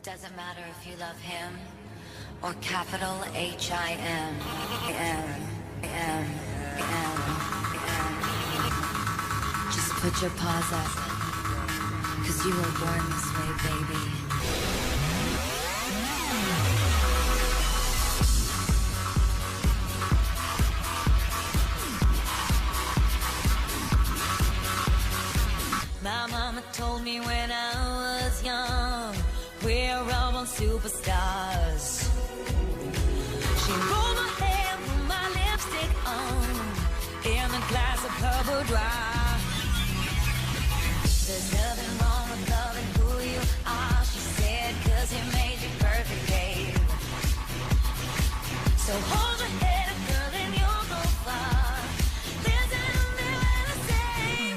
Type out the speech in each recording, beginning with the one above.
Doesn't matter if you love him or capital H-I-M. Just put your paws up, 'cause you were born this way, baby. My mama told me when I was young, we're all born superstars. She rolled my hair, put my lipstick on, in a glass of purple dry. There's nothing wrong with loving who you are, she said, 'cause he made you perfect, babe. So hold your head up, girl, and you'll go far. Listen to me when I say,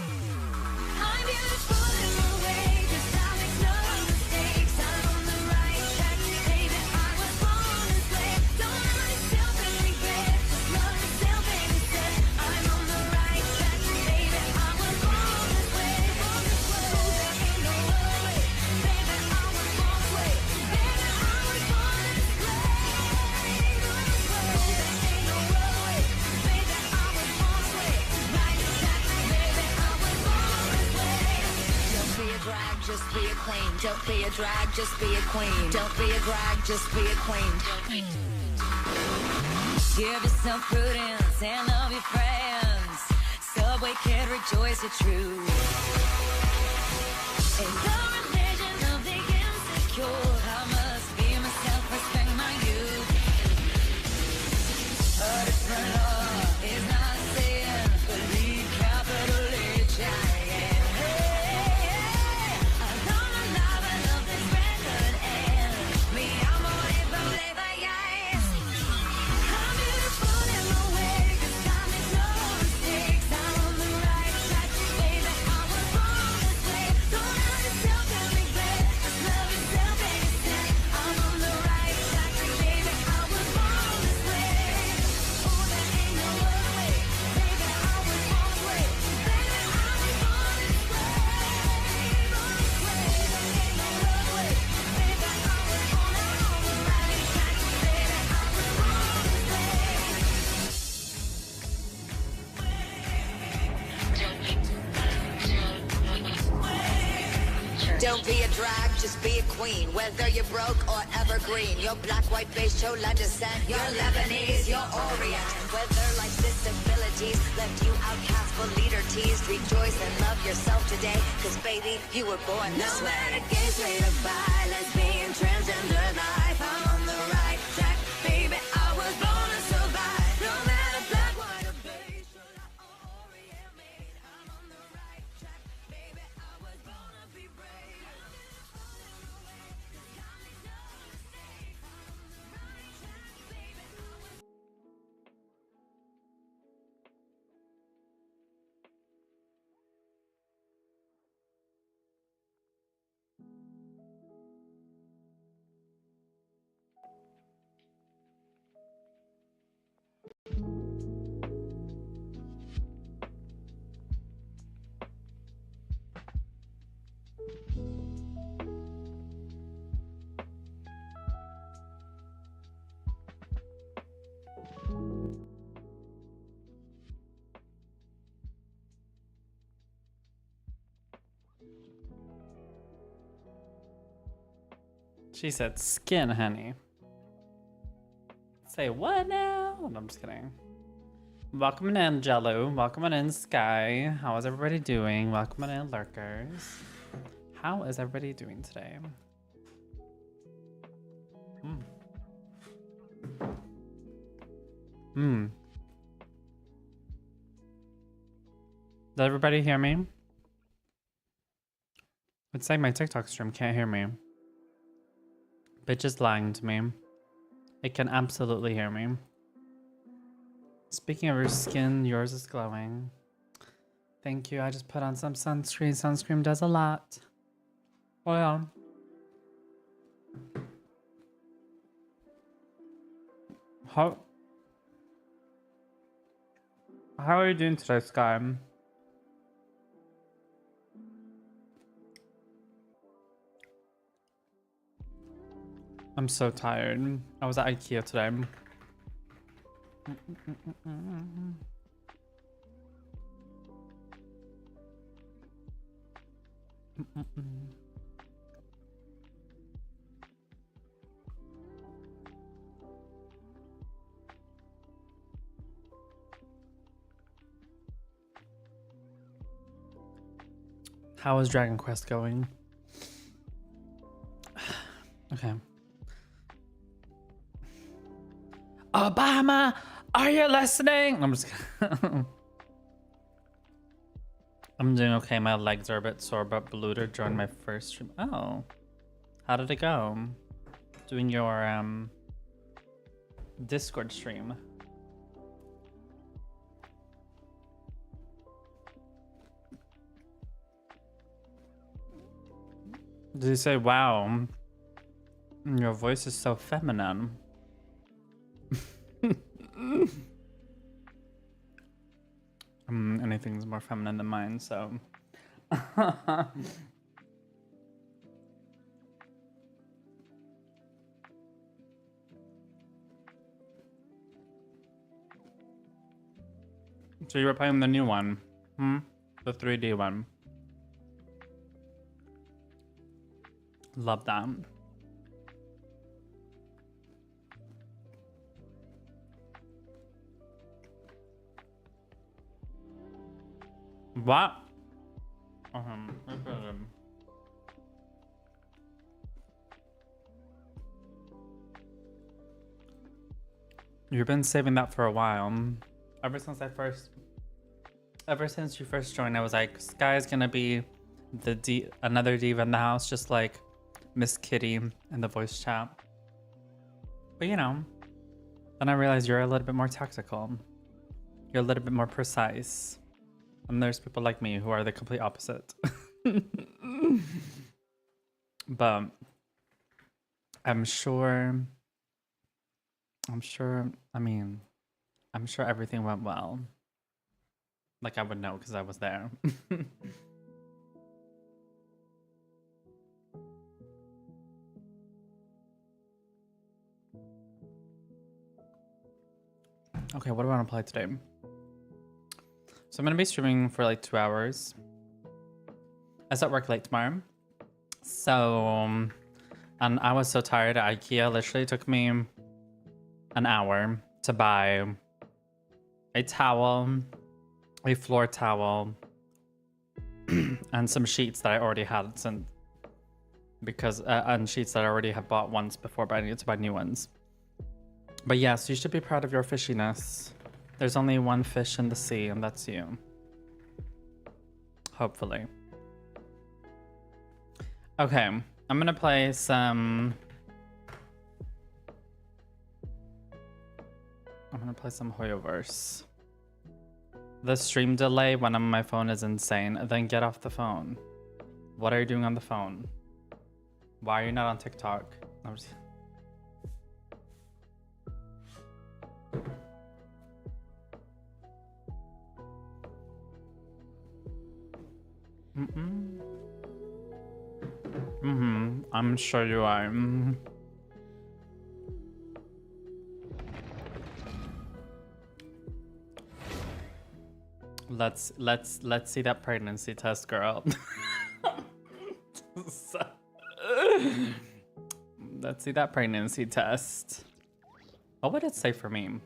I'm beautiful in my way, 'cause I make no mistakes. I'm on the right track, baby, I was born this way. Don't hurt yourself and regret, just love yourself and instead. I'm on the right track, baby, I was born this way. There ain't no other way, baby, I was born this way. Baby, I was born this way. There ain't no other way, baby, I was born this way. Right track, baby, I was born this way. Don't be a drag, just be a queen. Don't be a drag, just be a queen. Don't be a drag, just be a queen. Give yourself prudence and love your friends. Subway kid, rejoice your truth. In the religion of the insecure, I must be myself, respect my youth. A different law is not a sin, believe capital H-I-M. I love the love, I love this record, and me, I'm on it, but yes. I'm beautiful in my way, 'cause I make no mistakes. I'm on the right track, baby, I was born this way. Don't hurt yourself and regret, just love yourself and instead. I'm on the right track, baby, I was born this way. Oh, there ain't no other way, baby, I was born this way. Baby, I was born this way. There ain't no other way, baby, I was born on the right track, baby, I was born this way. Don't be a drag, just be a queen. Whether you're broke or evergreen, you're black, white, beige, chola descent, you're Lebanese, you're Orient. Whether life's disabilities left you outcast but leader teased, rejoice and love yourself today, 'cause baby, you were born this way. No matter gay, straight or bi, lesbian, transgender life, I'm on the right track, baby, I was born to survive. No matter black, white, or beige, chola or Orient made, I'm on the right track, baby, I was born to be brave. She said skin, honey. Say what now? No, I'm just kidding. Welcome in, Jello. Welcome in, Sky. How is everybody doing? Welcome in, lurkers. How is everybody doing today? Does everybody hear me? It's like my TikTok stream can't hear me. Bitch is lying to me. It can absolutely hear me. Speaking of your skin, yours is glowing. Thank you. I just put on some sunscreen. Sunscreen does a lot. Oh yeah. How are you doing today, Sky? I'm so tired. I was at IKEA today. How is Dragon Quest going? Okay. Obama, are you listening? I'm just kidding. I'm doing okay. My legs are a bit sore, but Bluter joined my first stream. Oh, how did it go? Doing your Discord stream. Did he say, wow, your voice is so feminine? Anything's more feminine than mine, so. So you were playing the new one? The 3D one. Love that. What? You've been saving that for a while. Ever since you first joined, I was like, Sky's gonna be another diva in the house, just like Miss Kitty in the voice chat. But you know, then I realized you're a little bit more tactical. You're a little bit more precise. And there's people like me who are the complete opposite. But I'm sure everything went well. Like I would know because I was there. Okay, what do I want to play today? So I'm going to be streaming for like 2 hours. I start work late tomorrow. So, and I was so tired at IKEA. Literally took me an hour to buy a towel, a floor towel, and some sheets that I already had and sheets that I already have bought once before, but I needed to buy new ones. But yes, you should be proud of your fishiness. There's only one fish in the sea, and that's you. Hopefully. Okay, I'm gonna play some... Hoyoverse. The stream delay when on my phone is insane. Then get off the phone. What are you doing on the phone? Why are you not on TikTok? I'm just... I'm sure you are. Let's see that pregnancy test, girl. Let's see that pregnancy test. What would it say for me?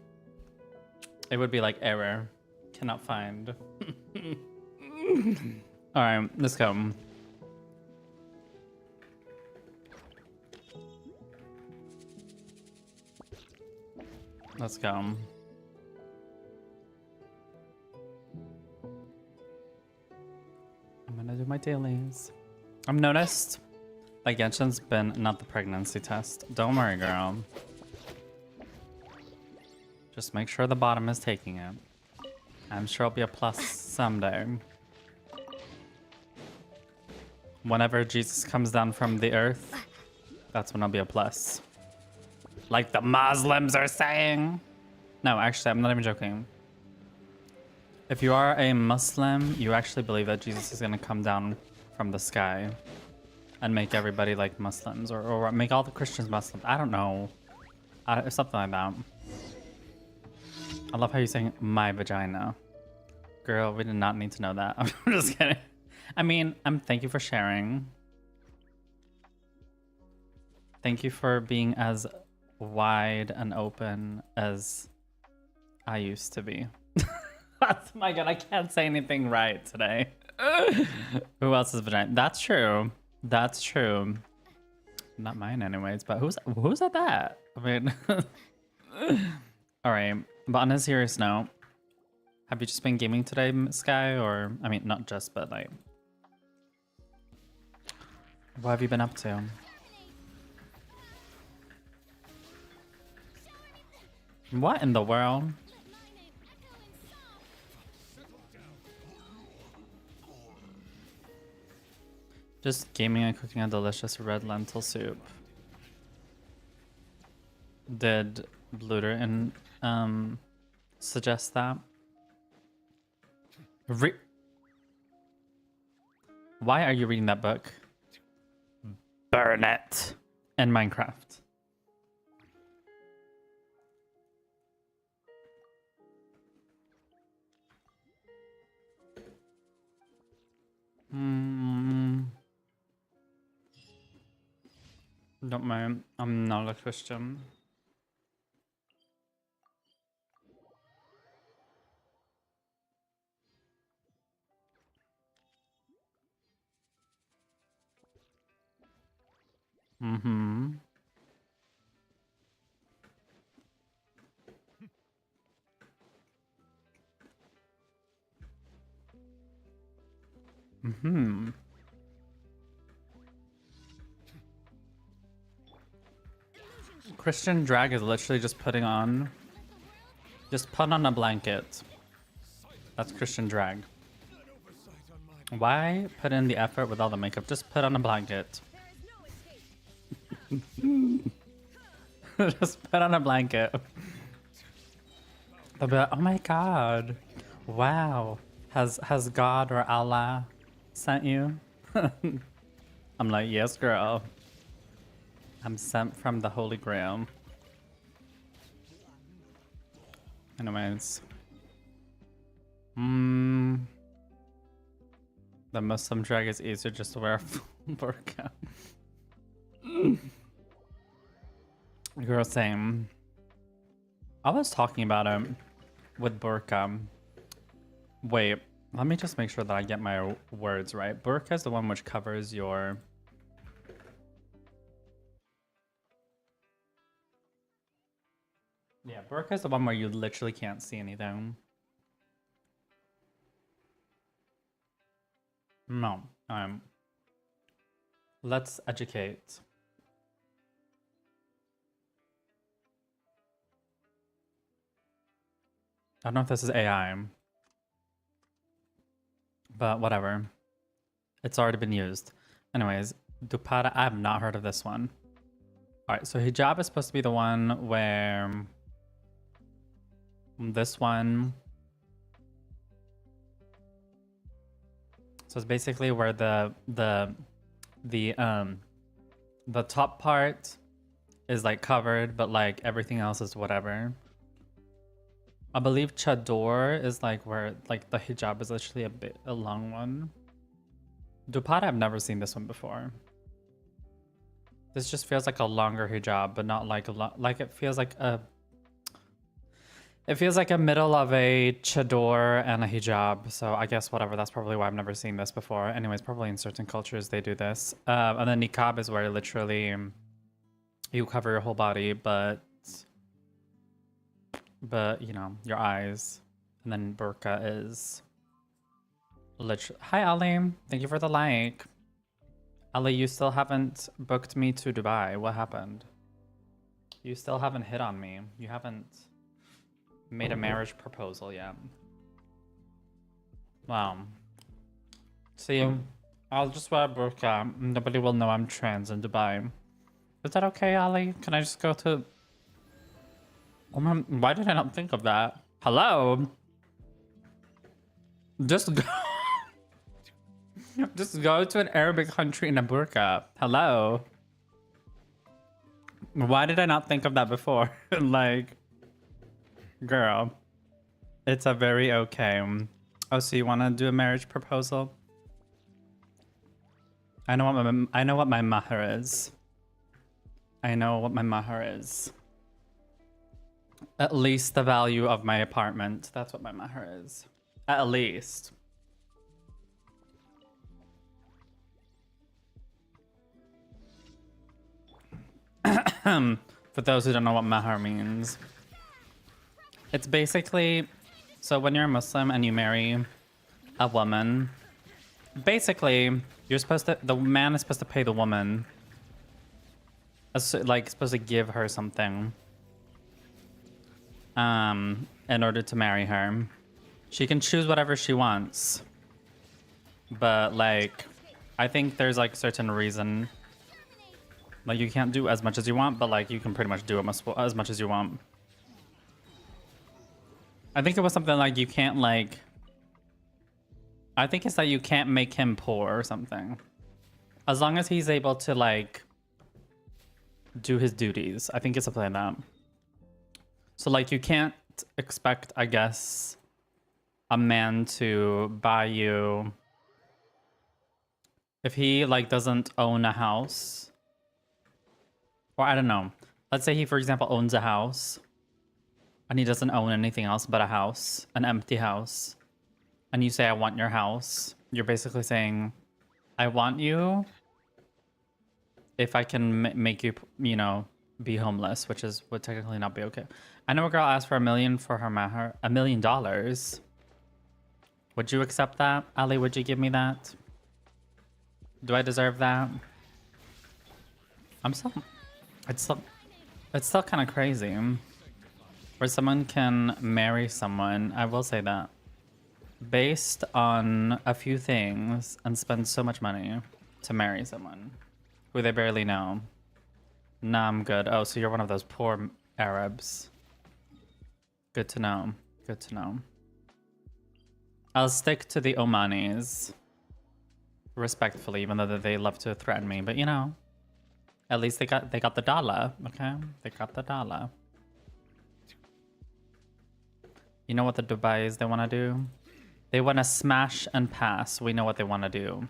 It would be like error. Cannot find. Alright, let's go. Let's go. I'm gonna do my dailies. I've noticed that Genshin's been not the pregnancy test. Don't worry, girl. Just make sure the bottom is taking it. I'm sure it'll be a plus someday. Whenever Jesus comes down from the earth, that's when it'll be a plus. Like the Muslims are saying. No, actually, I'm not even joking. If you are a Muslim, you actually believe that Jesus is going to come down from the sky and make everybody like Muslims, or make all the Christians Muslims. I don't know. Something like that. I love how you're saying my vagina. Girl, we did not need to know that. I'm just kidding. I mean, thank you for sharing. Thank you for being as wide and open as I used to be. Oh my god, I can't say anything right today. Who else's vagina? That's true. That's true. Not mine anyways, but who's at that? I mean, all right. But on a serious note, have you just been gaming today, Sky? Or, I mean, not just, but like, what have you been up to? What in the world? Just gaming and cooking a delicious red lentil soup. Did Bluter suggest that? Why are you reading that book? Burn it. In Minecraft. Don't mind, I'm not a Christian. Christian drag is literally just put on a blanket. That's Christian drag. Why put in the effort with all the makeup? Just put on a blanket. Just put on a blanket. They'll be like, oh my god. Wow. Has God or Allah sent you? I'm like, yes, girl. I'm sent from the Holy Grail. Anyways. The Muslim drag is easier just to wear a burqa. Girl, same. I was talking about it with burqa. Wait, let me just make sure that I get my words right. Burqa is the one which covers your... Yeah, burqa is the one where you literally can't see anything. No, let's educate. I don't know if this is AI, but whatever. It's already been used. Anyways, dupatta, I have not heard of this one. All right, so hijab is supposed to be the one where this one. So it's basically where the top part is like covered, but like everything else is whatever. I believe chador is like where like the hijab is literally a long one. Dupatta, I've never seen this one before. This just feels like a longer hijab, but not like it feels like a... It feels like a middle of a chador and a hijab, so I guess whatever, that's probably why I've never seen this before. Anyways, probably in certain cultures they do this. And then niqab is where literally you cover your whole body, but you know, your eyes. And then burqa is literally... Hi Ali, thank you for the like. Ali, you still haven't booked me to Dubai. What happened? You still haven't hit on me. You haven't made a marriage proposal yet. Wow. See, I'll just wear a burqa. Nobody will know I'm trans in Dubai. Is that okay, Ali? Can I just go to... Oh man, why did I not think of that? Hello? Just go... Just go to an Arabic country in a burqa. Hello. Why did I not think of that before? Like, girl, it's a very okay. Oh, so you want to do a marriage proposal? I know what my mahr is. I know what my mahr is. At least the value of my apartment. That's what my mahr is. At least. For those who don't know what mahr means. It's basically, so when you're a Muslim and you marry a woman, basically you're supposed to, the man is supposed to pay the woman, like supposed to give her something in order to marry her. She can choose whatever she wants, but like I think there's like certain reason, like you can't do as much as you want, but like you can pretty much do as much as you want. I think it was something like you can't like, I think it's that you can't make him poor or something, as long as he's able to like do his duties. I think it's something like that. So like you can't expect, I guess, a man to buy you if he like doesn't own a house, or I don't know, let's say he for example owns a house and he doesn't own anything else but a house, an empty house, and you say I want your house, you're basically saying I want you if I can make you, you know, be homeless, which is would technically not be okay. I know a girl asked for $1 million for her mahr. $1 million. Would you accept that? Ali, would you give me that? Do I deserve that? It's still kind of crazy. Where someone can marry someone, I will say that, based on a few things and spend so much money to marry someone who they barely know. Nah, I'm good. Oh, so you're one of those poor Arabs. Good to know. Good to know. I'll stick to the Omanis. Respectfully, even though they love to threaten me. But you know, at least they got the dollar, okay? They got the dollar. You know what the Dubais they want to do? They want to smash and pass. We know what they want to do.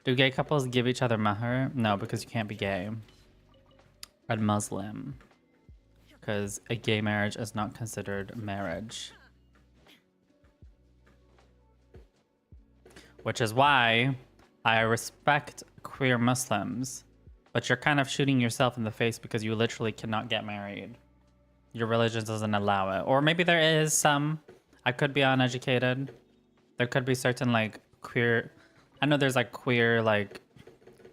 Do gay couples give each other mahr? No, because you can't be gay. And Muslim. Because a gay marriage is not considered marriage. Which is why I respect queer Muslims. But you're kind of shooting yourself in the face because you literally cannot get married. Your religion doesn't allow it. Or maybe there is some. I could be uneducated. There could be certain like queer... I know there's like queer like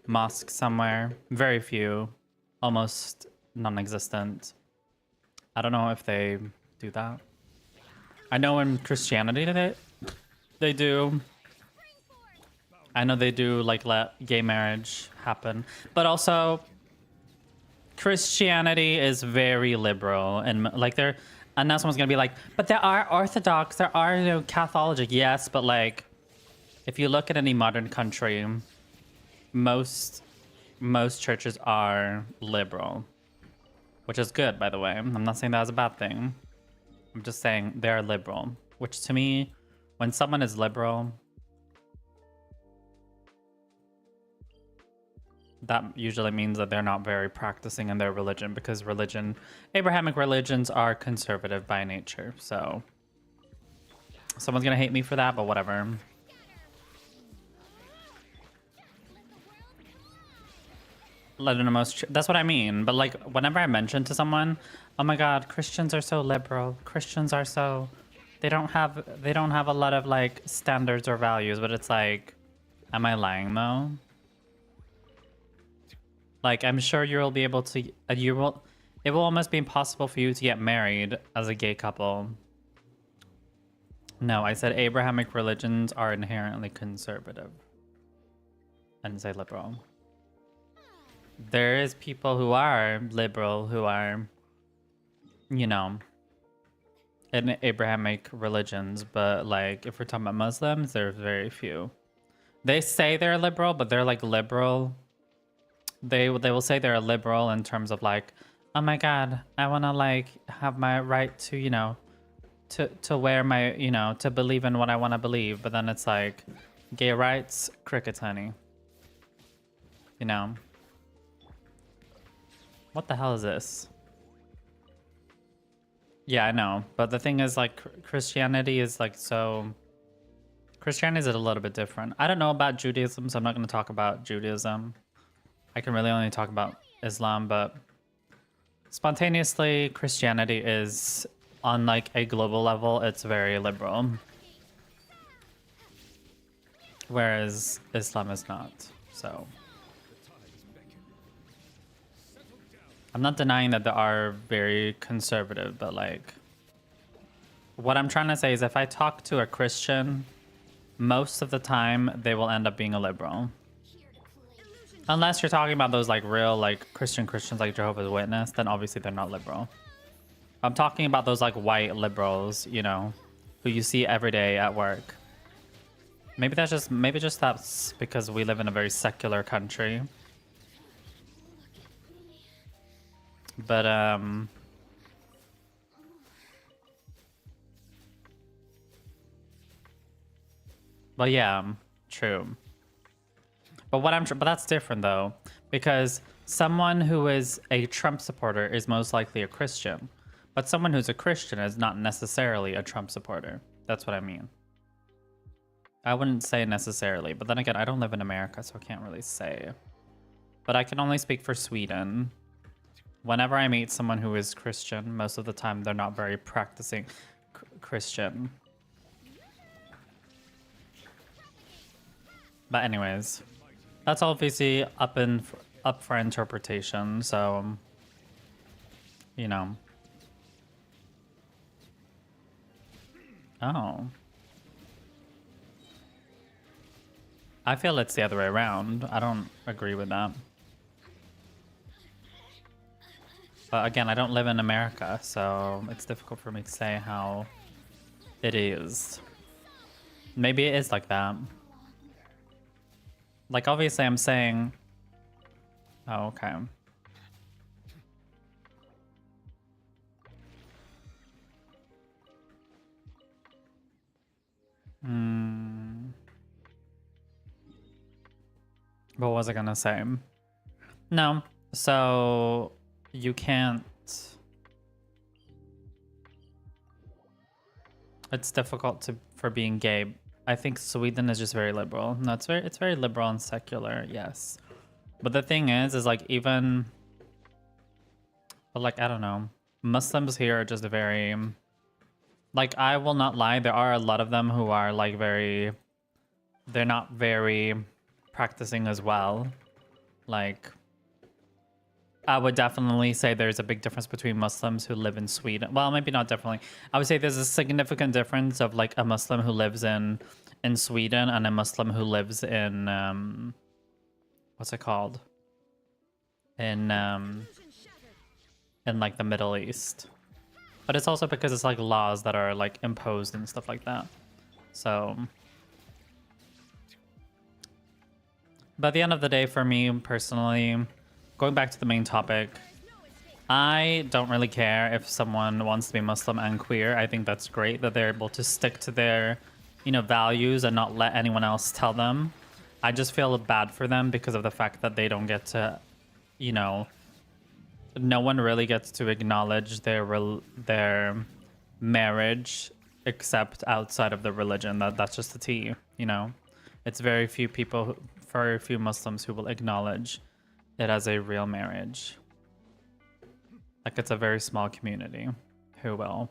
mosques somewhere. Very few. Almost non-existent. I don't know if they do that. I know in Christianity they do. I know they do like let gay marriage happen. But also Christianity is very liberal and like they're, and now someone's gonna be like, but there are Orthodox, there are, you know, Catholic. Yes, but like if you look at any modern country, most churches are liberal, which is good, by the way. I'm not saying that as a bad thing. I'm just saying they're liberal, which to me, when someone is liberal, that usually means that they're not very practicing in their religion, because Abrahamic religions are conservative by nature. So someone's gonna hate me for that, but whatever. That's what I mean. But like whenever I mention to someone, oh my god, Christians are so liberal, Christians are so, they don't have a lot of like standards or values, but it's like, am I lying though? Like I'm sure you'll be able to, it will almost be impossible for you to get married as a gay couple. No, I said Abrahamic religions are inherently conservative. I didn't say liberal. There is people who are liberal, who are, you know, in Abrahamic religions, but like if we're talking about Muslims, there's very few. They say they're liberal, but they're like liberal. They will say they're a liberal in terms of like, oh my God, I want to like have my right to, you know, to wear my, you know, to believe in what I want to believe. But then it's like gay rights, crickets, honey. You know. What the hell is this? Yeah, I know. But the thing is like Christianity is like so... Christianity is a little bit different. I don't know about Judaism, so I'm not going to talk about Judaism. I can really only talk about Islam, but spontaneously, Christianity is on like a global level, it's very liberal. Whereas Islam is not, so. I'm not denying that there are very conservative, but like, what I'm trying to say is if I talk to a Christian, most of the time they will end up being a liberal. Unless you're talking about those like real like Christians like Jehovah's Witness, then obviously they're not liberal. I'm talking about those like white liberals, you know, who you see every day at work. Maybe that's because we live in a very secular country. But yeah, true. But that's different though, because someone who is a Trump supporter is most likely a Christian, but someone who's a Christian is not necessarily a Trump supporter. That's what I mean. I wouldn't say necessarily, but then again, I don't live in America, so I can't really say. But I can only speak for Sweden. Whenever I meet someone who is Christian, most of the time they're not very practicing Christian. But anyways, that's obviously up for interpretation, so you know. Oh. I feel it's the other way around. I don't agree with that. But again, I don't live in America, so it's difficult for me to say how it is. Maybe it is like that. Like, obviously I'm saying... Oh, okay. What was I gonna say? No, so you can't... It's difficult for being gay. I think Sweden is just very liberal. No, it's very liberal and secular, yes. But the thing is like even... But like, I don't know. Muslims here are just very... Like, I will not lie, there are a lot of them who are like very... They're not very practicing as well. Like, I would definitely say there's a big difference between Muslims who live in Sweden. Well, maybe not definitely. I would say there's a significant difference of like a Muslim who lives in Sweden and a Muslim who lives in what's it called? In like the Middle East. But it's also because it's like laws that are like imposed and stuff like that. So, but at the end of the day, for me personally, going back to the main topic, I don't really care if someone wants to be Muslim and queer. I think that's great that they're able to stick to their, you know, values and not let anyone else tell them. I just feel bad for them because of the fact that they don't get to, you know, no one really gets to acknowledge their marriage except outside of the religion. That's just the tea, you know. It's very few people, very few Muslims who will acknowledge it as a real marriage. Like, it's a very small community who will,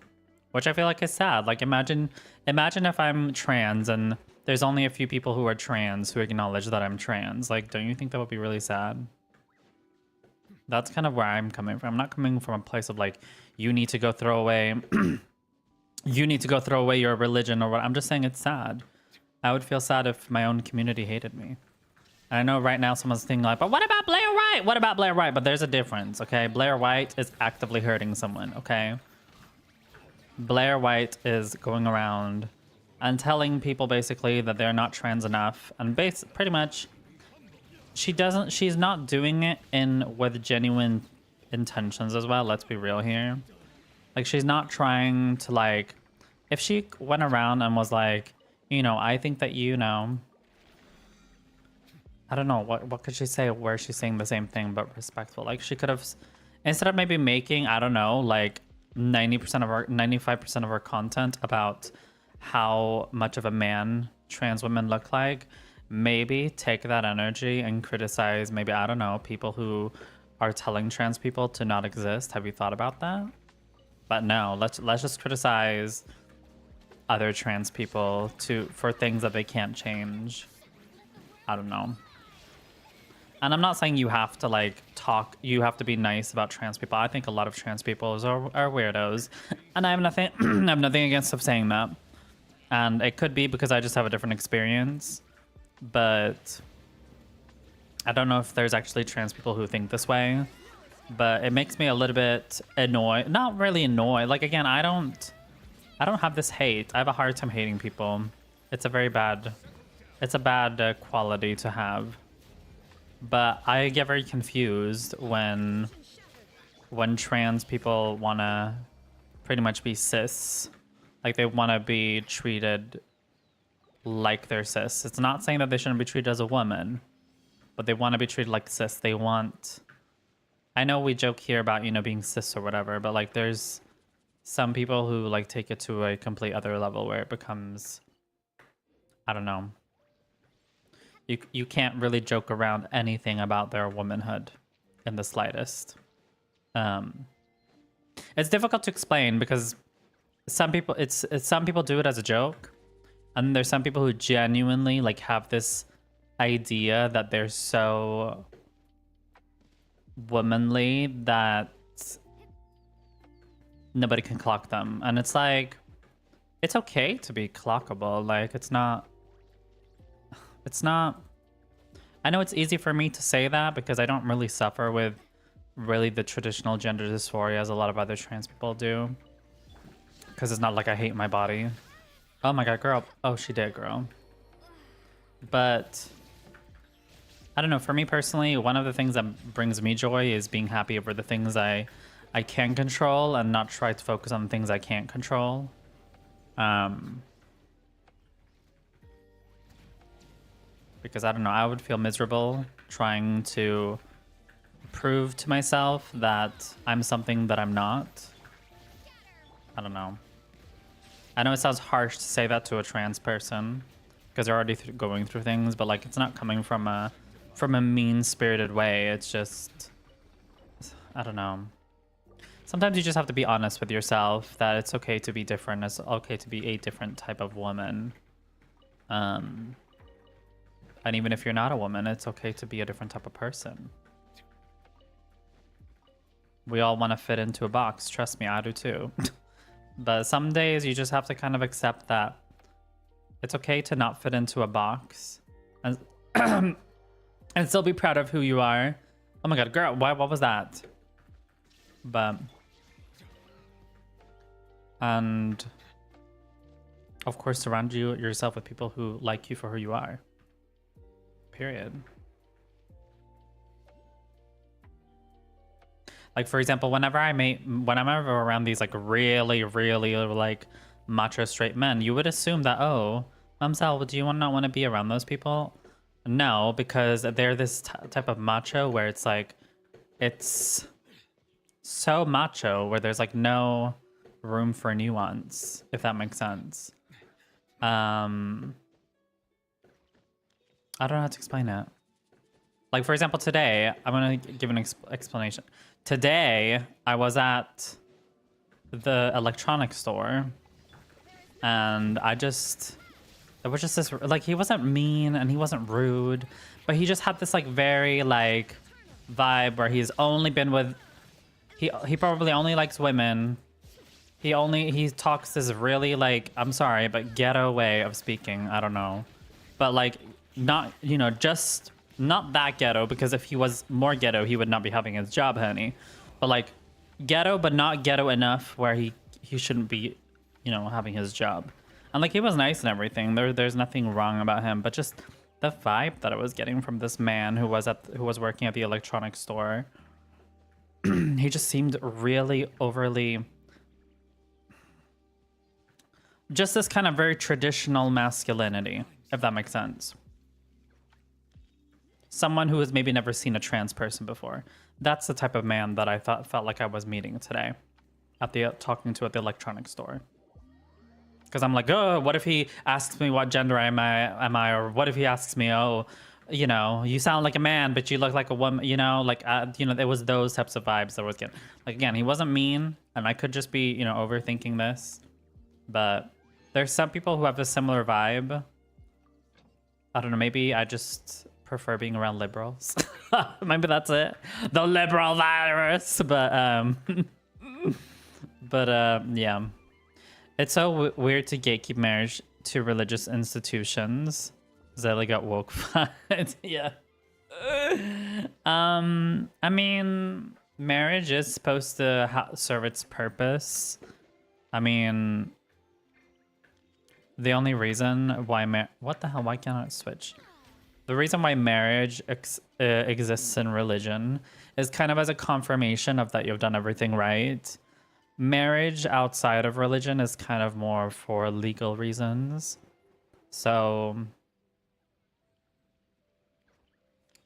which I feel like is sad. Like, imagine if I'm trans and there's only a few people who are trans who acknowledge that I'm trans. Like, don't you think that would be really sad? That's kind of where I'm coming from. I'm not coming from a place of like, you need to go throw away, you need to go throw away your religion or what. I'm just saying it's sad. I would feel sad if my own community hated me. And I know right now someone's thinking like, but what about Blair White? What about Blair White? But there's a difference, okay? Blair White is actively hurting someone, okay? Blair White is going around and telling people basically that they're not trans enough, and pretty much she's not doing it with genuine intentions as well. Let's be real here. Like, she's not trying to, like, if she went around and was like, you know, I think that, you know, I don't know, what could she say where she's saying the same thing but respectful? Like, she could have, instead of maybe making, I don't know, like 95% of her content about how much of a man trans women look like, maybe take that energy and criticize maybe, I don't know, people who are telling trans people to not exist. Have you thought about that? But no, let's just criticize other trans people for things that they can't change. I don't know. And I'm not saying you have to like you have to be nice about trans people. I think a lot of trans people are weirdos, and I have nothing I have nothing against of saying that. And it could be because I just have a different experience, but I don't know if there's actually trans people who think this way. But it makes me a little bit annoyed. Not really annoyed. Like, again, I don't have this hate. I have a hard time hating people. It's a bad quality to have. But I get very confused when trans people want to pretty much be cis. Like, they want to be treated like they're cis. It's not saying that they shouldn't be treated as a woman, but they want to be treated like cis. They want... I know we joke here about, you know, being cis or whatever, but like there's some people who like take it to a complete other level where it becomes, I don't know. You can't really joke around anything about their womanhood in the slightest. It's difficult to explain because some people some people do it as a joke, and there's some people who genuinely like have this idea that they're so womanly that nobody can clock them. And it's like, it's okay to be clockable. Like, it's not I know it's easy for me to say that because I don't really suffer with really the traditional gender dysphoria as a lot of other trans people do, because it's not like I hate my body. Oh my god, girl. Oh, she did, girl. But I don't know, for me personally, one of the things that brings me joy is being happy over the things I can control and not try to focus on the things I can't control. Because I don't know, I would feel miserable trying to prove to myself that I'm something that I'm not. I don't know. I know it sounds harsh to say that to a trans person because they're already going through things, but like, it's not coming from a mean-spirited way. It's just, I don't know. Sometimes you just have to be honest with yourself that it's okay to be different. It's okay to be a different type of woman. And even if you're not a woman, it's okay to be a different type of person. We all want to fit into a box. Trust me, I do too. But some days you just have to kind of accept that it's okay to not fit into a box. And and still be proud of who you are. Oh my god, girl, what was that? But... and... of course, surround yourself with people who like you for who you are. Period. Like, for example, whenever I'm ever around these, like, really, really, like, macho straight men, you would assume that, oh, mumzel, do you not want to be around those people? No, because they're this type of macho where it's like, it's so macho where there's like no room for nuance, if that makes sense. I don't know how to explain it. Like, for example, today, I'm going to give an explanation. Today, I was at the electronics store and there was just this, like, he wasn't mean and he wasn't rude, but he just had this, like, very, like, vibe where he's only been with, he probably only likes women. He talks this really, like, I'm sorry, but ghetto way of speaking. I don't know. But, like, not, you know, just not that ghetto, because if he was more ghetto, he would not be having his job, honey. But, like, ghetto, but not ghetto enough where he shouldn't be you know, having his job. And like he was nice and everything. There's nothing wrong about him, but just the vibe that I was getting from this man who was working at the electronics store, he just seemed really overly, just this kind of very traditional masculinity, if that makes sense. Someone who has maybe never seen a trans person before. That's the type of man that I felt like I was meeting today at the talking to at the electronics store. Because I'm like, oh, what if he asks me what gender am I, or what if he asks me, oh, you know, you sound like a man, but you look like a woman, you know, like, you know, it was those types of vibes that I was getting. Like, again, he wasn't mean, and I could just be, you know, overthinking this, but there's some people who have a similar vibe. I don't know, maybe I just prefer being around liberals. Maybe that's it. The liberal virus, but, yeah. It's so weird to gatekeep marriage to religious institutions. Zelly got woke. Yeah. I mean, marriage is supposed to serve its purpose. I mean, the only reason why what the hell? Why can't I switch? The reason why marriage exists in religion is kind of as a confirmation of that you've done everything right. Marriage outside of religion is kind of more for legal reasons. So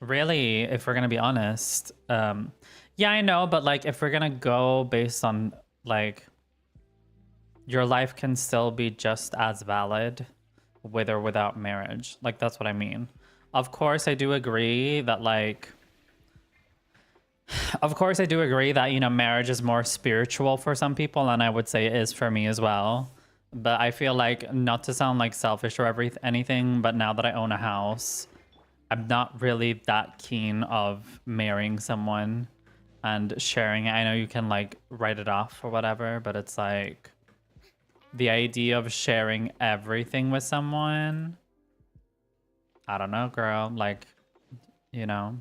really, if we're gonna be honest, yeah, I know, but like if we're gonna go based on like your life can still be just as valid with or without marriage. Like that's what I mean. Of course, I do agree that like you know, marriage is more spiritual for some people, and I would say it is for me as well. But I feel like, not to sound like selfish or anything, but now that I own a house, I'm not really that keen of marrying someone and sharing it. I know you can like write it off or whatever, but it's like the idea of sharing everything with someone, I don't know, girl, like, you know.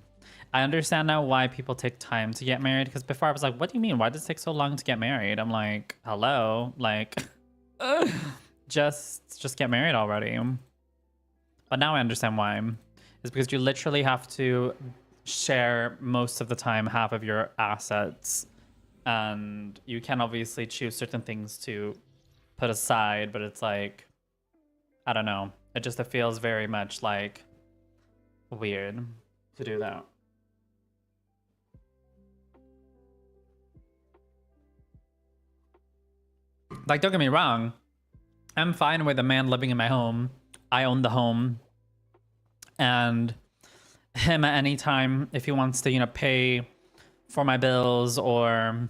I understand now why people take time to get married, because before I was like, what do you mean? Why does it take so long to get married? I'm like, hello, like, just get married already. But now I understand why. It's because you literally have to share most of the time half of your assets, and you can obviously choose certain things to put aside, but it's like, I don't know. It feels very much like weird to do that. Like, don't get me wrong. I'm fine with a man living in my home. I own the home. And him at any time, if he wants to, you know, pay for my bills, or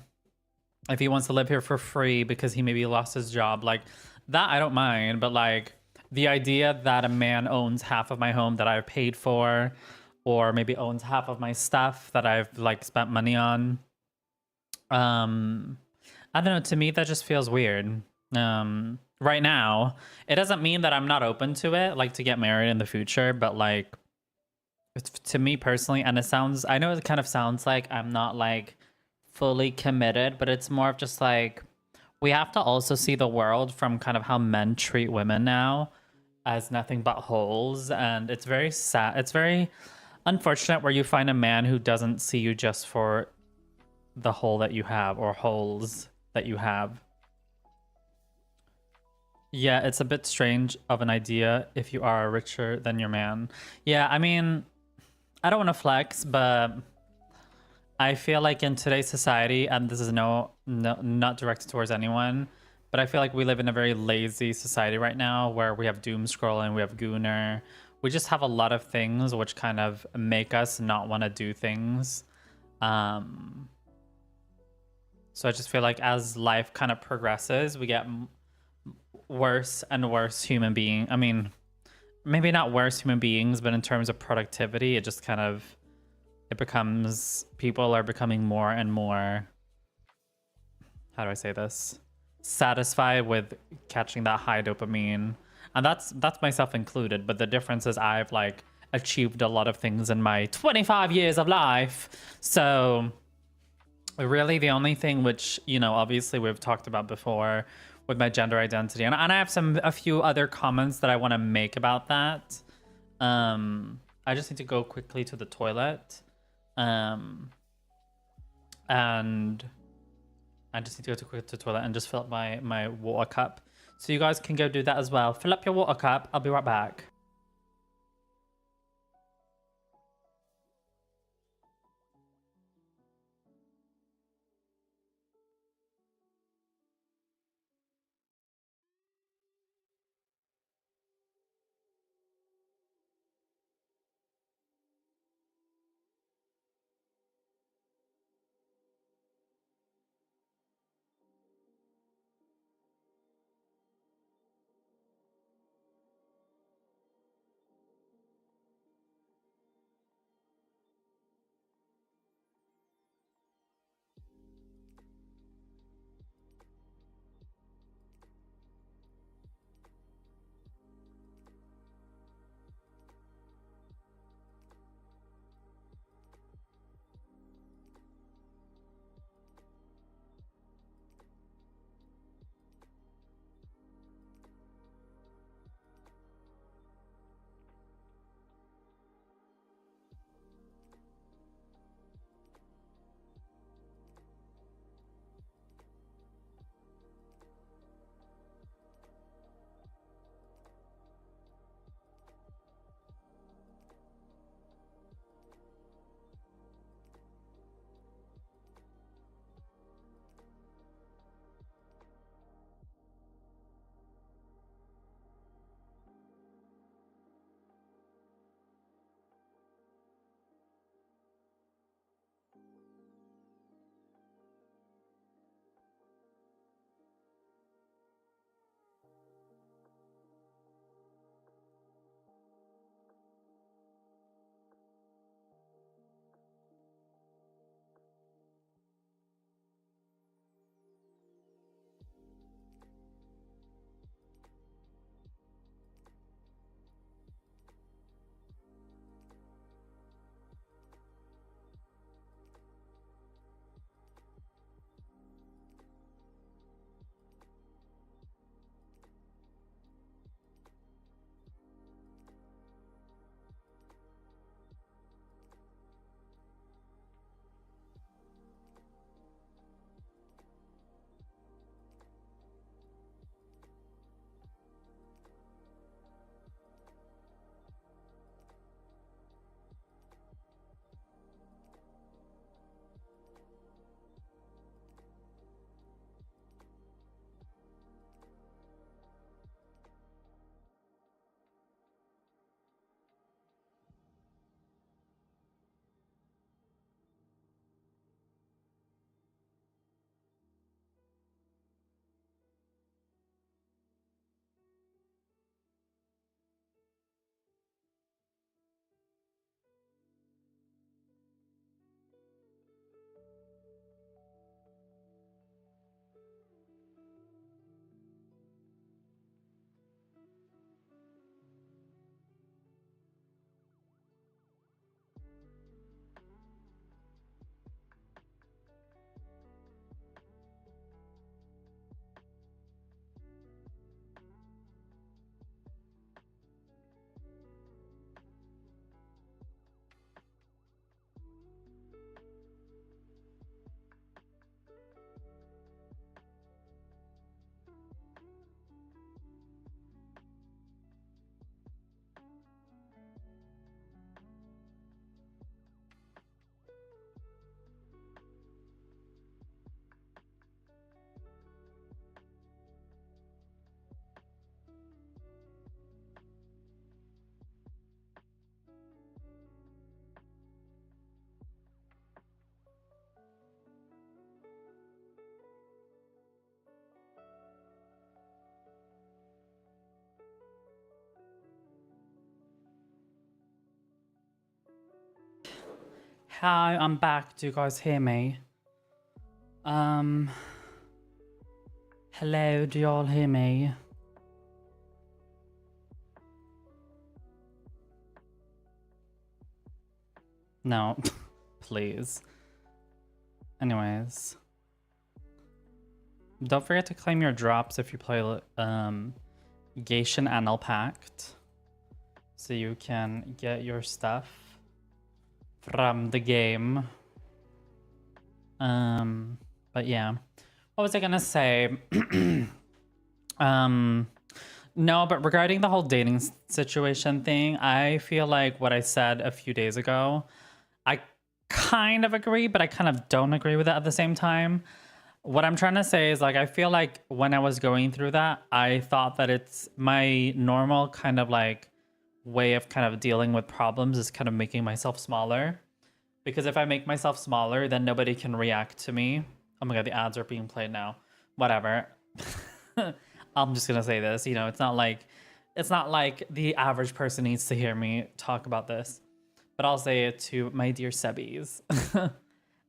if he wants to live here for free because he maybe lost his job, like that, I don't mind. But like the idea that a man owns half of my home that I've paid for, or maybe owns half of my stuff that I've like spent money on, I don't know, to me that just feels weird. Right now, it doesn't mean that I'm not open to it, like to get married in the future, but like to me personally, and I know it kind of sounds like I'm not like fully committed, but it's more of just like, we have to also see the world from kind of how men treat women now as nothing but holes. And it's very sad. It's very unfortunate where you find a man who doesn't see you just for the hole that you have, or holes that you have. Yeah, it's a bit strange of an idea if you are richer than your man. Yeah, I mean, I don't want to flex, but I feel like in today's society, and this is not directed towards anyone, but I feel like we live in a very lazy society right now, where we have doom scrolling, we have Gooner. We just have a lot of things which kind of make us not want to do things. So I just feel like as life kind of progresses, we get worse and worse human being. I mean, maybe not worse human beings, but in terms of productivity, it just kind of, it becomes, people are becoming more and more, how do I say this? Satisfied with catching that high dopamine. And that's myself included. But the difference is I've like achieved a lot of things in my 25 years of life. So really the only thing which, you know, obviously we've talked about before, with my gender identity. And I have a few other comments that I want to make about that. I just need to go quickly to the toilet. And I just need to go quickly to the toilet and just fill up my water cup. So you guys can go do that as well. Fill up your water cup. I'll be right back. Hi, I'm back. Do you guys hear me? Hello, do y'all hear me? No, please. Anyways. Don't forget to claim your drops if you play Geishan Anal Pact, so you can get your stuff from the game. But yeah, what was I gonna say? No, but regarding the whole dating situation thing, I feel like what I said a few days ago, I kind of agree, but I kind of don't agree with it at the same time. What I'm trying to say is, like, I feel like when I was going through that, I thought that it's my normal kind of like way of kind of dealing with problems is kind of making myself smaller. Because if I make myself smaller, then nobody can react to me. Oh my God, the ads are being played now. Whatever. I'm just gonna say this, you know, it's not like the average person needs to hear me talk about this. But I'll say it to my dear Sebbies.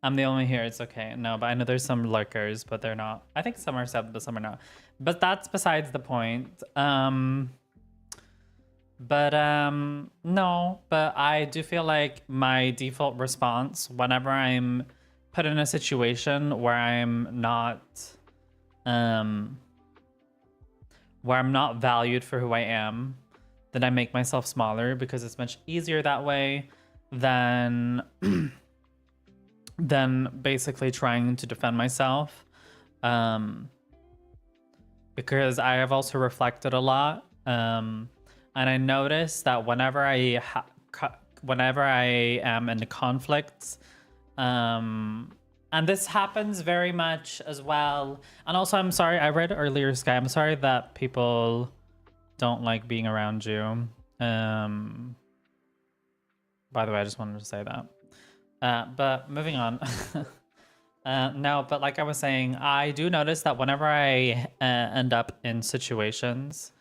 I'm the only here, it's okay. No, but I know there's some lurkers, but they're not. I think some are Seb, but some are not. But that's besides the point. No, but I do feel like my default response whenever I'm put in a situation where I'm not valued for who I am, then I make myself smaller because it's much easier that way than basically trying to defend myself. Because I have also reflected a lot. And I noticed that whenever I am in conflicts, and this happens very much as well. And also, I'm sorry, I read earlier, Sky, I'm sorry that people don't like being around you. By the way, I just wanted to say that. But moving on. No, but like I was saying, I do notice that whenever I end up in situations,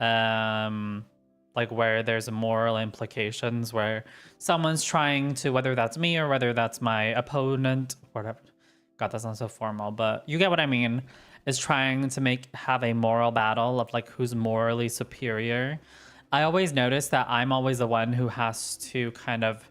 like where there's moral implications, where someone's trying to, whether that's me or whether that's my opponent, whatever. God, that sounds so formal, but you get what I mean, is trying to have a moral battle of like who's morally superior. I always notice that I'm always the one who has to kind of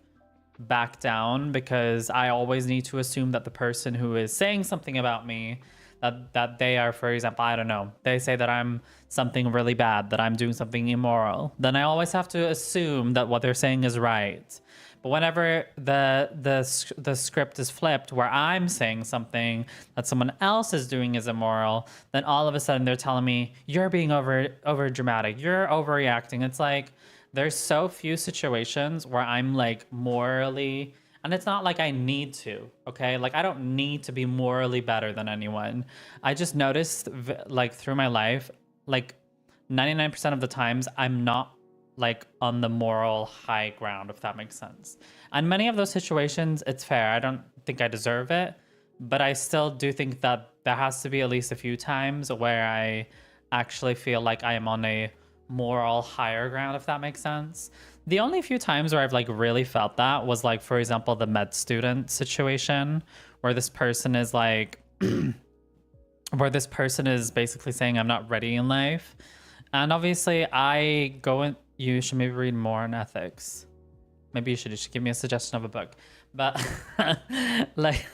back down, because I always need to assume that the person who is saying something about me, that they are, for example, I don't know, they say that I'm something really bad, that I'm doing something immoral, then I always have to assume that what they're saying is right. But whenever the script is flipped, where I'm saying something that someone else is doing is immoral, then all of a sudden they're telling me, you're being over dramatic, you're overreacting. It's like, there's so few situations where I'm like morally, and it's not like I need to, okay? Like, I don't need to be morally better than anyone. I just noticed, like, through my life, like 99% of the times I'm not like on the moral high ground, if that makes sense. And many of those situations, it's fair. I don't think I deserve it, but I still do think that there has to be at least a few times where I actually feel like I am on a moral higher ground, if that makes sense. The only few times where I've like really felt that was like, for example, the med student situation, where this person is like where this person is basically saying I'm not ready in life. And obviously you should maybe read more on ethics. Maybe you should give me a suggestion of a book. But like,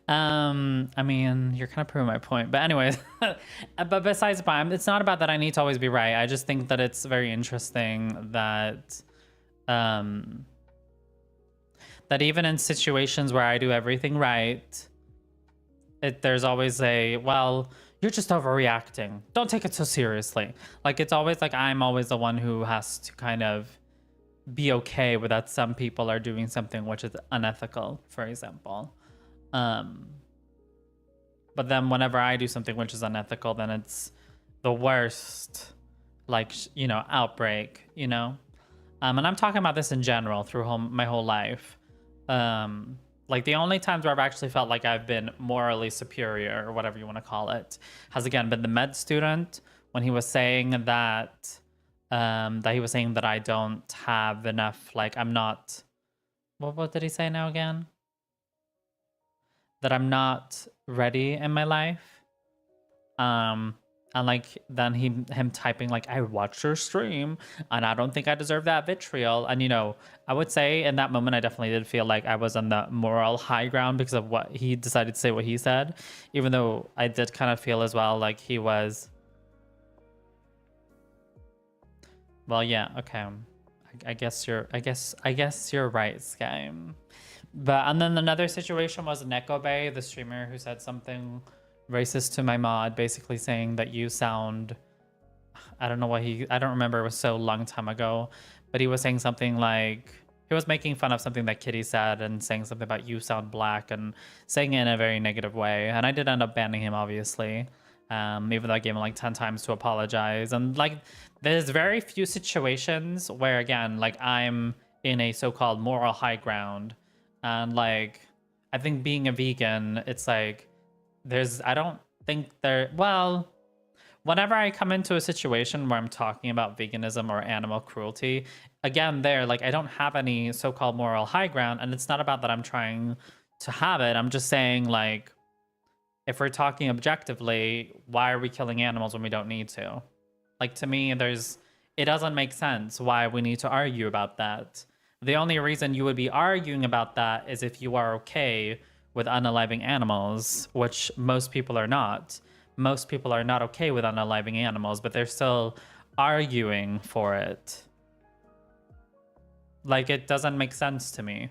I mean, you're kind of proving my point. But anyways, but besides the point, it's not about that I need to always be right. I just think that it's very interesting that, that even in situations where I do everything right, there's always well, you're just overreacting. Don't take it so seriously. Like, it's always like I'm always the one who has to kind of be okay with that some people are doing something which is unethical, for example. But then whenever I do something which is unethical, then it's the worst, like, you know, outbreak, you know? And I'm talking about this in general through my whole life. Like, the only times where I've actually felt like I've been morally superior, or whatever you want to call it, has again been the med student, when he was saying that I don't have enough, like, I'm not, what did he say now again? That I'm not ready in my life. And And like then him typing like, I watched your stream and I don't think I deserve that vitriol. And you know, I would say in that moment I definitely did feel like I was on the moral high ground because of what he decided to say, what he said. Even though I did kind of feel as well like he was, well, yeah, okay. I guess you're right, Sky. But and then another situation was Neko Bay, the streamer who said something racist to my mod, basically saying that you sound, I don't know what I don't remember, it was so long time ago, but he was saying something like, he was making fun of something that Kitty said and saying something about you sound black and saying it in a very negative way. And I did end up banning him, obviously, even though I gave him like 10 times to apologize. And like, there's very few situations where, again, like I'm in a so-called moral high ground. And like, I think being a vegan, it's like, I don't think well, whenever I come into a situation where I'm talking about veganism or animal cruelty, again, like, I don't have any so-called moral high ground, and it's not about that I'm trying to have it. I'm just saying, like, if we're talking objectively, why are we killing animals when we don't need to? Like, to me, it doesn't make sense why we need to argue about that. The only reason you would be arguing about that is if you are okay with unaliving animals, which most people are not. Most people are not okay with unaliving animals, but they're still arguing for it. Like, it doesn't make sense to me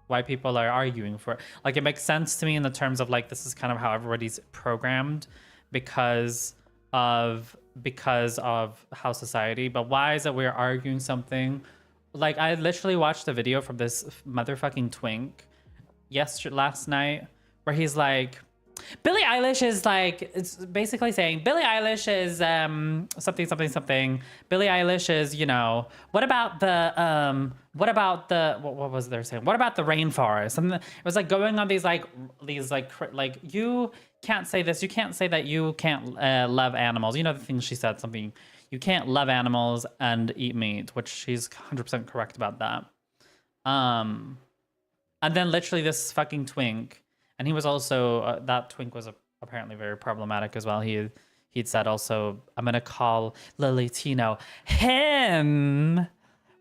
why people are arguing for it. Like, it makes sense to me in the terms of, like, this is kind of how everybody's programmed because of how society, but why is it we're arguing something? Like, I literally watched a video from this motherfucking twink last night where he's like, Billie Eilish is like, it's basically saying Billie Eilish is something something something. Billie Eilish is, you know, what about the what was there saying? What about the rainforest? And it was like going on these you can't say this. You can't say that you can't love animals. You know the thing she said, something, you can't love animals and eat meat, which she's 100% correct about that. And then literally this fucking twink, and he was also, that twink was apparently very problematic as well. He'd said also, I'm going to call Lilitino him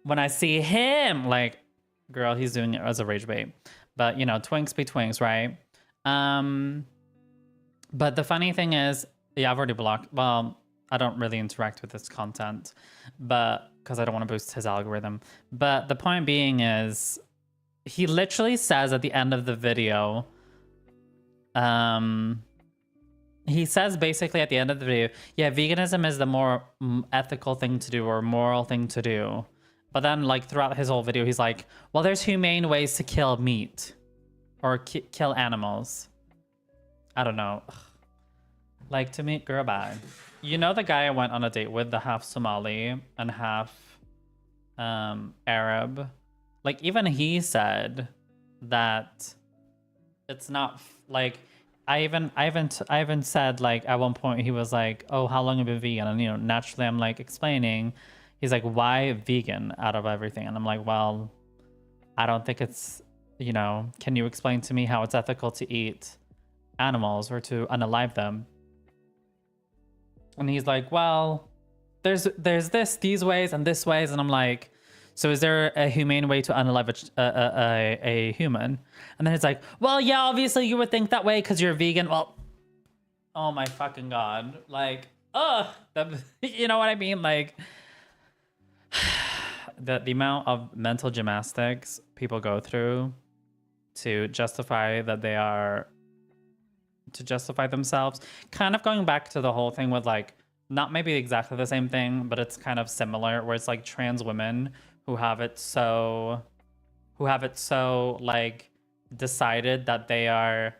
when I see him. Like, girl, he's doing it as a rage bait. But, you know, twinks be twinks, right? But the funny thing is, yeah, I've already blocked. Well, I don't really interact with this content, but because I don't want to boost his algorithm. But the point being is, he literally says at the end of the video, he says basically at the end of the video, yeah, veganism is the more ethical thing to do or moral thing to do. But then, like, throughout his whole video, he's like, well, there's humane ways to kill meat or kill animals. I don't know. Like, to me, girl, bye. You know the guy I went on a date with, the half Somali and half Arab? Like, even he said that it's not, like, I even said, like, at one point he was like, oh, how long have you been vegan? And, you know, naturally I'm like explaining. He's like, why vegan out of everything? And I'm like, well, I don't think it's, you know, can you explain to me how it's ethical to eat animals or to unalive them? And he's like, well, there's these ways and this ways. And I'm like, so is there a humane way to unalive a human? And then it's like, well, yeah, obviously you would think that way because you're vegan. Well, oh my fucking God. Like, you know what I mean? Like, the amount of mental gymnastics people go through to justify that they are, to justify themselves. Kind of going back to the whole thing with, like, not maybe exactly the same thing, but it's kind of similar, where it's like trans women who have it so like decided that they are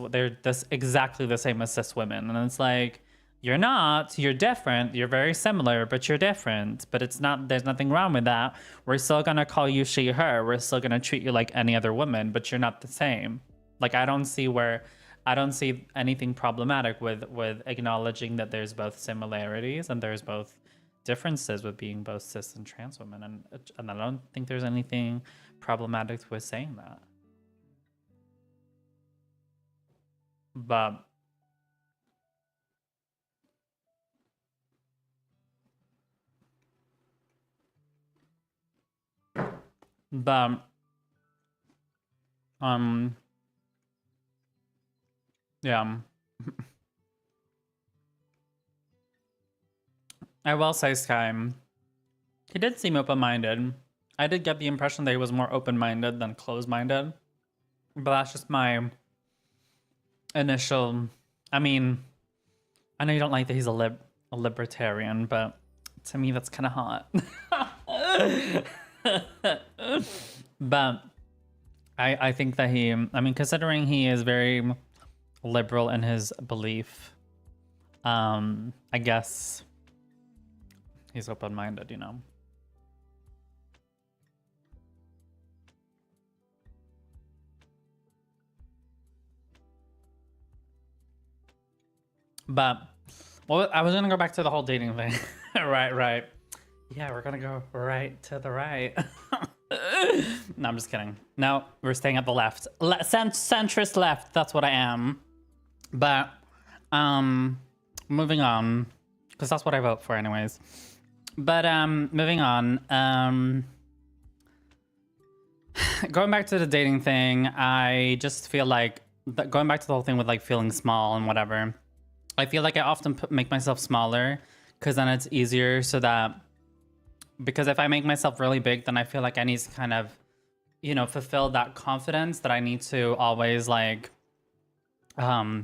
they're exactly the same as cis women. And it's like, you're not, you're different, you're very similar, but you're different. But it's not, there's nothing wrong with that. We're still gonna call you she, her. We're still gonna treat you like any other woman, but you're not the same. Like, I don't see anything problematic with acknowledging that there's both similarities and there's both differences with being both cis and trans women, and I don't think there's anything problematic with saying that. But But yeah. I will say Sky, he did seem open-minded. I did get the impression that he was more open-minded than closed-minded. But that's just my initial... I mean, I know you don't like that he's a libertarian, but to me that's kind of hot. But I think that he... I mean, considering he is very liberal in his belief, I guess he's open-minded, you know? But, well, I was gonna go back to the whole dating thing. Right. Yeah, we're gonna go right to the right. No, I'm just kidding. No, we're staying at the left. Centrist left, that's what I am. But, moving on, because that's what I vote for anyways. But, moving on, going back to the dating thing, I just feel like, going back to the whole thing with like feeling small and whatever, I feel like I often make myself smaller because then it's easier so that, because if I make myself really big, then I feel like I need to kind of, you know, fulfill that confidence that I need to always like, I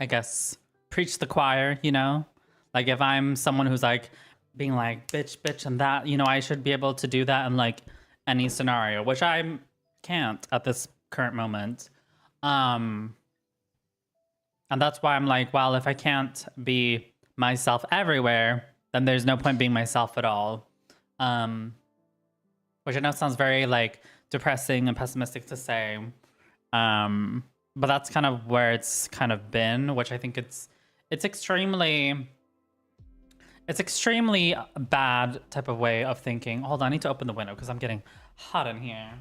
guess, preach the choir, you know? Like if I'm someone who's like being like, bitch, and that, you know, I should be able to do that in like any scenario, which I can't at this current moment. And that's why I'm like, well, if I can't be myself everywhere, then there's no point being myself at all. Which I know sounds very like depressing and pessimistic to say. But that's kind of where it's kind of been, which I think it's extremely bad type of way of thinking. Hold on, I need to open the window because I'm getting hot in here.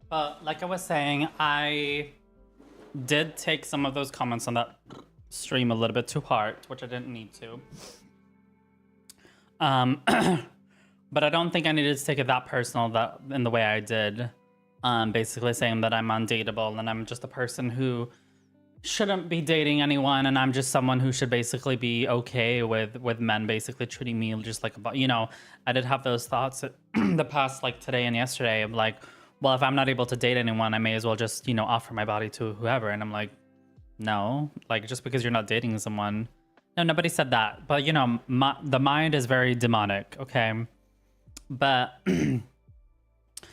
But like I was saying, I did take some of those comments on that stream a little bit to heart, which I didn't need to. But I don't think I needed to take it that personal that in the way I did. Basically saying that I'm undateable and I'm just a person who shouldn't be dating anyone, and I'm just someone who should basically be okay with men basically treating me just like a, you know, I did have those thoughts the past like today and yesterday of like, well, if I'm not able to date anyone, I may as well just, you know, offer my body to whoever. And I'm like, no, like just because you're not dating someone. No, nobody said that. But, you know, the mind is very demonic, okay? But,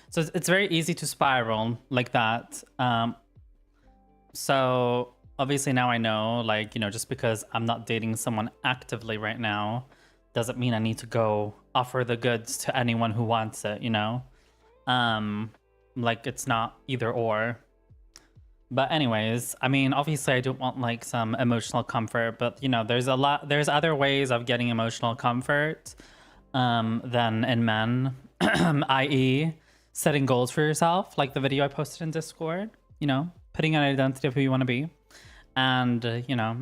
so it's very easy to spiral like that. So obviously now I know, like, you know, just because I'm not dating someone actively right now, doesn't mean I need to go offer the goods to anyone who wants it, you know? Like it's not either or. But anyways, I mean, obviously I don't want like some emotional comfort, but you know, there's other ways of getting emotional comfort than in men, i.e. setting goals for yourself, like the video I posted in Discord, you know, putting an identity of who you want to be, and you know,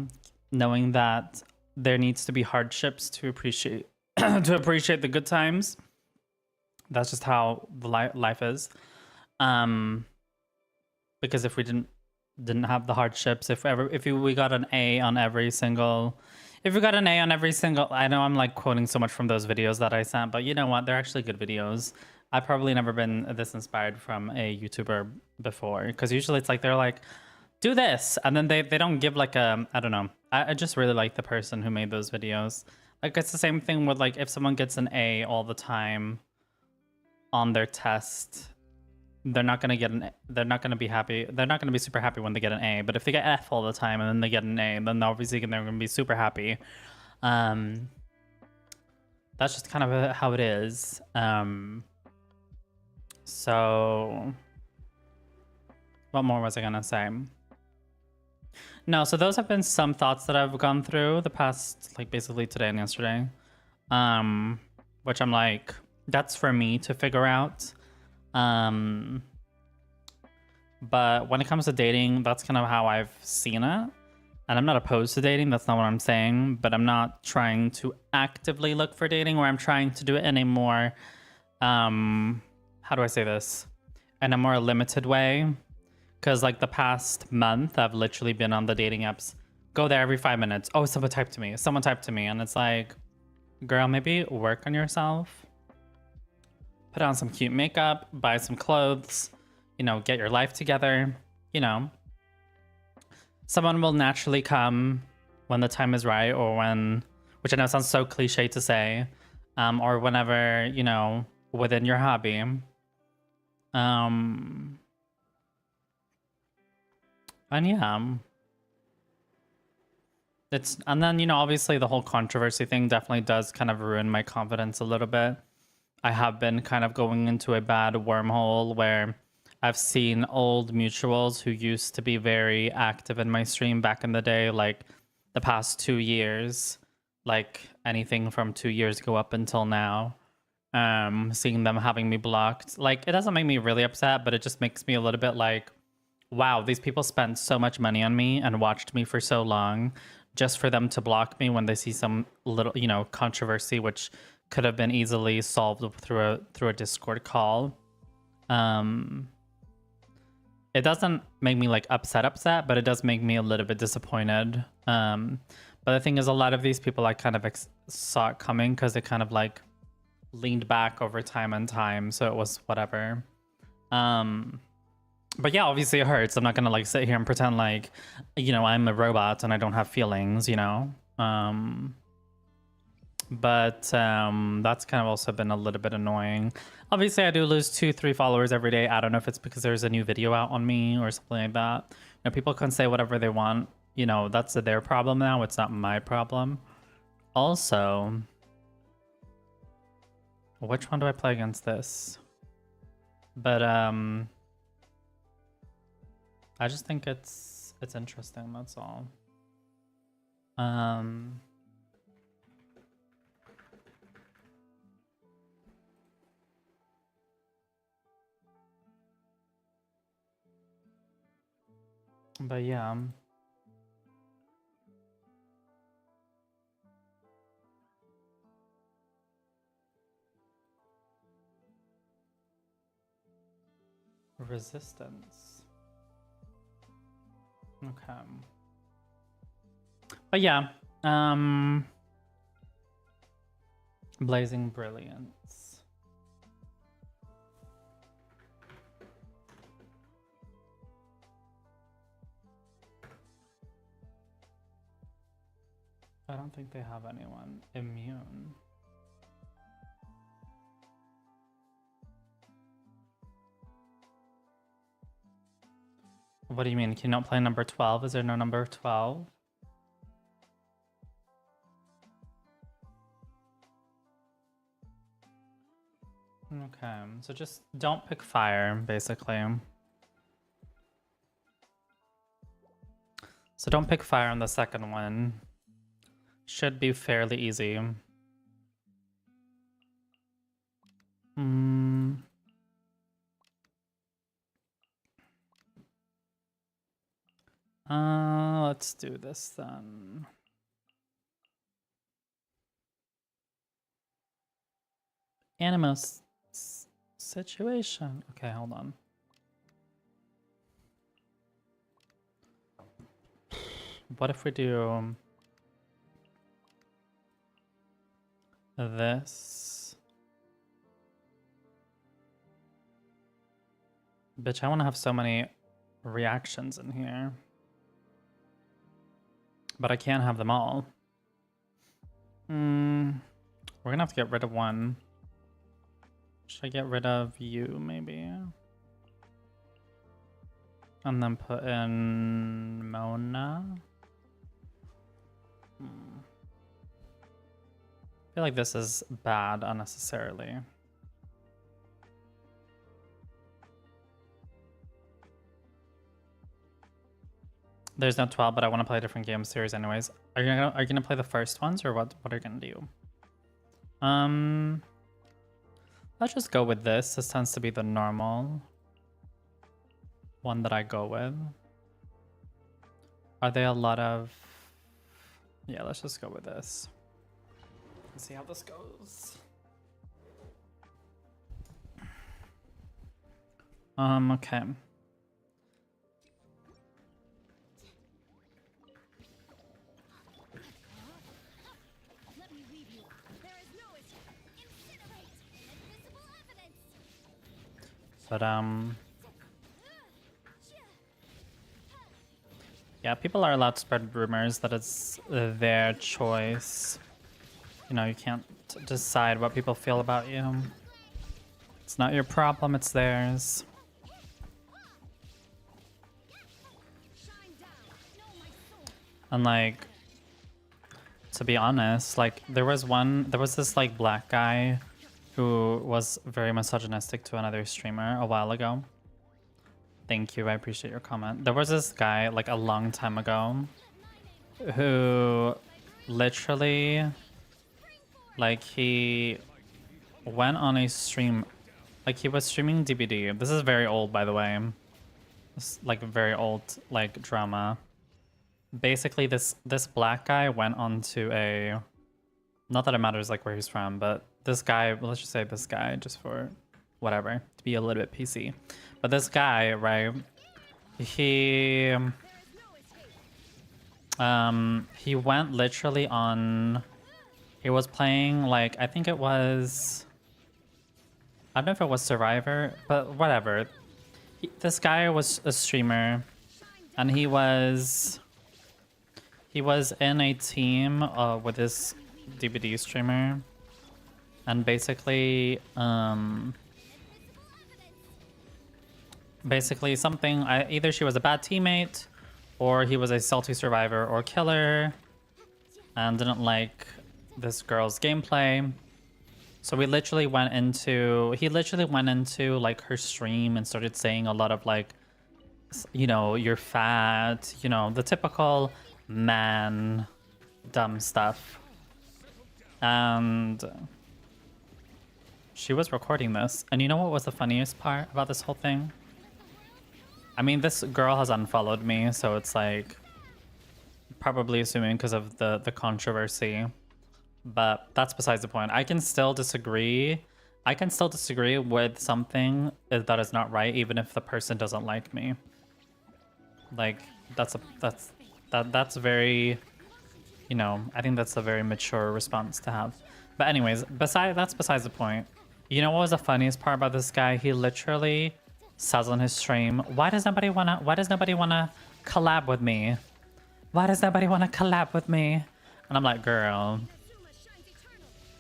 knowing that there needs to be hardships to appreciate to appreciate the good times. That's just how the life is. Because if we didn't have the hardships, if we got an A on every single, I know I'm like quoting so much from those videos that I sent, but you know what? They're actually good videos. I've probably never been this inspired from a YouTuber before, because usually it's like they're like, do this, and then they don't give like a, I don't know. I just really like the person who made those videos. Like it's the same thing with like if someone gets an A all the time on their test, they're not gonna be happy. They're not gonna be super happy when they get an A. But if they get F all the time and then they get an A, then obviously they're gonna be super happy. That's just kind of how it is. So what more was I gonna say? No, so those have been some thoughts that I've gone through the past, like basically today and yesterday. Which I'm like, that's for me to figure out. But when it comes to dating, that's kind of how I've seen it. And I'm not opposed to dating, that's not what I'm saying, but I'm not trying to actively look for dating, or I'm trying to do it in a more, how do I say this? In a more limited way. Because like the past month, I've literally been on the dating apps. Go there every 5 minutes. Oh, someone typed to me. Someone typed to me. And it's like, girl, maybe work on yourself. Put on some cute makeup, buy some clothes, you know, get your life together, you know. Someone will naturally come when the time is right, or when, which I know sounds so cliche to say, or whenever, you know, within your hobby. And yeah. And then, you know, obviously the whole controversy thing definitely does kind of ruin my confidence a little bit. I have been kind of going into a bad wormhole where I've seen old mutuals who used to be very active in my stream back in the day, like the past 2 years, like anything from 2 years ago up until now. Seeing them having me blocked, like, it doesn't make me really upset, but it just makes me a little bit like, wow, these people spent so much money on me and watched me for so long just for them to block me when they see some little, you know, controversy, which could have been easily solved through a Discord call. It doesn't make me like upset, but it does make me a little bit disappointed. But the thing is, a lot of these people I kind of saw it coming, because they kind of like leaned back over time and time, so it was whatever. But yeah, obviously it hurts. I'm not gonna like sit here and pretend like, you know, I'm a robot and I don't have feelings, you know. But that's kind of also been a little bit annoying. Obviously, I do lose 2-3 followers every day. I don't know if it's because there's a new video out on me or something like that. You know, people can say whatever they want. You know, that's their problem now. It's not my problem. Also, which one do I play against this? But I just think it's interesting. That's all. But yeah. Resistance. Okay. But yeah. Blazing Brilliance. I don't think they have anyone immune. What do you mean? Can you not play number 12? Is there no number 12? Okay, so just don't pick fire, basically. So don't pick fire on the second one. Should be fairly easy. Let's do this then. Animus situation. Okay, hold on. What if we do this? Bitch, I want to have so many reactions in here. But I can't have them all. We're gonna have to get rid of one. Should I get rid of you, maybe? And then put in Mona. I feel like this is bad unnecessarily. There's no 12, but I want to play a different game series anyways. Are you gonna play the first ones, or what are you gonna do? Let's just go with this. This tends to be the normal one that I go with. Are there a lot of... Yeah, let's just go with this. Let's see how this goes. Okay. But, yeah, people are allowed to spread rumors that it's their choice. You know, you can't decide what people feel about you. It's not your problem, it's theirs. And like, to be honest, like there was this like black guy who was very misogynistic to another streamer a while ago. Thank you, I appreciate your comment. There was this guy like a long time ago who literally, like, he went on a stream, like he was streaming DBD. This is very old, by the way. It's like very old, like, drama. Basically, this black guy went onto a, not that it matters like where he's from, but this guy, let's just say this guy, just for whatever, to be a little bit PC. But this guy, right, he went literally on, he was playing, like, I think it was, I don't know if it was Survivor, but whatever. This guy was a streamer, and he was in a team with this DBD streamer, and basically something, either she was a bad teammate, or he was a salty survivor or killer, and didn't like this girl's gameplay. So he literally went into like her stream and started saying a lot of like, you know, you're fat, you know, the typical man dumb stuff. And she was recording this, and you know what was the funniest part about this whole thing? I mean, this girl has unfollowed me, so it's like probably assuming because of the controversy, but that's besides the point. I can still disagree with something that is not right, even if the person doesn't like me. Like, that's very, you know, I think that's a very mature response to have. But anyways, that's besides the point. You know what was the funniest part about this guy? He literally says on his stream, why does nobody wanna collab with me? Why does nobody wanna collab with me? And I'm like, girl,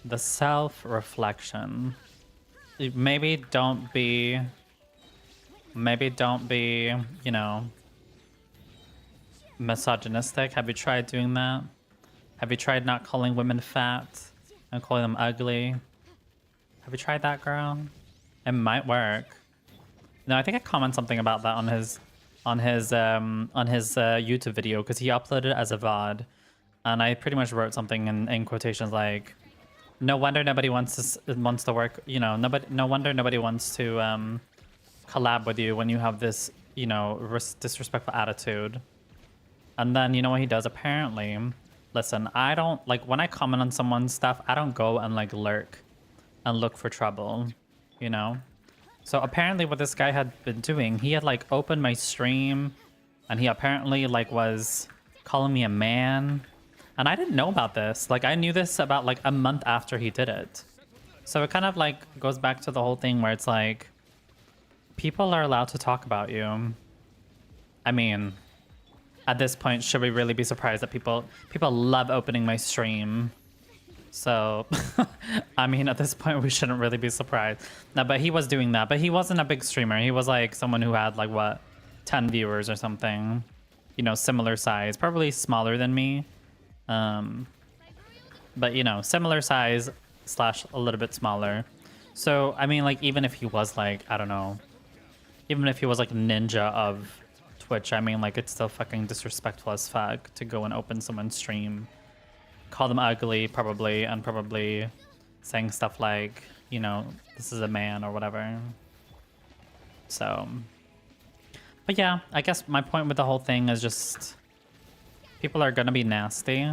the self-reflection. Maybe don't be, you know, misogynistic. Have you tried doing that? Have you tried not calling women fat and calling them ugly? Have you tried that, girl? It might work. No, I think I commented something about that on his YouTube video, because he uploaded it as a VOD, and I pretty much wrote something in quotations like, no wonder nobody wants to work, you know, no wonder nobody wants to collab with you when you have this, you know, disrespectful attitude. And then, you know what he does? Apparently, listen, I don't, like, when I comment on someone's stuff, I don't go and, like, lurk and look for trouble, you know? So apparently what this guy had been doing, he had, like, opened my stream, and he apparently, like, was calling me a man. And I didn't know about this. Like, I knew this about, like, a month after he did it. So it kind of, like, goes back to the whole thing where it's like, people are allowed to talk about you. I mean, at this point, should we really be surprised that people love opening my stream? So, I mean, at this point, we shouldn't really be surprised. No, but he was doing that. But he wasn't a big streamer. He was like someone who had like, what, 10 viewers or something. You know, similar size. Probably smaller than me. But, you know, similar size / a little bit smaller. So, I mean, like, even if he was like, I don't know. Even if he was like ninja of Twitch, I mean, like, it's still fucking disrespectful as fuck to go and open someone's stream, call them ugly, probably, and probably saying stuff like, you know, this is a man or whatever. So, but yeah, I guess my point with the whole thing is just people are gonna be nasty.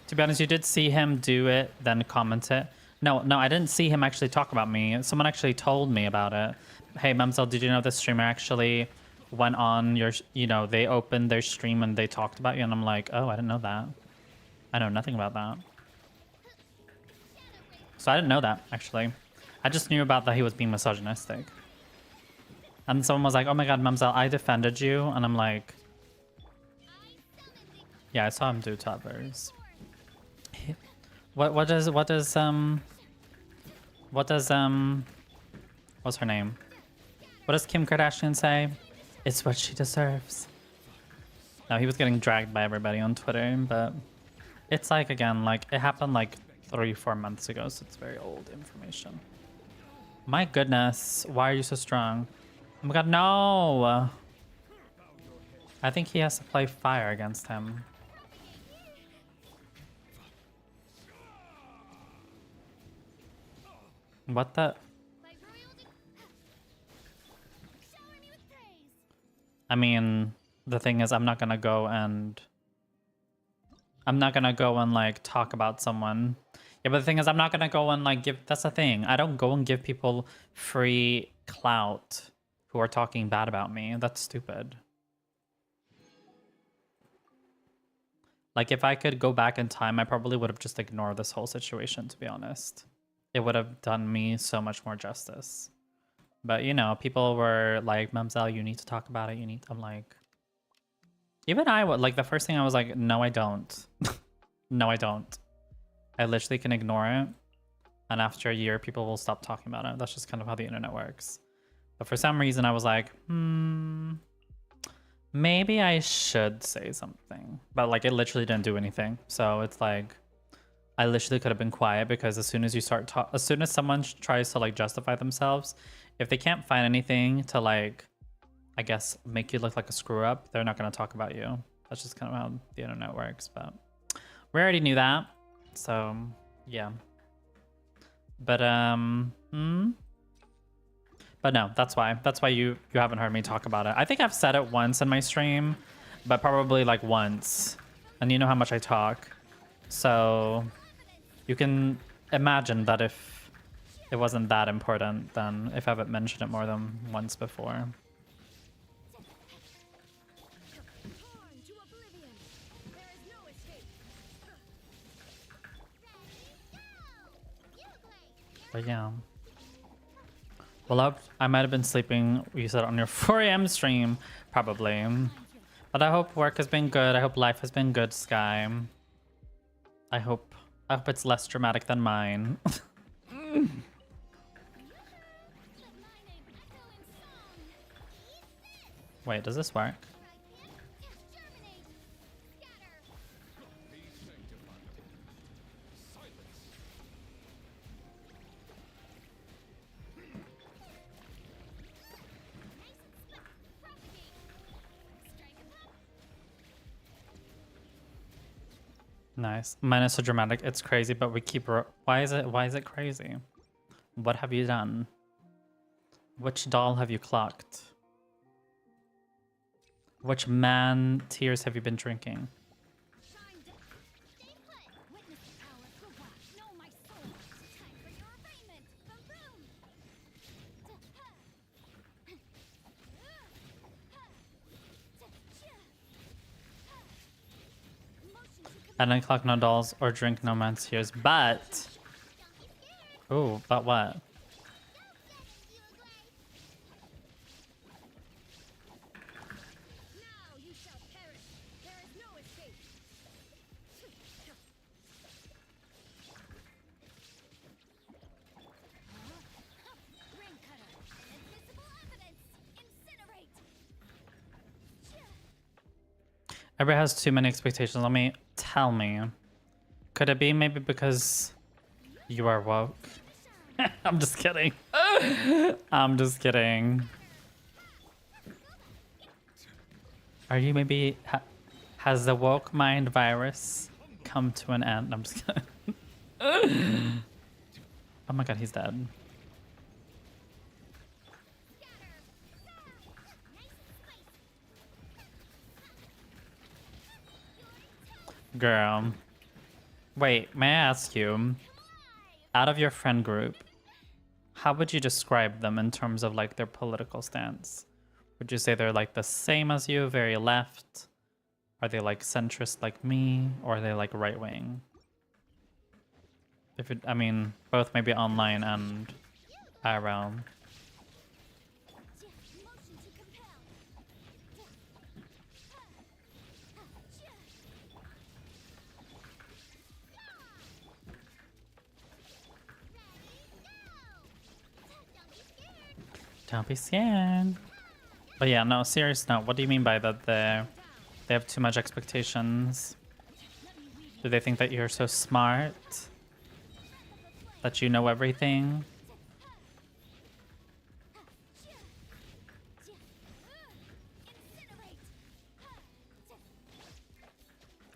To be honest, you did see him do it, then comment it. No, I didn't see him actually talk about me. Someone actually told me about it. Hey, Mumzel, did you know this streamer actually went on your, you know, they opened their stream and they talked about you? And I'm like, oh, I didn't know that. I know nothing about that. So I didn't know that, actually. I just knew about that he was being misogynistic. And someone was like, oh my god, Mumzel, I defended you. And I'm like, yeah, I saw him do to others. What does what's her name? What does Kim Kardashian say? It's what she deserves. No, he was getting dragged by everybody on Twitter, but it's like, again, like it happened like 3-4 months ago, so it's very old information. My goodness, why are you so strong? Oh my god, no! I think he has to play fire against him. What the? I mean, the thing is, I'm not gonna go and like talk about someone. Yeah, but the thing is, I'm not gonna go and like give. That's the thing. I don't go and give people free clout who are talking bad about me. That's stupid. Like, if I could go back in time, I probably would have just ignored this whole situation, to be honest. It would have done me so much more justice. But, you know, people were like, Mumzel, you need to talk about it. You need... I'm like... Even I would... Like, the first thing I was like, no, I don't. No, I don't. I literally can ignore it. And after a year, people will stop talking about it. That's just kind of how the internet works. But for some reason, I was like, maybe I should say something. But, like, it literally didn't do anything. So it's like... I literally could have been quiet because as soon as you start as soon as someone tries to like justify themselves, if they can't find anything to like, I guess, make you look like a screw up, they're not going to talk about you. That's just kind of how the internet works. But we already knew that. So yeah. But but no, that's why you haven't heard me talk about it. I think I've said it once in my stream, but probably like once. And you know how much I talk. So you can imagine that if it wasn't that important, then if I haven't mentioned it more than once before. But yeah. Well, I might have been sleeping, you said, on your 4 AM stream, probably. But I hope work has been good. I hope life has been good, Sky. I hope it's less dramatic than mine. Wait, does this work? Nice. Mine is so dramatic. It's crazy, but we keep... Why is it crazy? What have you done? Which doll have you clocked? Which man tears have you been drinking? I don't clock no dolls or drink no man's tears, but... Ooh, but what? Everybody has too many expectations. Let me tell me. Could it be maybe because you are woke? I'm just kidding. I'm just kidding. Are you maybe... has the woke mind virus come to an end? I'm just kidding. Oh my god, he's dead. Girl. Wait, may I ask you, out of your friend group, how would you describe them in terms of like their political stance? Would you say they're like the same as you, very left? Are they like centrist like me? Or are they like right wing? If it, I mean, both maybe online and IRL. Don't be scared. But yeah, no, serious note. What do you mean by that? They have too much expectations. Do they think that you're so smart? That you know everything?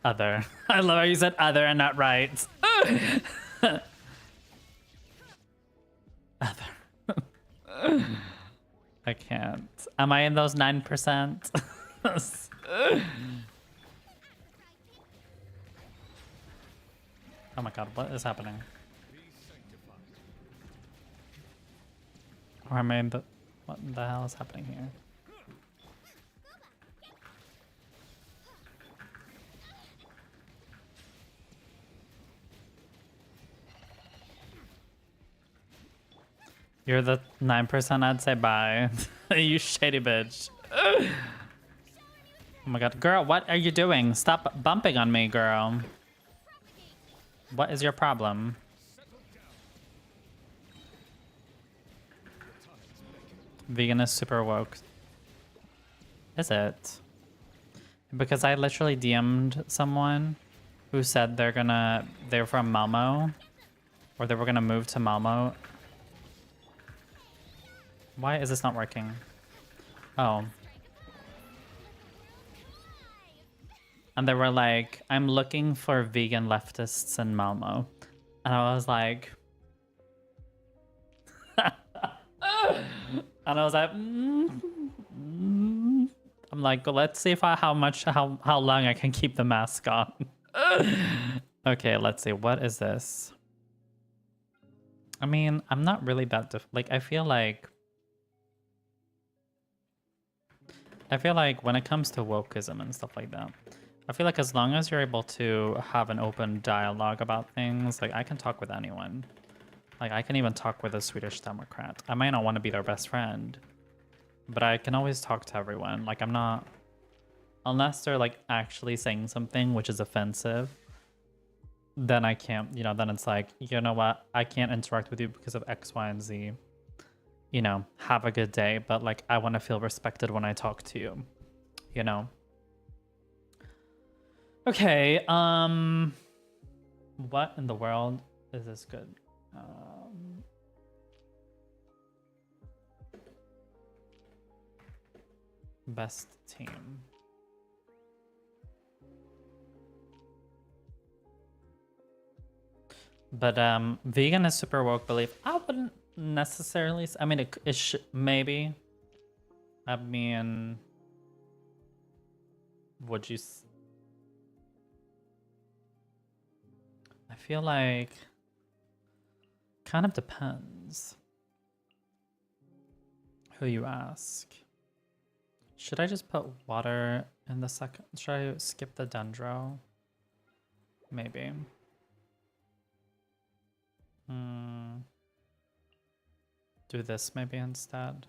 Other. I love how you said other and not right. Other. I can't. Am I in those 9%? Oh my god, what is happening? Or am I in the... What the hell is happening here? You're the 9%, I'd say bye. You shady bitch. Oh my god. Girl, what are you doing? Stop bumping on me, girl. What is your problem? Vegan is super woke. Is it? Because I literally DM'd someone who said they're from Malmo. Or they were gonna move to Malmo. Why is this not working? Oh. And they were like, I'm looking for vegan leftists in Malmo. And I was like... And I was like... I'm like, well, let's see if how long I can keep the mask on. Okay, let's see. What is this? I mean, I'm not really that... Like, I feel like when it comes to wokeism and stuff like that, I feel like as long as you're able to have an open dialogue about things, like I can talk with anyone. Like I can even talk with a Swedish Democrat. I might not want to be their best friend, but I can always talk to everyone. Like I'm not, unless they're like actually saying something which is offensive, then I can't, then it's like, you know what? I can't interact with you because of X, Y, and Z. Have a good day, but like I want to feel respected when I talk to you, Okay, what in the world is this good? Best team. But vegan is super woke belief. I wouldn't necessarily. I mean, it maybe. I mean, would you? I feel like kind of depends who you ask. Should I just put water in the second? Should I skip the dendro? Maybe. Do this maybe instead.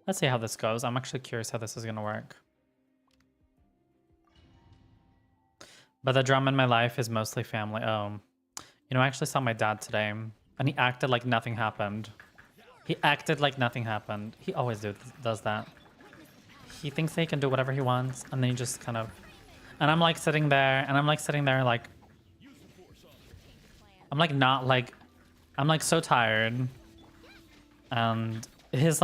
Let's see how this goes. I'm actually curious how this is gonna work. But the drama in my life is mostly family. Oh, I actually saw my dad today and he acted like nothing happened. He acted like nothing happened. He always does that. He thinks that he can do whatever he wants and then he just kind of... And I'm like sitting there like... I'm like not like... I'm like so tired. And his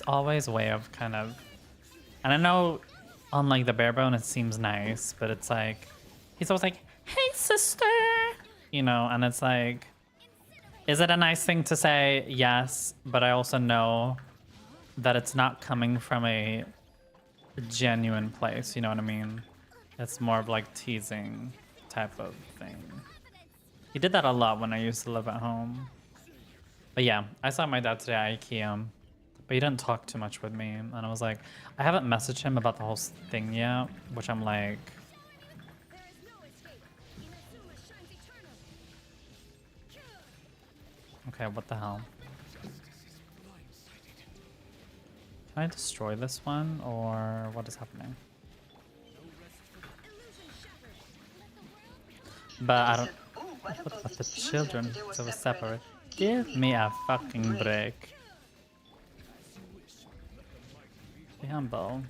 always way of kind of... And I know on like the bare bone it seems nice, but it's like... he's always like, "Hey, sister," you know, and it's like, is it a nice thing to say? Yes, but I also know that it's not coming from a genuine place, you know what I mean? It's more of like teasing type of thing. He did that a lot when I used to live at home. But yeah, I saw my dad today at IKEA, but he didn't talk too much with me. And I was like, I haven't messaged him about the whole thing yet, which I'm like, okay, what the hell? Can I destroy this one, or what is happening? But I don't... What about the children? So we're separate. Give me a fucking break. Be humble.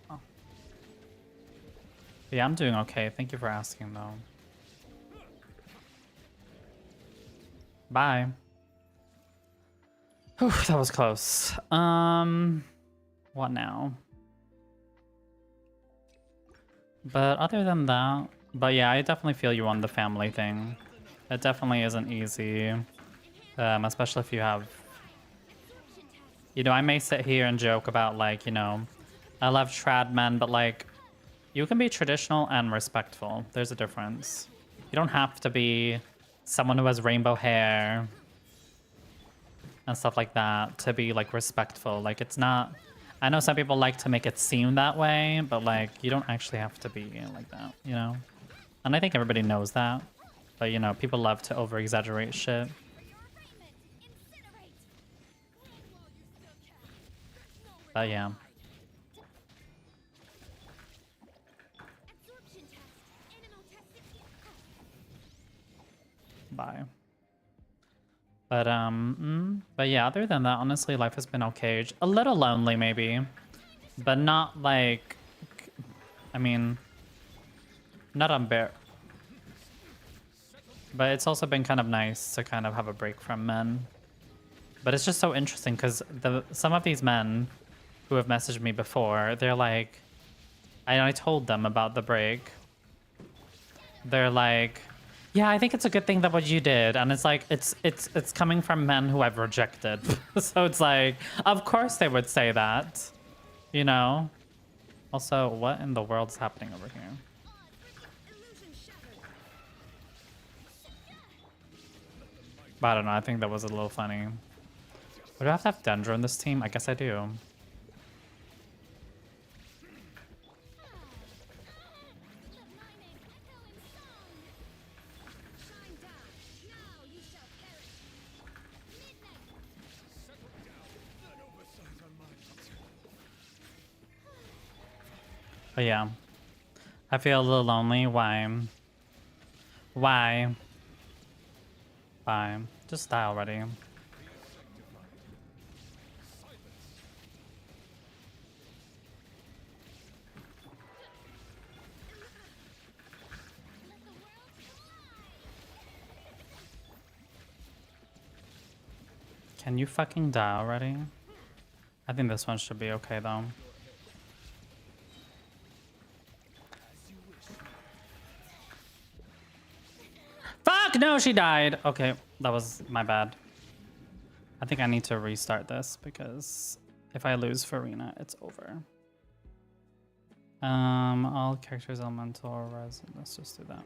Oh. Yeah, I'm doing okay. Thank you for asking, though. Bye. Whew, that was close. What now? But other than that, but yeah, I definitely feel you on the family thing. It definitely isn't easy, especially if you have, you know, I may sit here and joke about like, you know, I love trad men, but like, you can be traditional and respectful. There's a difference. You don't have to be someone who has rainbow hair and stuff like that to be like respectful. Like it's not, I know some people like to make it seem that way, but like you don't actually have to be like that, you know? And I think everybody knows that. But you know, people love to over exaggerate shit. But yeah. Bye. But yeah, other than that, honestly, life has been okay. A little lonely, maybe. But not like, I mean, not unbearable. But it's also been kind of nice to kind of have a break from men. But it's just so interesting because some of these men who have messaged me before, they're like, I told them about the break. They're like, yeah, I think it's a good thing that what you did. And it's like, it's coming from men who I've rejected. So it's like, of course they would say that, you know? Also, what in the world's happening over here? But I don't know, I think that was a little funny. Would I have to have Dendro in this team? I guess I do. But yeah, I feel a little lonely. Why? Why? Why? Just die already. Can you fucking die already? I think this one should be okay though. Fuck! No, she died! Okay, that was my bad. I think I need to restart this because if I lose Farina, it's over. All characters elemental or resin. Let's just do that.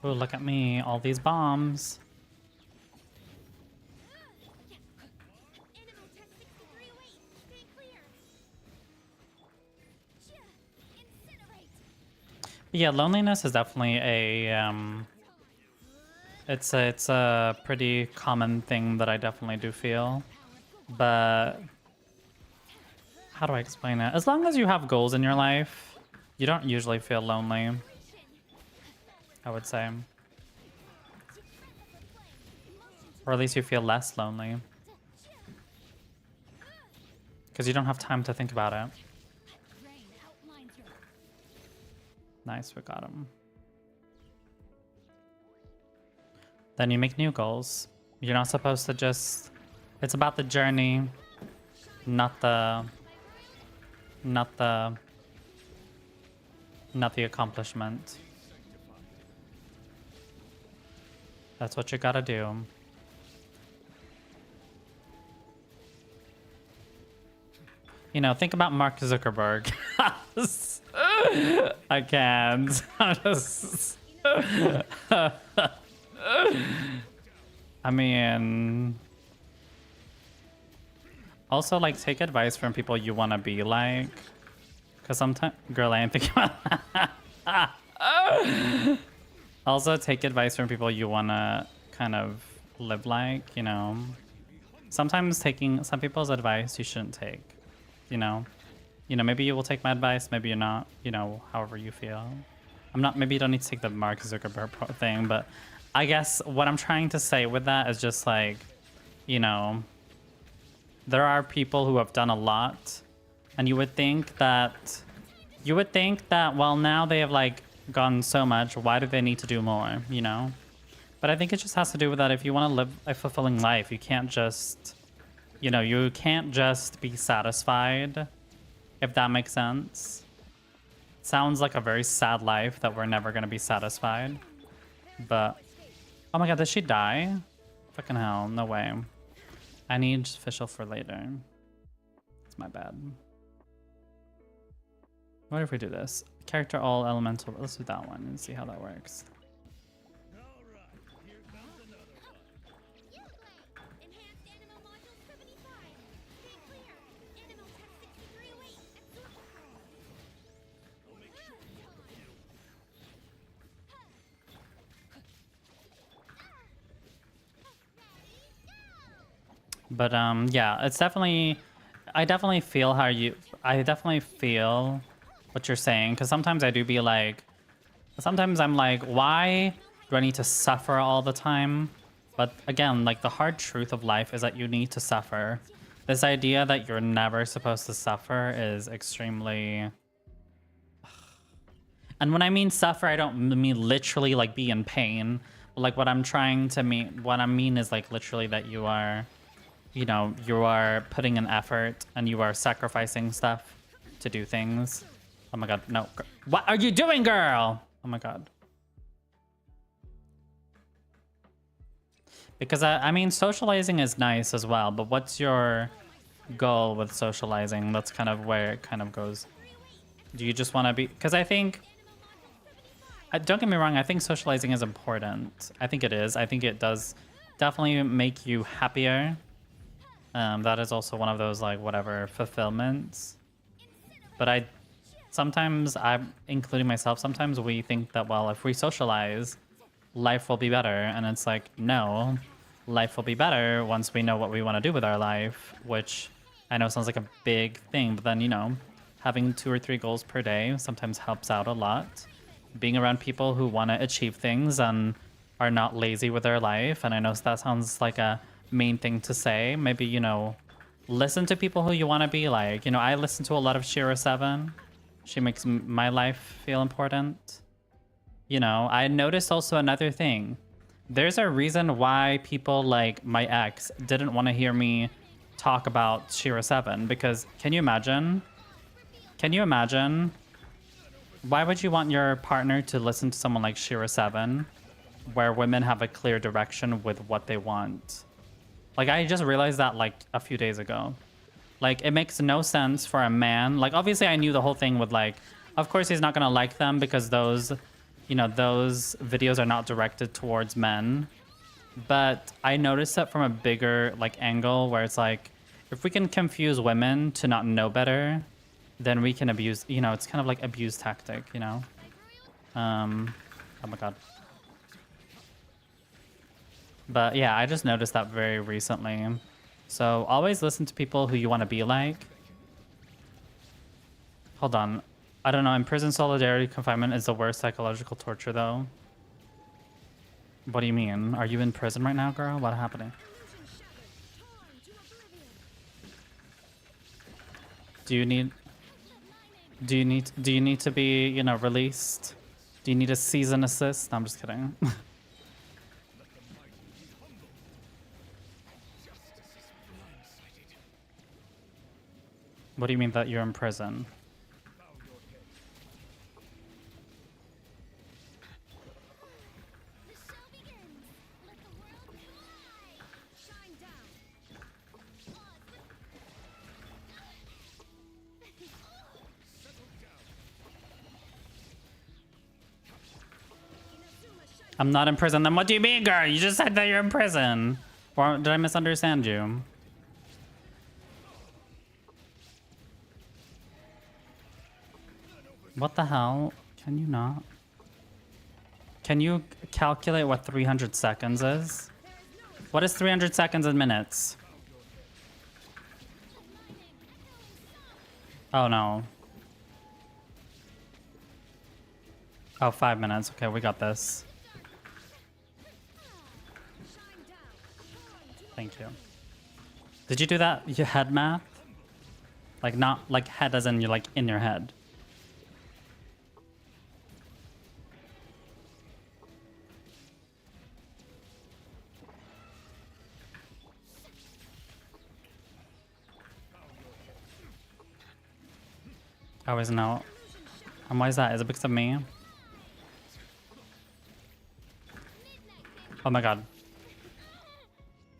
Oh, look at me, all these bombs. Yeah, loneliness is definitely a it's a pretty common thing that I definitely do feel. But how do I explain it? As long as you have goals in your life, you don't usually feel lonely, I would say. Or at least you feel less lonely. Because you don't have time to think about it. Nice, we got him. then you make new goals. You're not supposed to just... It's about the journey, not the accomplishment. That's what you gotta do. You know, think about Mark Zuckerberg. I can't. I mean... Also, like, take advice from people you want to be like. Because sometimes... Girl, I ain't thinking about that. Also, take advice from people you want to kind of live like, you know. Sometimes taking some people's advice you shouldn't take, you know. You know, maybe you will take my advice, maybe you're not, you know, however you feel. Maybe you don't need to take the Mark Zuckerberg thing, but I guess what I'm trying to say with that is just like, you know, there are people who have done a lot, and you would think that, well, now they have like gone so much, why do they need to do more, you know? But I think it just has to do with that if you want to live a fulfilling life, you can't just, you know, you can't just be satisfied, if that makes sense. It sounds like a very sad life that we're never going to be satisfied. But, oh my god, did she die? Fucking hell, no way. I need official for later. It's my bad. What if we do this? Character all elemental. Let's do that one and see how that works. But yeah, it's definitely, I definitely feel what you're saying, because sometimes I do be like, sometimes I'm like, why do I need to suffer all the time? But again, like the hard truth of life is that you need to suffer. This idea that you're never supposed to suffer is extremely... And when I mean suffer, I don't mean literally like be in pain. Like what I'm trying to mean, what I mean is like literally that you are, you know, you are putting an effort and you are sacrificing stuff to do things. Oh my god, no. What are you doing, girl? Oh my god. Because I mean, socializing is nice as well, but what's your goal with socializing? That's kind of where it kind of goes. Do you just want to be... Because I think... Don't get me wrong, I think socializing is important. I think it is. I think it does definitely make you happier. That is also one of those, like, whatever, fulfillments. But sometimes, I'm including myself, sometimes we think that, well, if we socialize, life will be better. And it's like, no, life will be better once we know what we want to do with our life, which I know sounds like a big thing, but then, you know, having 2 or 3 goals per day sometimes helps out a lot. Being around people who want to achieve things and are not lazy with their life. And I know that sounds like a mean thing to say. Maybe, you know, listen to people who you want to be like. You know, I listen to a lot of Shira 7. She makes my life feel important. You know, I noticed also another thing. There's a reason why people like my ex didn't want to hear me talk about Shira 7. Because can you imagine? Can you imagine? Why would you want your partner to listen to someone like Shira 7, where women have a clear direction with what they want? Like, I just realized that, like, a few days ago. Like, it makes no sense for a man. Like, obviously, I knew the whole thing with, like, of course he's not gonna like them because those, you know, those videos are not directed towards men. But I noticed that from a bigger, like, angle where it's like, if we can confuse women to not know better, then we can abuse, you know, it's kind of like abuse tactic, you know? Oh my god. But yeah, I just noticed that very recently. So always listen to people who you want to be like. Hold on. I don't know, in prison solidarity confinement is the worst psychological torture though. What do you mean? Are you in prison right now, girl? What's happening? Do you need to be, you know, released? Do you need a season assist? No, I'm just kidding. What do you mean that you're in prison? I'm not in prison. Then what do you mean, girl? You just said that you're in prison. Or did I misunderstand you? What the hell? Can you not? Can you calculate what 300 seconds is? What is 300 seconds in minutes? Oh no. Oh, 5 minutes. Okay, we got this. Thank you. Did you do that? Your head math? Like not like head as in you're like in your head. I always know. And why is that? Is it because of me? Oh my god.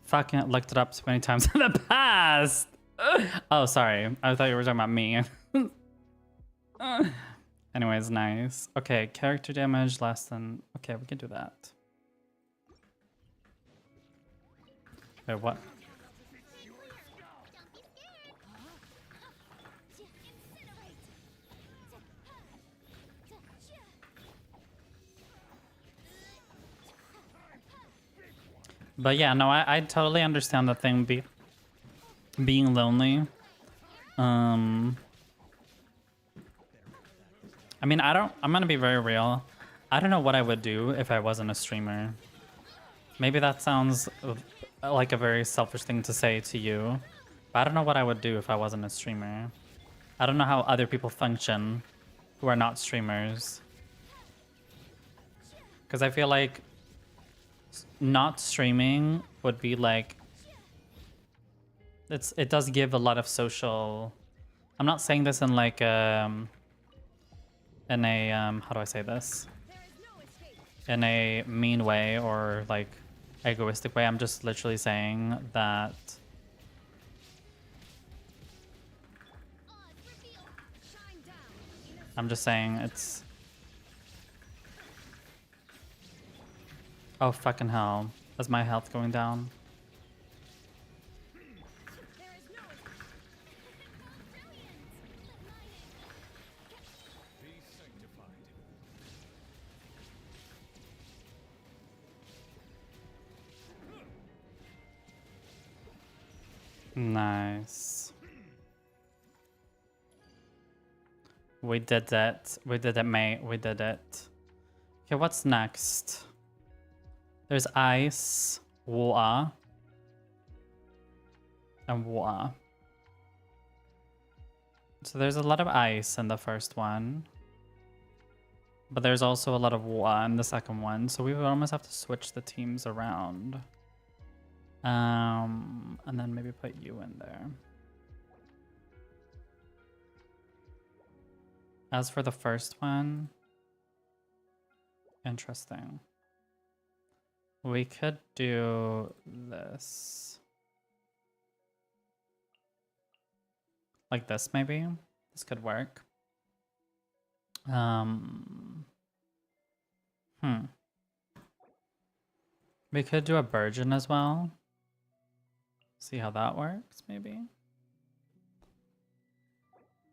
Fucking looked it up so many times in the past. Oh, sorry. I thought you were talking about me. Anyways, nice. Okay, character damage less than... Okay, we can do that. Wait, what? But yeah, no, I totally understand the thing being lonely. I mean, I'm gonna be very real. I don't know what I would do if I wasn't a streamer. Maybe that sounds like a very selfish thing to say to you, but I don't know what I would do if I wasn't a streamer. I don't know how other people function who are not streamers. Because I feel like not streaming would be like it does give a lot of social. I'm not saying this in like in a how do I say this, in a mean way or like egoistic way. I'm just literally saying that I'm just saying it's... Oh, fucking hell. Is my health going down? Nice. We did it. We did it, mate. We did it. Okay, what's next? There's ice, water, and water. So there's a lot of ice in the first one. But there's also a lot of water in the second one. So we would almost have to switch the teams around. And then maybe put you in there. As for the first one, interesting. We could do this. Like this, maybe? This could work. We could do a Burgeon as well. See how that works, maybe?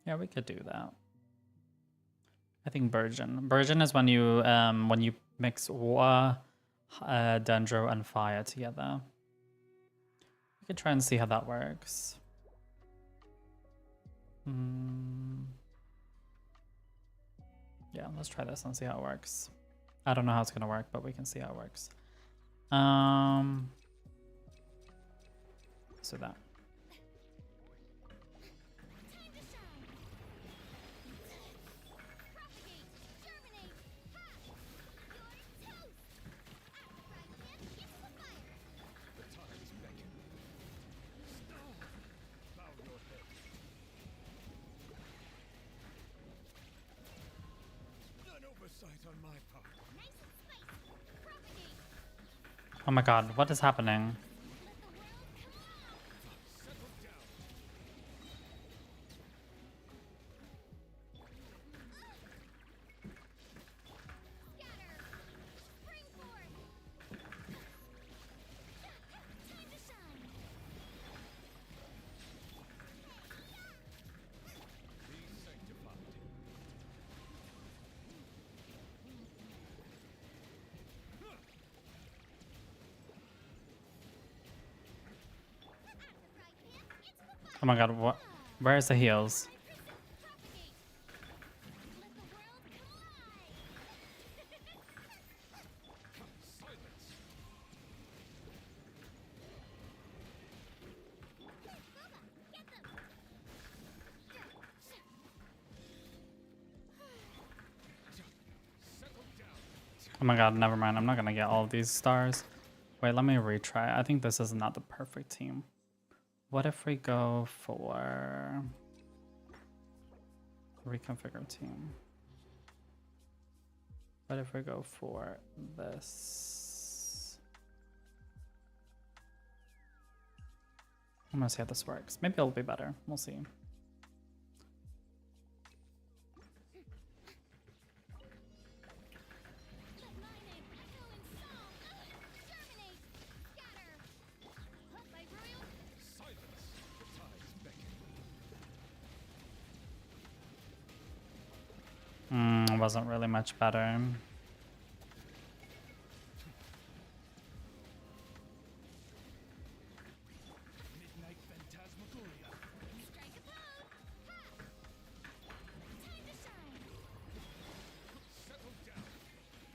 Yeah, we could do that. I think Burgeon. Burgeon is when you mix water, dendro, and fire together. We could try and see how that works. Yeah, let's try this and see how it works. I don't know how it's gonna work, but we can see how it works. So that. Oh my god, what is happening? Oh my god, what? Where's the heals? Oh my god, never mind. I'm not gonna get all of these stars. Wait, let me retry. I think this is not the perfect team. What if we go for reconfigure team? What if we go for this? I'm gonna see how this works. Maybe it'll be better. We'll see. Wasn't really much better.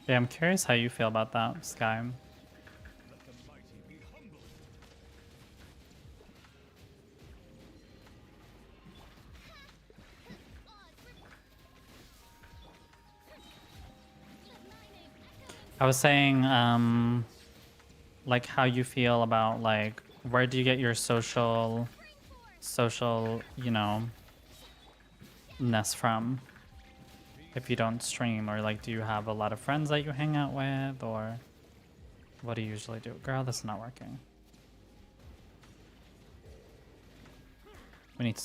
Yeah, I'm curious how you feel about that, Sky. I was saying, like how you feel about like where do you get your social, you know, ness from? If you don't stream, or like do you have a lot of friends that you hang out with, or what do you usually do? Girl, this is not working. We need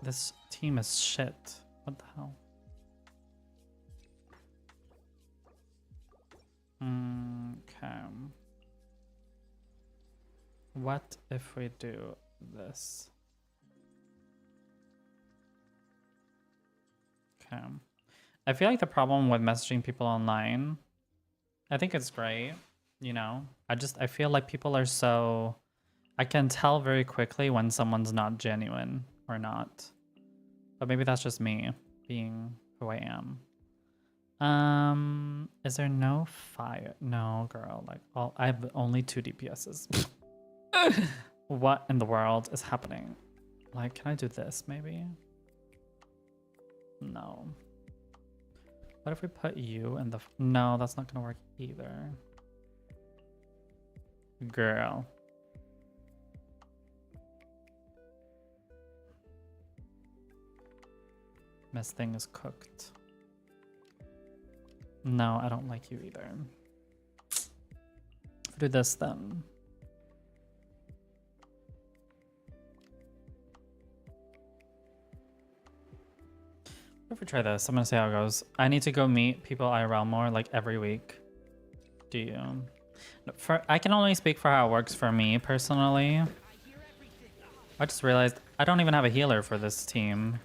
this team is shit. What the hell? Okay. What if we do this? Okay. I feel like the problem with messaging people online, I think it's great, you know. I feel like people are so, I can tell very quickly when someone's not genuine or not. But maybe that's just me being who I am. Is there no fire? No, girl. Like, I have only 2 DPSs. What in the world is happening? Like, can I do this maybe? No. What if we put you in the... No, that's not gonna work either. Girl. This thing is cooked. No, I don't like you either. Do this then. What if we try this? I'm gonna see how it goes. I need to go meet people IRL more, like every week. Do you? I can only speak for how it works for me personally. I just realized I don't even have a healer for this team.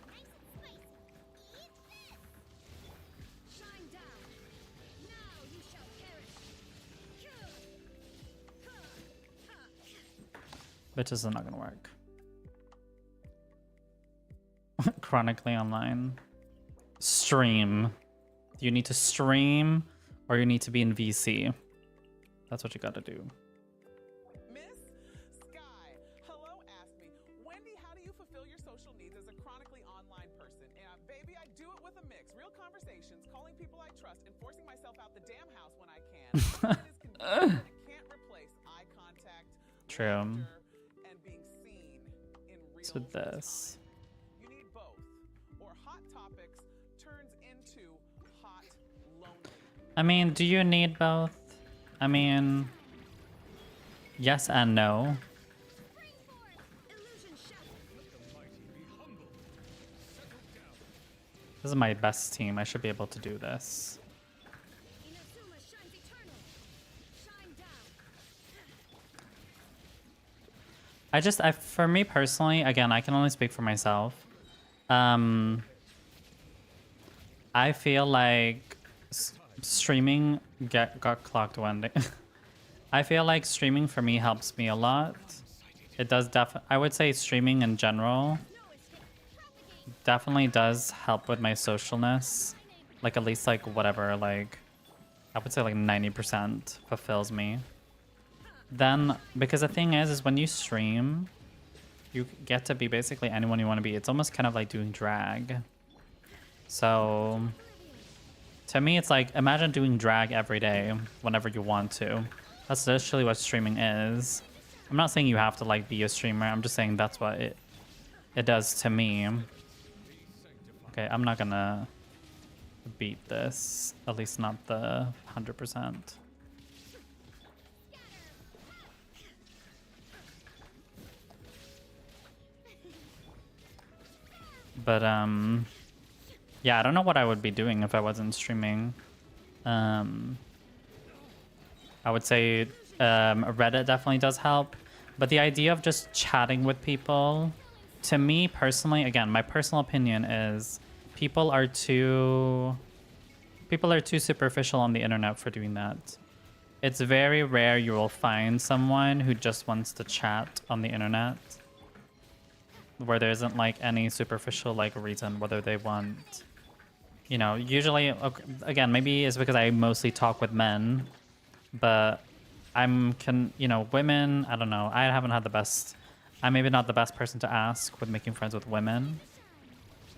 Bitch, this is not gonna work. Chronically online. Stream. You need to stream or you need to be in VC. That's what you gotta do. Miss Sky, hello, ask me. Wendy, how do you fulfill your social needs as a chronically online person? Baby, I do it with a mix. Real conversations, calling people I trust, and forcing myself out the damn house when I can. It is convenient, but it can't replace eye contact, True. laughter, and being seen in real So this. time. You need both, or hot topics turns into hot loneliness. I mean, do you need both? I mean, yes and no. This is my best team. I should be able to do this. For me personally, again, I can only speak for myself. I feel like streaming got clocked one day. I feel like streaming for me helps me a lot. It does I would say streaming in general definitely does help with my socialness. Like at least like whatever, like I would say like 90% fulfills me. Then, because the thing is when you stream, you get to be basically anyone you want to be. It's almost kind of like doing drag. So, to me, it's like, imagine doing drag every day, whenever you want to. That's literally what streaming is. I'm not saying you have to like be a streamer. I'm just saying that's what it does to me. Okay, I'm not gonna beat this. At least not the 100%. But, yeah, I don't know what I would be doing if I wasn't streaming. I would say Reddit definitely does help. But the idea of just chatting with people, to me personally, again, my personal opinion is people are too superficial on the internet for doing that. It's very rare you will find someone who just wants to chat on the internet, where there isn't like any superficial like reason whether they want, you know, usually, again, maybe it's because I mostly talk with men, but you know, women, I don't know, I haven't had the best, I'm maybe not the best person to ask with making friends with women.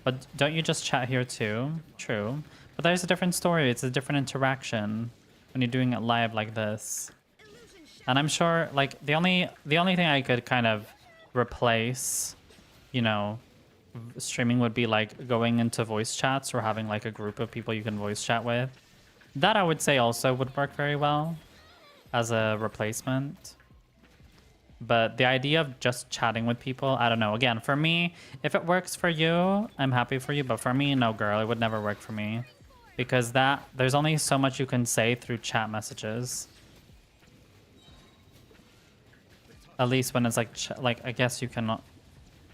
But don't you just chat here too? True. But there's a different story, it's a different interaction when you're doing it live like this. And I'm sure like the only thing I could kind of replace, you know, streaming would be like going into voice chats or having like a group of people you can voice chat with. That I would say also would work very well as a replacement. But the idea of just chatting with people, I don't know. Again, for me, if it works for you, I'm happy for you. But for me, no, girl, it would never work for me. Because there's only so much you can say through chat messages. At least when it's like I guess you cannot.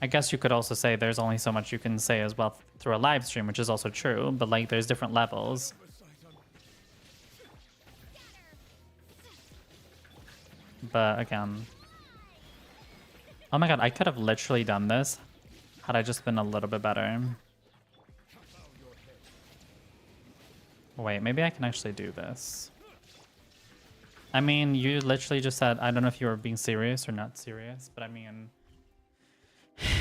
I guess you could also say there's only so much you can say as well through a live stream, which is also true. But like, there's different levels. But again, oh my god, I could have literally done this had I just been a little bit better. Wait, maybe I can actually do this. I mean, you literally just said, I don't know if you were being serious or not serious, but I mean,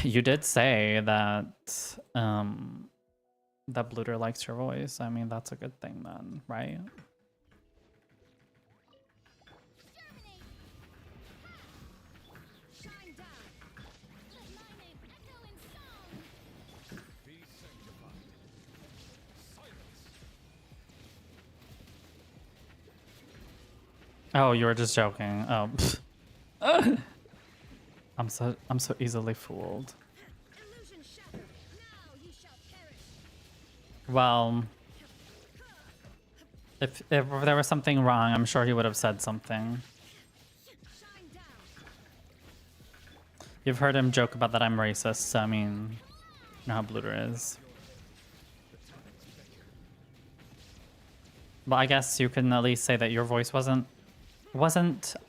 you did say that that Bluter likes your voice. I mean, that's a good thing then, right? Oh, you were just joking. Oh. I'm so easily fooled. Well, if there was something wrong, I'm sure he would have said something. You've heard him joke about that I'm racist, so I mean, you know how Bluter is. Well, I guess you can at least say that your voice wasn't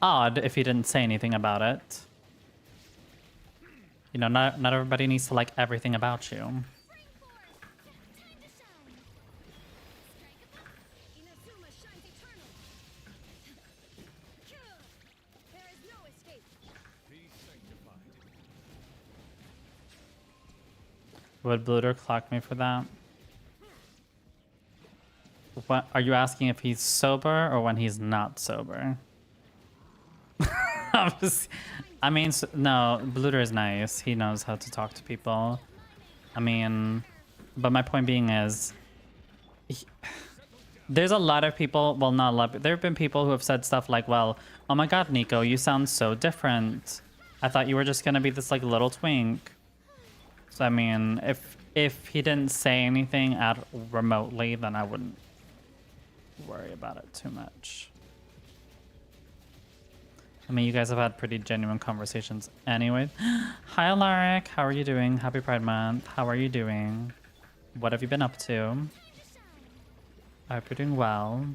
odd if you didn't say anything about it. You know, not everybody needs to like everything about you. Would Bluter clock me for that? What are you asking, if he's sober or when he's not sober? I mean, no, Bluter is nice. He knows how to talk to people. I mean, but my point being is, There's a lot of people, well, not a lot, but there have been people who have said stuff like, well, oh my god, Nico, you sound so different. I thought you were just gonna be this like little twink. So I mean, if he didn't say anything at remotely, then I wouldn't worry about it too much. I mean, you guys have had pretty genuine conversations anyway. Hi, Alaric. How are you doing? Happy Pride Month. How are you doing? What have you been up to? I hope you're doing well.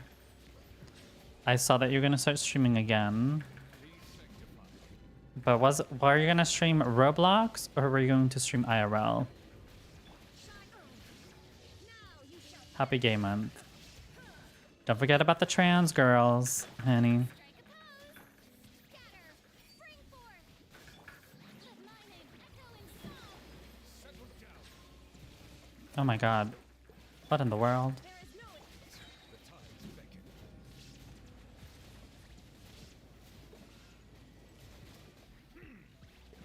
I saw that you're going to start streaming again. But were you going to stream Roblox or were you going to stream IRL? Happy Gay Month. Don't forget about the trans girls, honey. Oh my god. What in the world?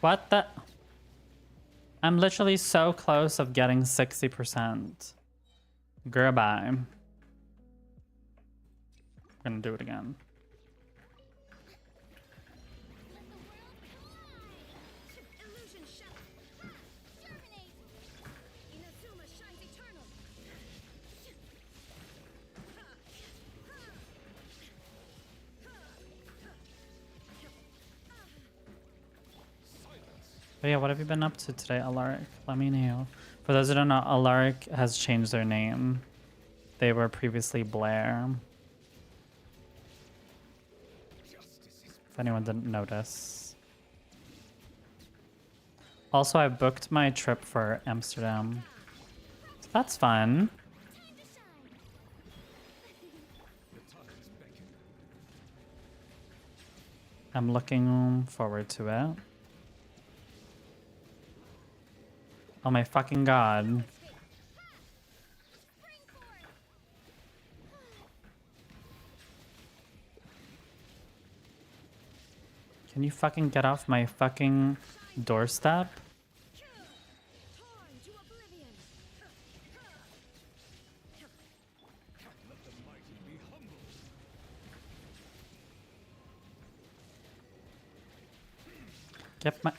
What the? I'm literally so close of getting 60%. Goodbye. I'm gonna do it again. But yeah, what have you been up to today, Alaric? Let me know. For those who don't know, Alaric has changed their name. They were previously Blair. If anyone didn't notice. Also, I booked my trip for Amsterdam. So that's fun. I'm looking forward to it. Oh my fucking god. Can you fucking get off my fucking doorstep?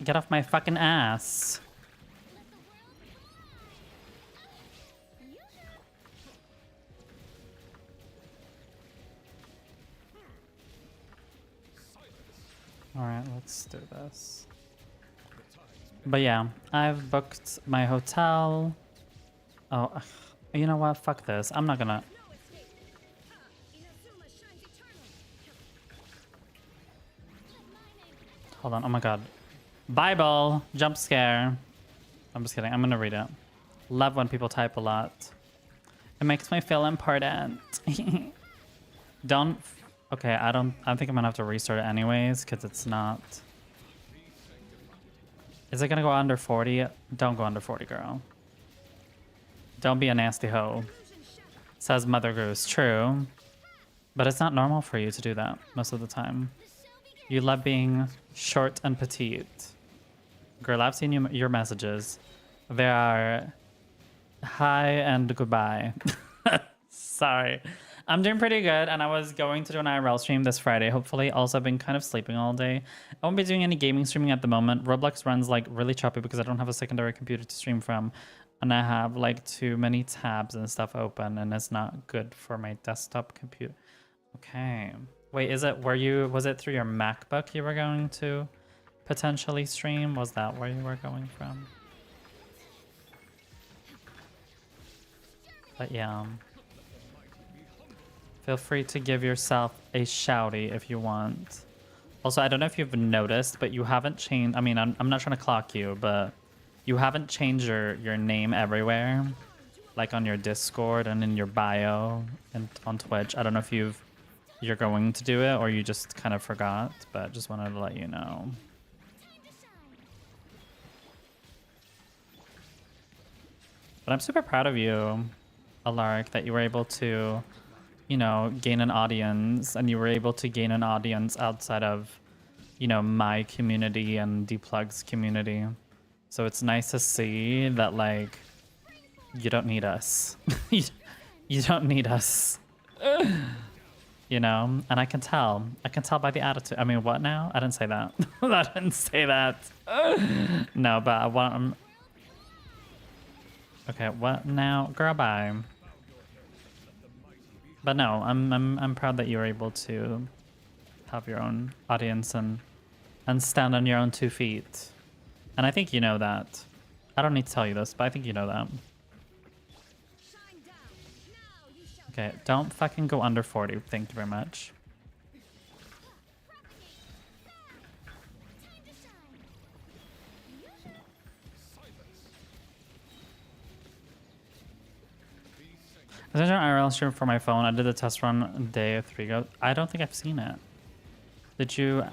Get off my fucking ass. Alright, let's do this. But yeah, I've booked my hotel. Oh, you know what? Fuck this. I'm not gonna... Hold on. Oh my god. Bible! Jump scare. I'm just kidding. I'm gonna read it. Love when people type a lot. It makes me feel important. Don't... Okay, I think I'm gonna have to restart it anyways, because it's not... Is it gonna go under 40? Don't go under 40, girl. Don't be a nasty hoe. Says Mother Goose. True. But it's not normal for you to do that most of the time. You love being short and petite. Girl, I've seen your messages. They are hi and goodbye. Sorry. I'm doing pretty good, and I was going to do an IRL stream this Friday, hopefully. Also, I've been kind of sleeping all day. I won't be doing any gaming streaming at the moment. Roblox runs like really choppy because I don't have a secondary computer to stream from, and I have like too many tabs and stuff open, and it's not good for my desktop computer. Okay. Wait, was it through your MacBook you were going to potentially stream? Was that where you were going from? But yeah. Feel free to give yourself a shouty if you want. Also, I don't know if you've noticed, but you haven't changed... I mean, I'm not trying to clock you, but you haven't changed your name everywhere. Like on your Discord and in your bio and on Twitch. I don't know if you're going to do it or you just kind of forgot, but just wanted to let you know. But I'm super proud of you, Alaric, that you were able to... you know, gain an audience, and you were able to gain an audience outside of, you know, my community and Dplug's community. So it's nice to see that, like, you don't need us. You don't need us. You know, and I can tell. I can tell by the attitude. I mean, what now? I didn't say that. I didn't say that. No, but I want. Okay, what now? Girl, bye. But no, I'm proud that you were able to have your own audience and stand on your own 2 feet. And I think you know that. I don't need to tell you this, but I think you know that. Okay, don't fucking go under 40. Thank you very much. I was an IRL stream for my phone. I did the test run a day or 3 ago. I don't think I've seen it. Did you?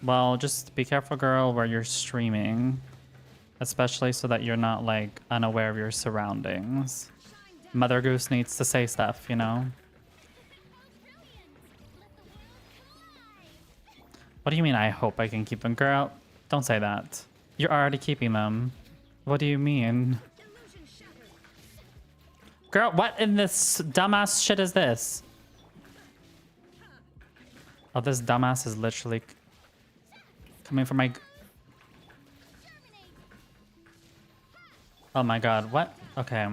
Well, just be careful, girl, where you're streaming. Especially so that you're not, like, unaware of your surroundings. Mother Goose needs to say stuff, you know? What do you mean, I hope I can keep them? Girl, don't say that. You're already keeping them. What do you mean? Girl, what in this dumbass shit is this? Oh, this dumbass is literally coming from my... Oh my god, what? Okay.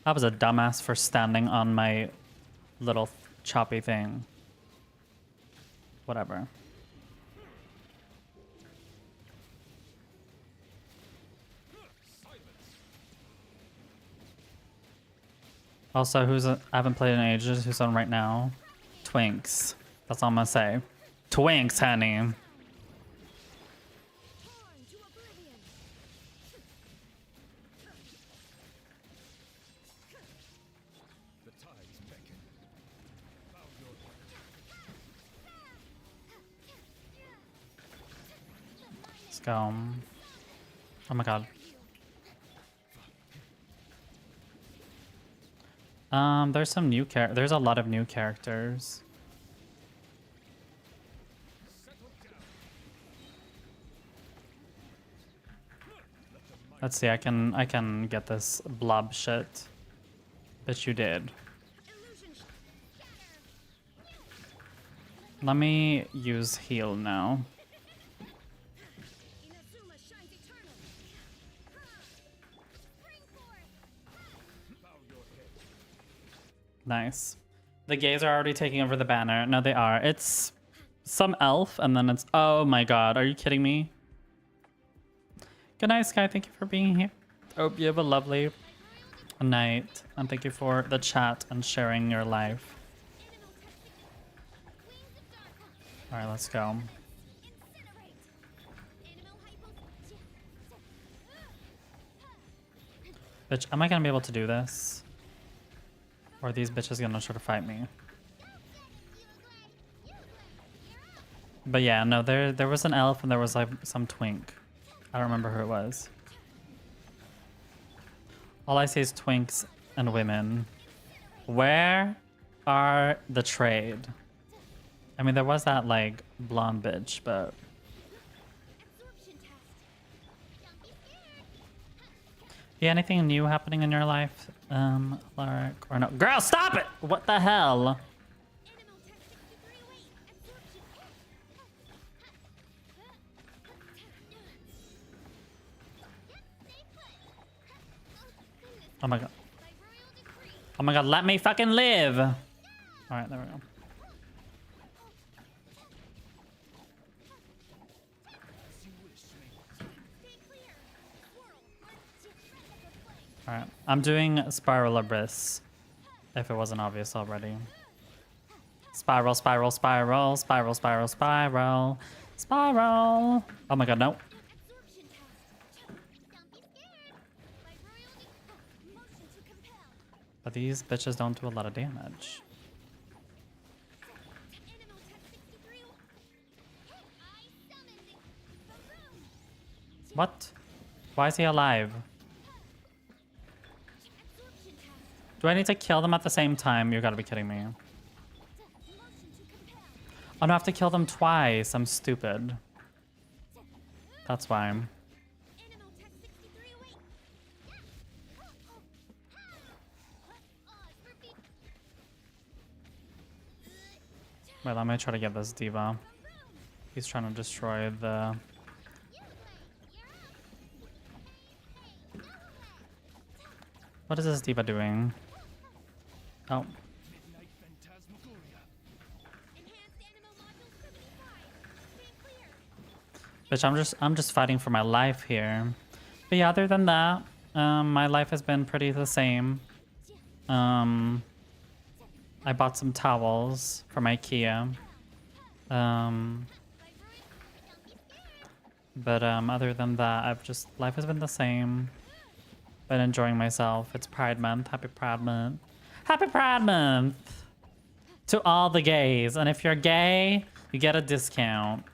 I was a dumbass for standing on my little choppy thing. Whatever. Also, I haven't played in ages. Who's on right now? Twinks. That's all I'm gonna say. Twinks, honey. Let's go. Oh my god. There's some new there's a lot of new characters. Let's see, I can get this blob shit. But you did. Let me use heal now. Nice. The gays are already taking over the banner. No, they are. It's some elf, and then it's... Oh my god, are you kidding me? Good night, Sky. Thank you for being here. Hope you have a lovely night. And thank you for the chat and sharing your life. Alright, let's go. Bitch, am I gonna be able to do this? Or are these bitches gonna try to fight me? But yeah, no, there was an elf and there was like some twink. I don't remember who it was. All I see is twinks and women. Where are the trade? I mean, there was that like blonde bitch, but... Yeah, anything new happening in your life? Lark or no? Girl, stop it! What the hell? Oh my god. Oh my god, let me fucking live! Alright, there we go. Alright, I'm doing Spiral Abyss, if it wasn't obvious already. Spiral, spiral, spiral, spiral, spiral, spiral, spiral. Oh my god, no. But these bitches don't do a lot of damage. What? Why is he alive? Do I need to kill them at the same time? You gotta be kidding me. Oh no, I have to kill them twice. I'm stupid. That's why. Wait, let me try to get this diva. He's trying to destroy the... What is this diva doing? Oh. Bitch, I'm just fighting for my life here. But yeah, other than that, my life has been pretty the same. I bought some towels from IKEA. But other than that, life has been the same. Been enjoying myself. It's Pride Month. Happy Pride Month. Happy Pride Month to all the gays. And if you're gay, you get a discount.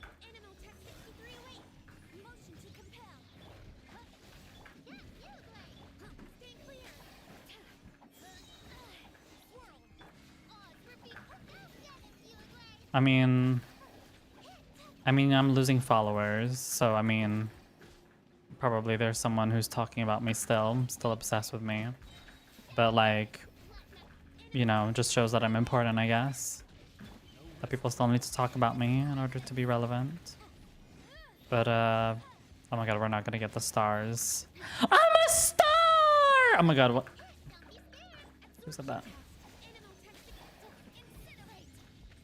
I mean, I'm losing followers, so I mean, probably there's someone who's talking about me still obsessed with me. But like, you know, just shows that I'm important, I guess. That people still need to talk about me in order to be relevant. But, oh my god, we're not gonna get the stars. I'm a star! Oh my god, what? Who said that?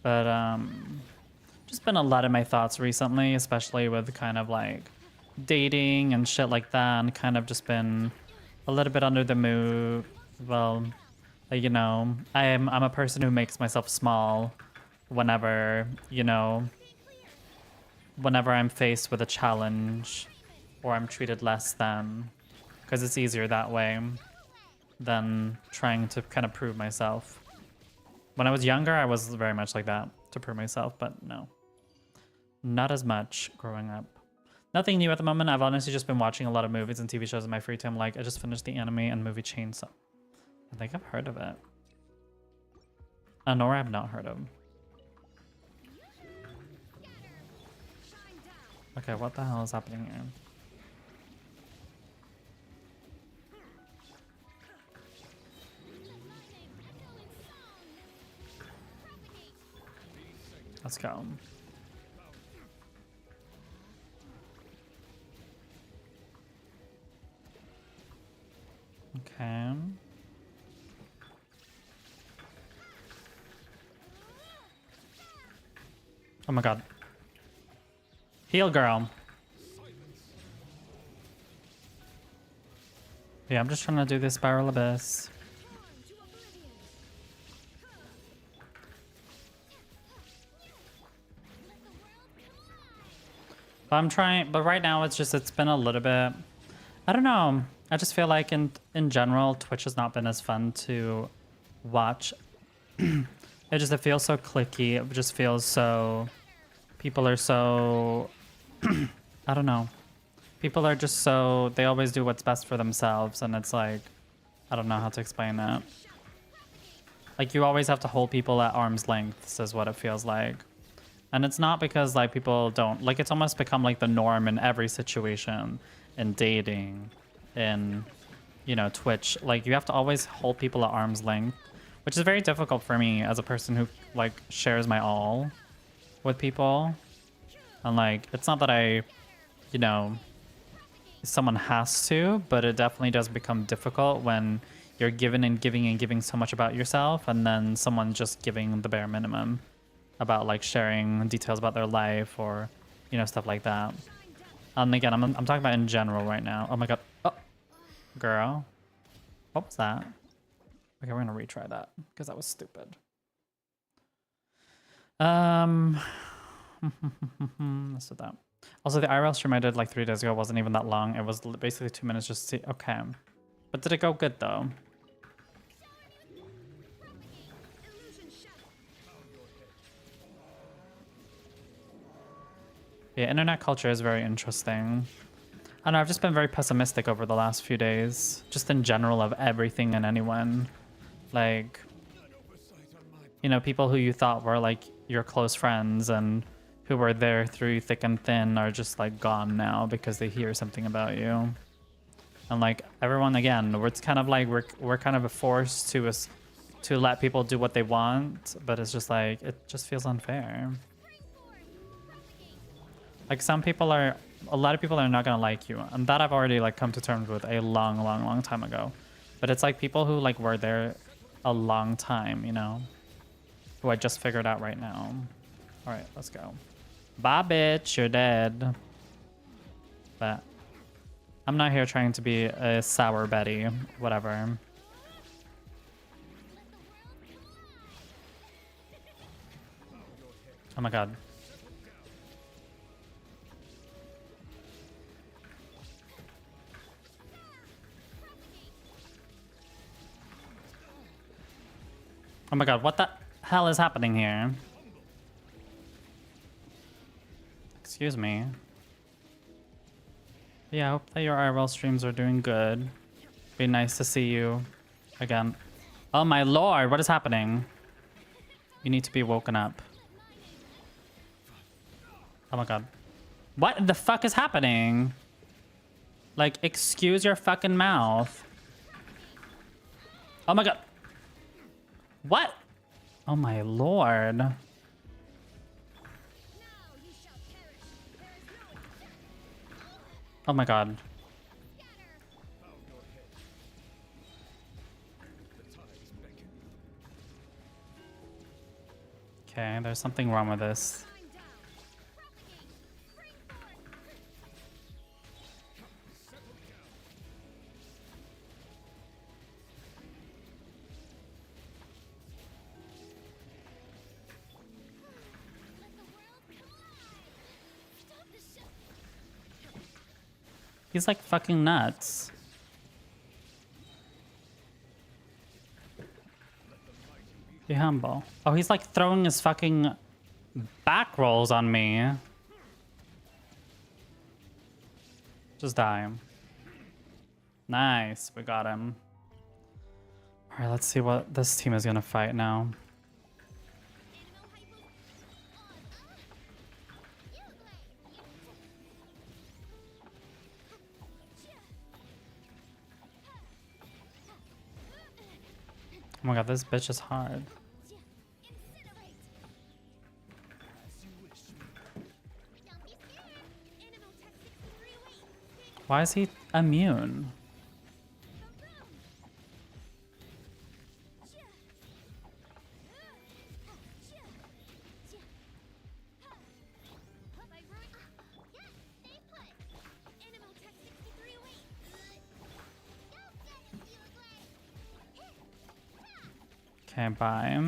But, just been a lot of my thoughts recently, especially with kind of like dating and shit like that, and kind of just been a little bit under the mood. Well, you know, I'm a person who makes myself small whenever, you know, whenever I'm faced with a challenge or I'm treated less than, because it's easier that way than trying to kind of prove myself. When I was younger, I was very much like that, to prove myself, but no. Not as much growing up. Nothing new at the moment. I've honestly just been watching a lot of movies and TV shows in my free time. Like, I just finished the anime and movie Chainsaw. I think I've heard of it. Nora I've not heard of. Okay, what the hell is happening here? Let's go. Okay. Oh my god. Heal, girl. Yeah, I'm just trying to do this spiral abyss. But I'm trying, but right now it's been a little bit, I don't know. I just feel like in general, Twitch has not been as fun to watch. It feels so cliquey. It just feels so, people are so, I don't know. People are just so, they always do what's best for themselves. And it's like, I don't know how to explain that. Like, you always have to hold people at arm's length, is what it feels like. And it's not because like people don't, like it's almost become like the norm in every situation, in dating, in, you know, Twitch. Like you have to always hold people at arm's length, which is very difficult for me as a person who like shares my all with people. And like, it's not that I, you know, someone has to, but it definitely does become difficult when you're giving and giving and giving so much about yourself and then someone just giving the bare minimum about like sharing details about their life or, you know, stuff like that. And again, I'm talking about in general right now. Oh my god. Oh, girl. What was that? Okay, we're gonna retry that because that was stupid. Let's do that. Also, the IRL stream I did like 3 days ago wasn't even that long. It was basically 2 minutes just to see. Okay. But did it go good though? Yeah, internet culture is very interesting. I don't know, I've just been very pessimistic over the last few days. Just in general of everything and anyone. Like, you know, people who you thought were like your close friends and who were there through thick and thin are just like gone now because they hear something about you. And like everyone, again, it's kind of like we're kind of forced to to let people do what they want, but it's just like, it just feels unfair. Like some people are, a lot of people are not gonna like you, and that I've already like come to terms with a long time ago. But it's like people who like were there a long time, you know, who I just figured out right now. All right, let's go. Bye, bitch, you're dead. But I'm not here trying to be a sour Betty, whatever. Oh my god. Oh my god, what the hell is happening here? Excuse me. Yeah, I hope that your IRL streams are doing good. Be nice to see you again. Oh my lord, what is happening? You need to be woken up. Oh my god. What the fuck is happening? Like, excuse your fucking mouth. Oh my god. What? Oh my lord. Oh my god. Okay, there's something wrong with this. He's like fucking nuts. Be humble. Oh, he's like throwing his fucking back rolls on me. Just die. Nice, we got him. Alright, let's see what this team is gonna fight now. Oh my god, this bitch is hard. Why is he immune? Okay, bye.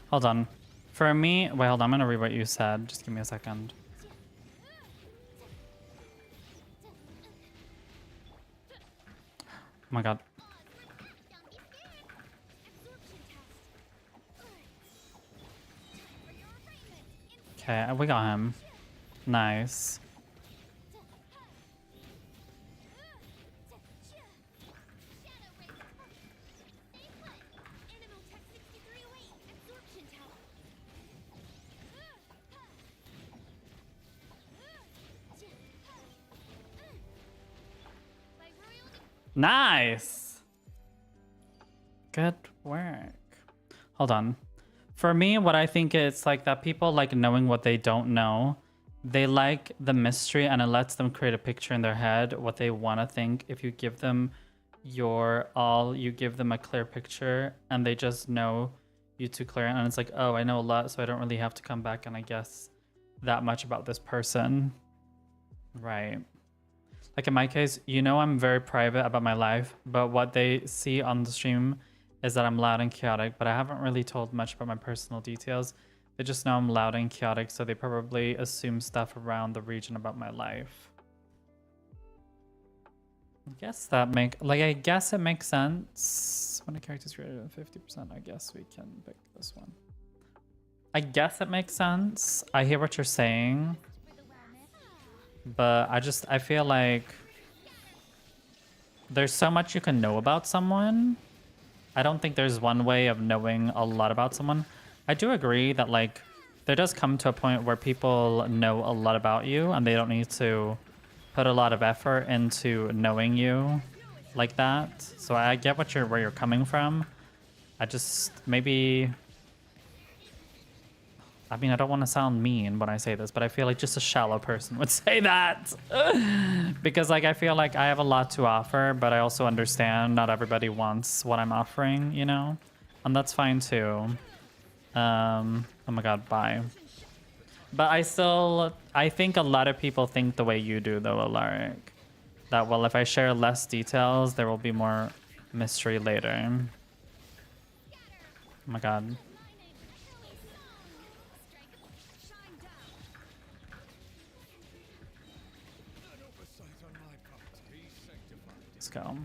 Hold on. For me, wait, hold on. I'm gonna read what you said. Just give me a second. Oh my god. Okay, we got him. Nice. Nice. Good work. Hold on. For me, what I think is like that people like knowing what they don't know. They like the mystery and it lets them create a picture in their head, what they want to think. If you give them your all, you give them a clear picture and they just know you too clear. And it's like, oh, I know a lot, so I don't really have to come back and I guess that much about this person. Right. Like in my case, you know I'm very private about my life, but what they see on the stream is that I'm loud and chaotic, but I haven't really told much about my personal details. They just know I'm loud and chaotic, so they probably assume stuff around the region about my life. I guess that I guess it makes sense. When a character's greater than 50%, I guess we can pick this one. I guess it makes sense. I hear what you're saying. But I feel like there's so much you can know about someone. I don't think there's one way of knowing a lot about someone. I do agree that like there does come to a point where people know a lot about you and they don't need to put a lot of effort into knowing you like that. So I get where you're coming from. I just maybe, I mean, I don't want to sound mean when I say this, but I feel like just a shallow person would say that. Because like I feel like I have a lot to offer, but I also understand not everybody wants what I'm offering, you know? And that's fine too. Oh my god, bye. But I think a lot of people think the way you do though, Alaric. That, well, if I share less details, there will be more mystery later. Oh my god. Let's go.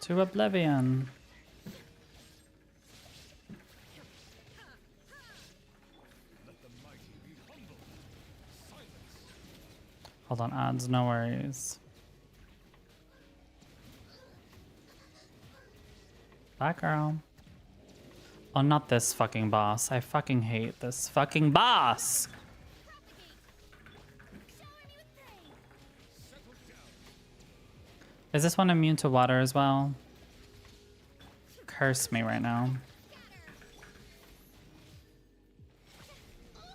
To oblivion. Hold on, ads, no worries. Bye, girl. Oh, not this fucking boss. I fucking hate this fucking boss. Is this one immune to water as well? Curse me right now.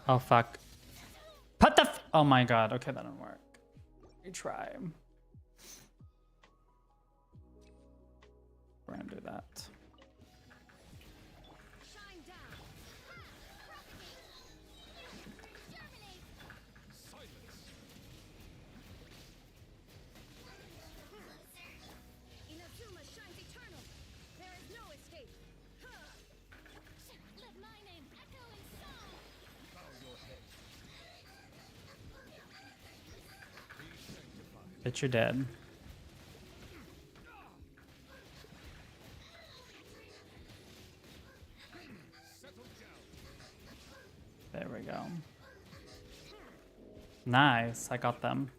Oh, fuck. Put the oh my god. Okay, that didn't work. Retry. We're gonna do that. Bitch, you're dead. There we go. Nice, I got them.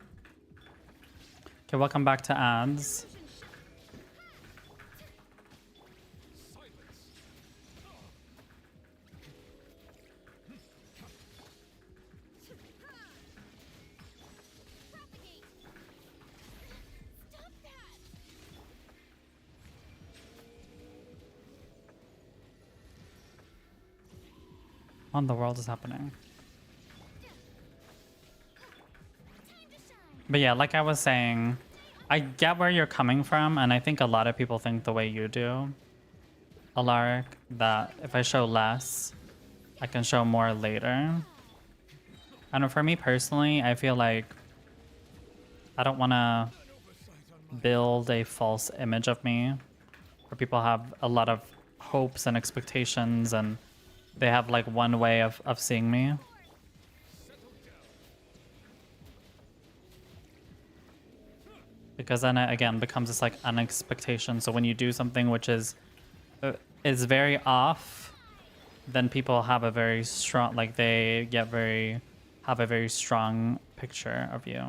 Okay, welcome back to ads. What in the world is happening? But yeah, like I was saying, I get where you're coming from, and I think a lot of people think the way you do, Alaric, that if I show less, I can show more later. And for me personally, I feel like I don't want to build a false image of me, where people have a lot of hopes and expectations, and they have like one way of seeing me. Because then it again becomes this like an expectation. So when you do something which is very off, then people have a very strong, like they have a very strong picture of you.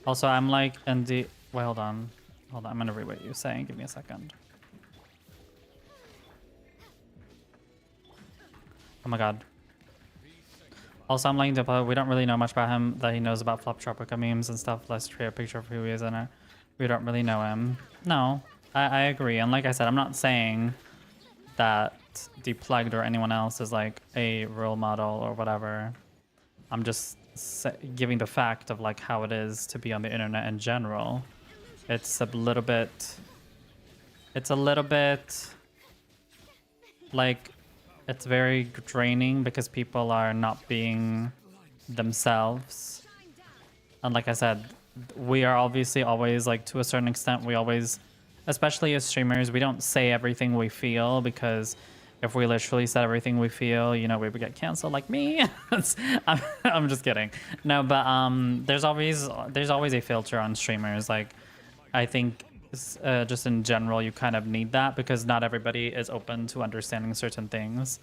Also, I'm like in the, wait, hold on, I'm gonna read what you're saying. Give me a second. Oh my god. Also, I'm liking we don't really know much about him, that he knows about Flop Tropica memes and stuff. Let's create a picture of who he is in it. We don't really know him. No, I agree. And like I said, I'm not saying that Deplugged or anyone else is like a role model or whatever. I'm just giving the fact of like how it is to be on the internet in general. It's a little bit like, it's very draining because people are not being themselves. And like I said, we are obviously always, like, to a certain extent, we always, especially as streamers, we don't say everything we feel, because if we literally said everything we feel, you know, we would get canceled, like me. I'm just kidding. No, but there's always a filter on streamers. Like, I think just in general, you kind of need that, because not everybody is open to understanding certain things.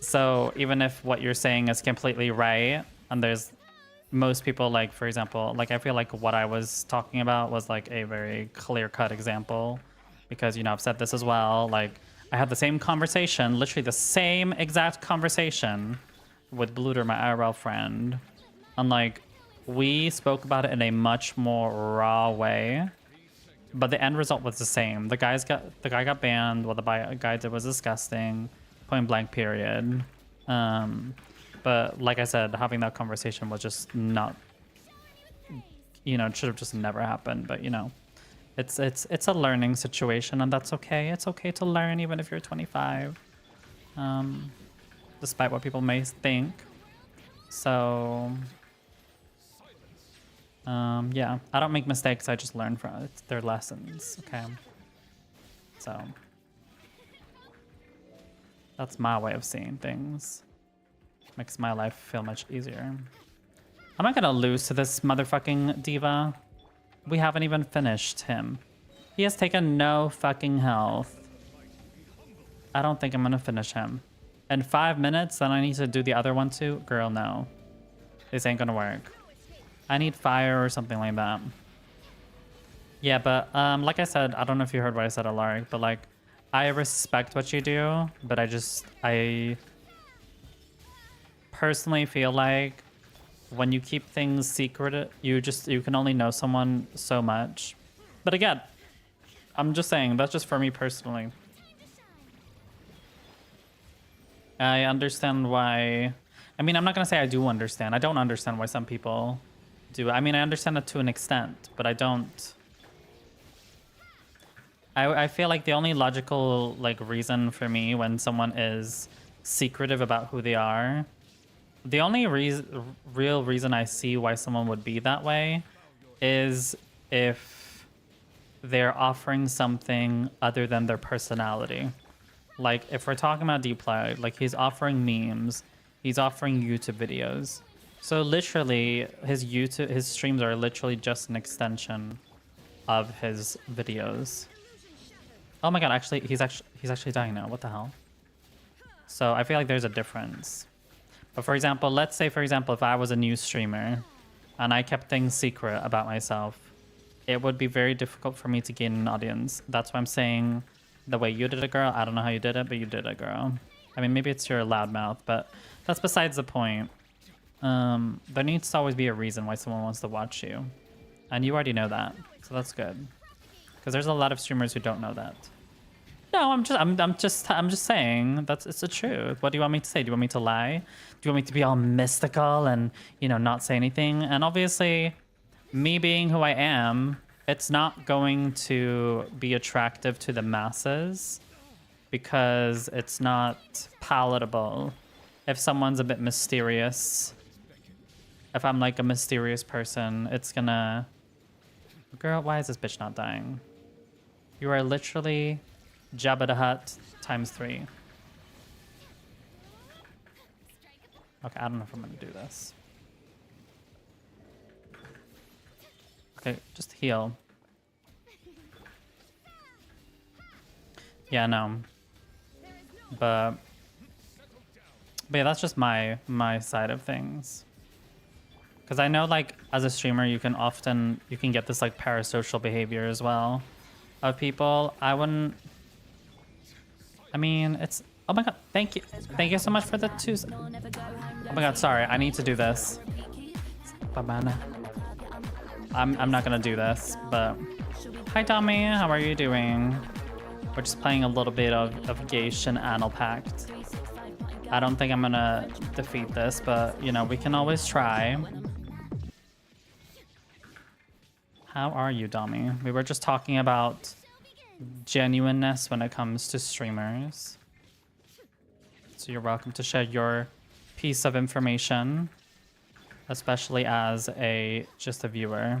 So even if what you're saying is completely right, and there's most people, like, for example, like, I feel like what I was talking about was like a very clear-cut example, because, you know, I've said this as well. Like, I had the same conversation, literally the same exact conversation with Bluter, my IRL friend, and like, we spoke about it in a much more raw way, but the end result was the same. The guy got banned. What the guy did was disgusting. Point blank. Period. But like I said, having that conversation was just not. You know, it should have just never happened. But you know, it's a learning situation, and that's okay. It's okay to learn even if you're 25, despite what people may think. So. Yeah, I don't make mistakes, I just learn from it. They're lessons, okay? So, that's my way of seeing things. Makes my life feel much easier. I'm not gonna lose to this motherfucking diva. We haven't even finished him. He has taken no fucking health. I don't think I'm gonna finish him. In 5 minutes, then I need to do the other one too? Girl, no. This ain't gonna work. I need fire or something like that. Yeah, but like I said, I don't know if you heard what I said, Alaric, but like, I respect what you do, but I personally feel like when you keep things secret, you can only know someone so much. But again, I'm just saying, that's just for me personally. I understand why. I mean, I'm not gonna say I do understand. I don't understand why some people do. I mean, I understand it to an extent, but I don't. I feel like the only logical like reason for me when someone is secretive about who they are, the only real reason I see why someone would be that way is if they're offering something other than their personality. Like if we're talking about Dploy, like he's offering memes, he's offering YouTube videos. So literally, his streams are literally just an extension of his videos. Oh my god! Actually, he's actually dying now. What the hell? So I feel like there's a difference. But for example, let's say for example, if I was a new streamer, and I kept things secret about myself, it would be very difficult for me to gain an audience. That's why I'm saying the way you did it, girl. I don't know how you did it, but you did it, girl. I mean, maybe it's your loudmouth, but that's besides the point. There needs to always be a reason why someone wants to watch you, and you already know that, so that's good. Because there's a lot of streamers who don't know that. No, I'm just saying it's the truth. What do you want me to say? Do you want me to lie? Do you want me to be all mystical and, you know, not say anything? And obviously, me being who I am, it's not going to be attractive to the masses because it's not palatable. If someone's a bit mysterious, if I'm like a mysterious person, it's gonna... Girl, why is this bitch not dying? You are literally Jabba the Hutt ×3. Okay, I don't know if I'm gonna do this. Okay, just heal. Yeah, no. But yeah, that's just my side of things. Because I know, like, as a streamer, you can get this, like, parasocial behavior as well of people. I wouldn't... I mean, it's... Oh my god, thank you. Thank you so much for the 2... Oh my god, sorry, I need to do this. I'm not gonna do this, but... Hi, Tommy, how are you doing? We're just playing a little bit of Gation Anal Pact. I don't think I'm gonna defeat this, but, you know, we can always try. How are you, Dommy? We were just talking about genuineness when it comes to streamers. So you're welcome to share your piece of information, especially as just a viewer.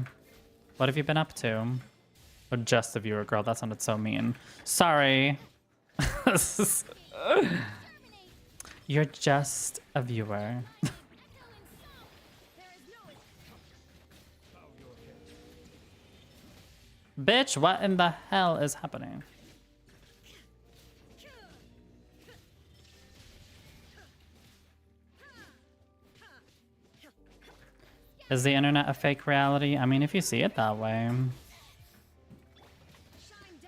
What have you been up to? Or just a viewer, girl, that sounded so mean. Sorry. You're just a viewer. Bitch, what in the hell is happening? Is the internet a fake reality? I mean, if you see it that way.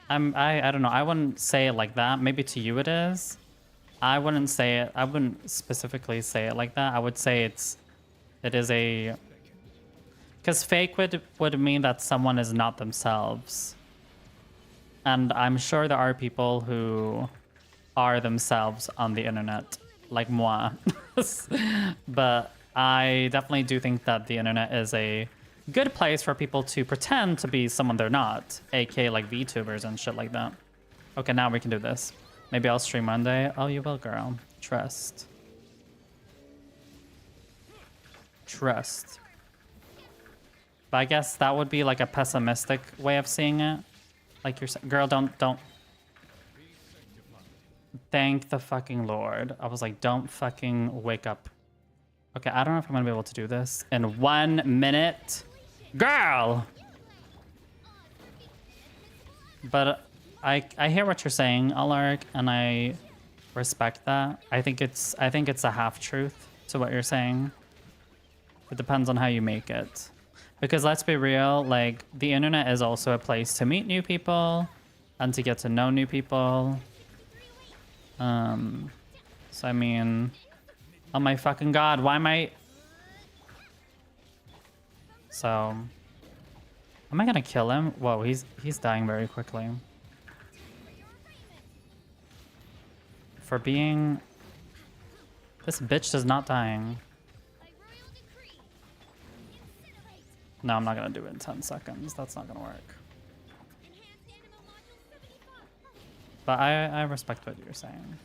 I don't know. I wouldn't say it like that. Maybe to you it is. I wouldn't say it. I wouldn't specifically say it like that. I would say it is a, because fake would mean that someone is not themselves. And I'm sure there are people who are themselves on the internet, like moi. But I definitely do think that the internet is a good place for people to pretend to be someone they're not, aka like VTubers and shit like that. Okay, now we can do this. Maybe I'll stream Monday. Oh, you will, girl. Trust. Trust. But I guess that would be like a pessimistic way of seeing it. Like you're saying, girl, don't. Thank the fucking Lord. I was like, don't fucking wake up. Okay, I don't know if I'm gonna be able to do this in 1 minute. Girl! But I hear what you're saying, Alaric, and I respect that. I think it's a half truth to what you're saying. It depends on how you make it. Because let's be real, like the internet is also a place to meet new people and to get to know new people. So I mean, oh my fucking god, why am I? So, am I gonna kill him? Whoa, he's dying very quickly. For being, this bitch is not dying. No, I'm not gonna do it in 10 seconds. That's not gonna work. But I respect what you're saying.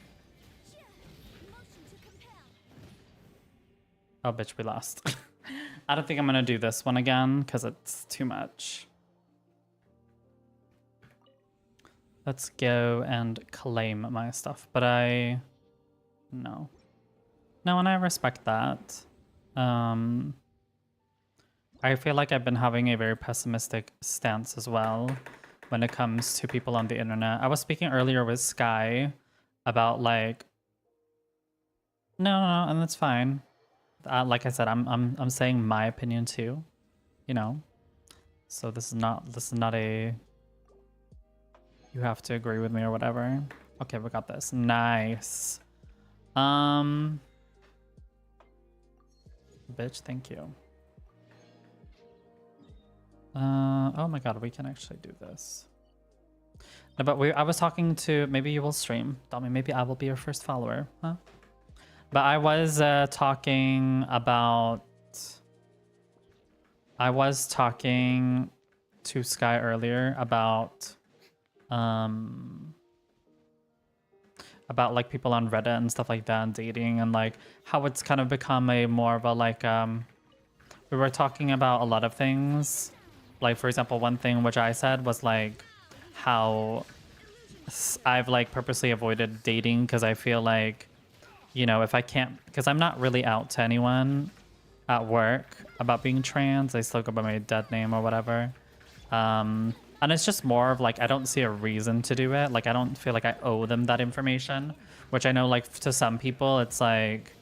Oh, bitch, we lost. I don't think I'm gonna do this one again because it's too much. Let's go and claim my stuff. But no. No, and I respect that. I feel like I've been having a very pessimistic stance as well when it comes to people on the internet. I was speaking earlier with Sky about like, no, and that's fine. Like I said, I'm saying my opinion too, you know. So this is not a you have to agree with me or whatever. Okay, we got this. Nice. Bitch, thank you. Oh my god, we can actually do this. No, but I was talking to, maybe you will stream. Tell me, maybe I will be your first follower, huh? But I was talking to Sky earlier about like people on Reddit and stuff like that and dating and like how it's kind of become a more of a like we were talking about a lot of things. Like for example, one thing which I said was like how I've like purposely avoided dating because I feel like, you know, if I can't, because I'm not really out to anyone at work about being trans. I still go by my dead name or whatever. And it's just more of like, I don't see a reason to do it. Like, I don't feel like I owe them that information, which I know like to some people, it's like,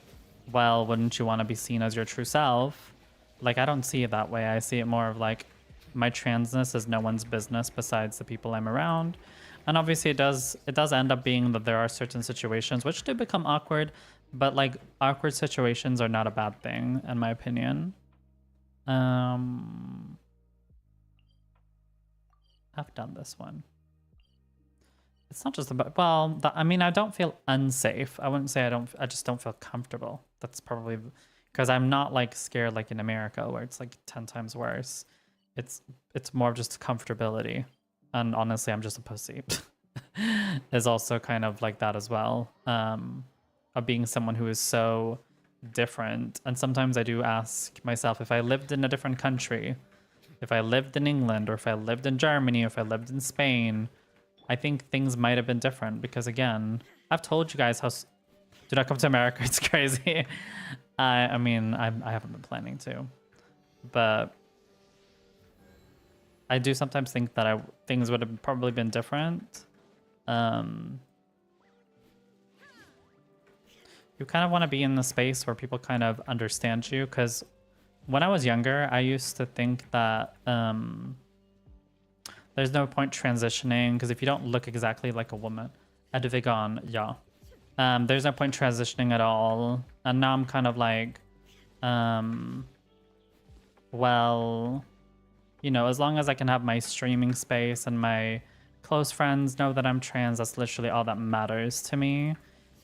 well, wouldn't you want to be seen as your true self? Like, I don't see it that way. I see it more of like, my transness is no one's business besides the people I'm around. And obviously it does end up being that there are certain situations which do become awkward, but like awkward situations are not a bad thing in my opinion. I've done this one. It's not just about, well, I mean, I don't feel unsafe. I wouldn't say I just don't feel comfortable. That's probably because I'm not like scared like in America where it's like 10 times worse. It's more of just comfortability. And honestly, I'm just a pussy. Is also kind of like that as well. Of being someone who is so different. And sometimes I do ask myself, if I lived in a different country, if I lived in England, or if I lived in Germany, or if I lived in Spain, I think things might have been different. Because again, I've told you guys how... Do not come to America, it's crazy. I mean, I haven't been planning to. But... I do sometimes think that things would have probably been different. You kind of want to be in the space where people kind of understand you, because when I was younger, I used to think that there's no point transitioning because if you don't look exactly like a woman, är du vegan? Ja. There's no point transitioning at all. And now I'm kind of like, well, you know, as long as I can have my streaming space and my close friends know that I'm trans, that's literally all that matters to me,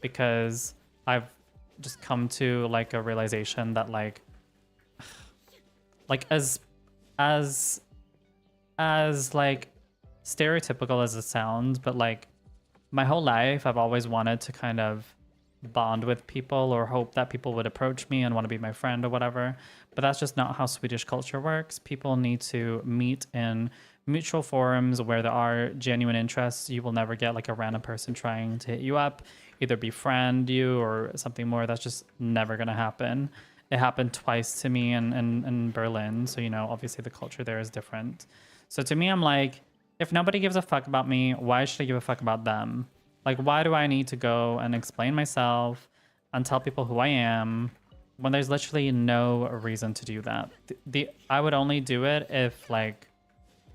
because I've just come to like a realization that like as like stereotypical as it sounds, but like my whole life I've always wanted to kind of bond with people or hope that people would approach me and want to be my friend or whatever, but that's just not how Swedish culture works. People need to meet in mutual forums where there are genuine interests. You will never get like a random person trying to hit you up, either befriend you or something more. That's just never gonna happen. It happened twice to me in Berlin, so you know, obviously the culture there is different. So to me, I'm like, if nobody gives a fuck about me, why should I give a fuck about them? Like, why do I need to go and explain myself and tell people who I am when there's literally no reason to do that? I would only do it if like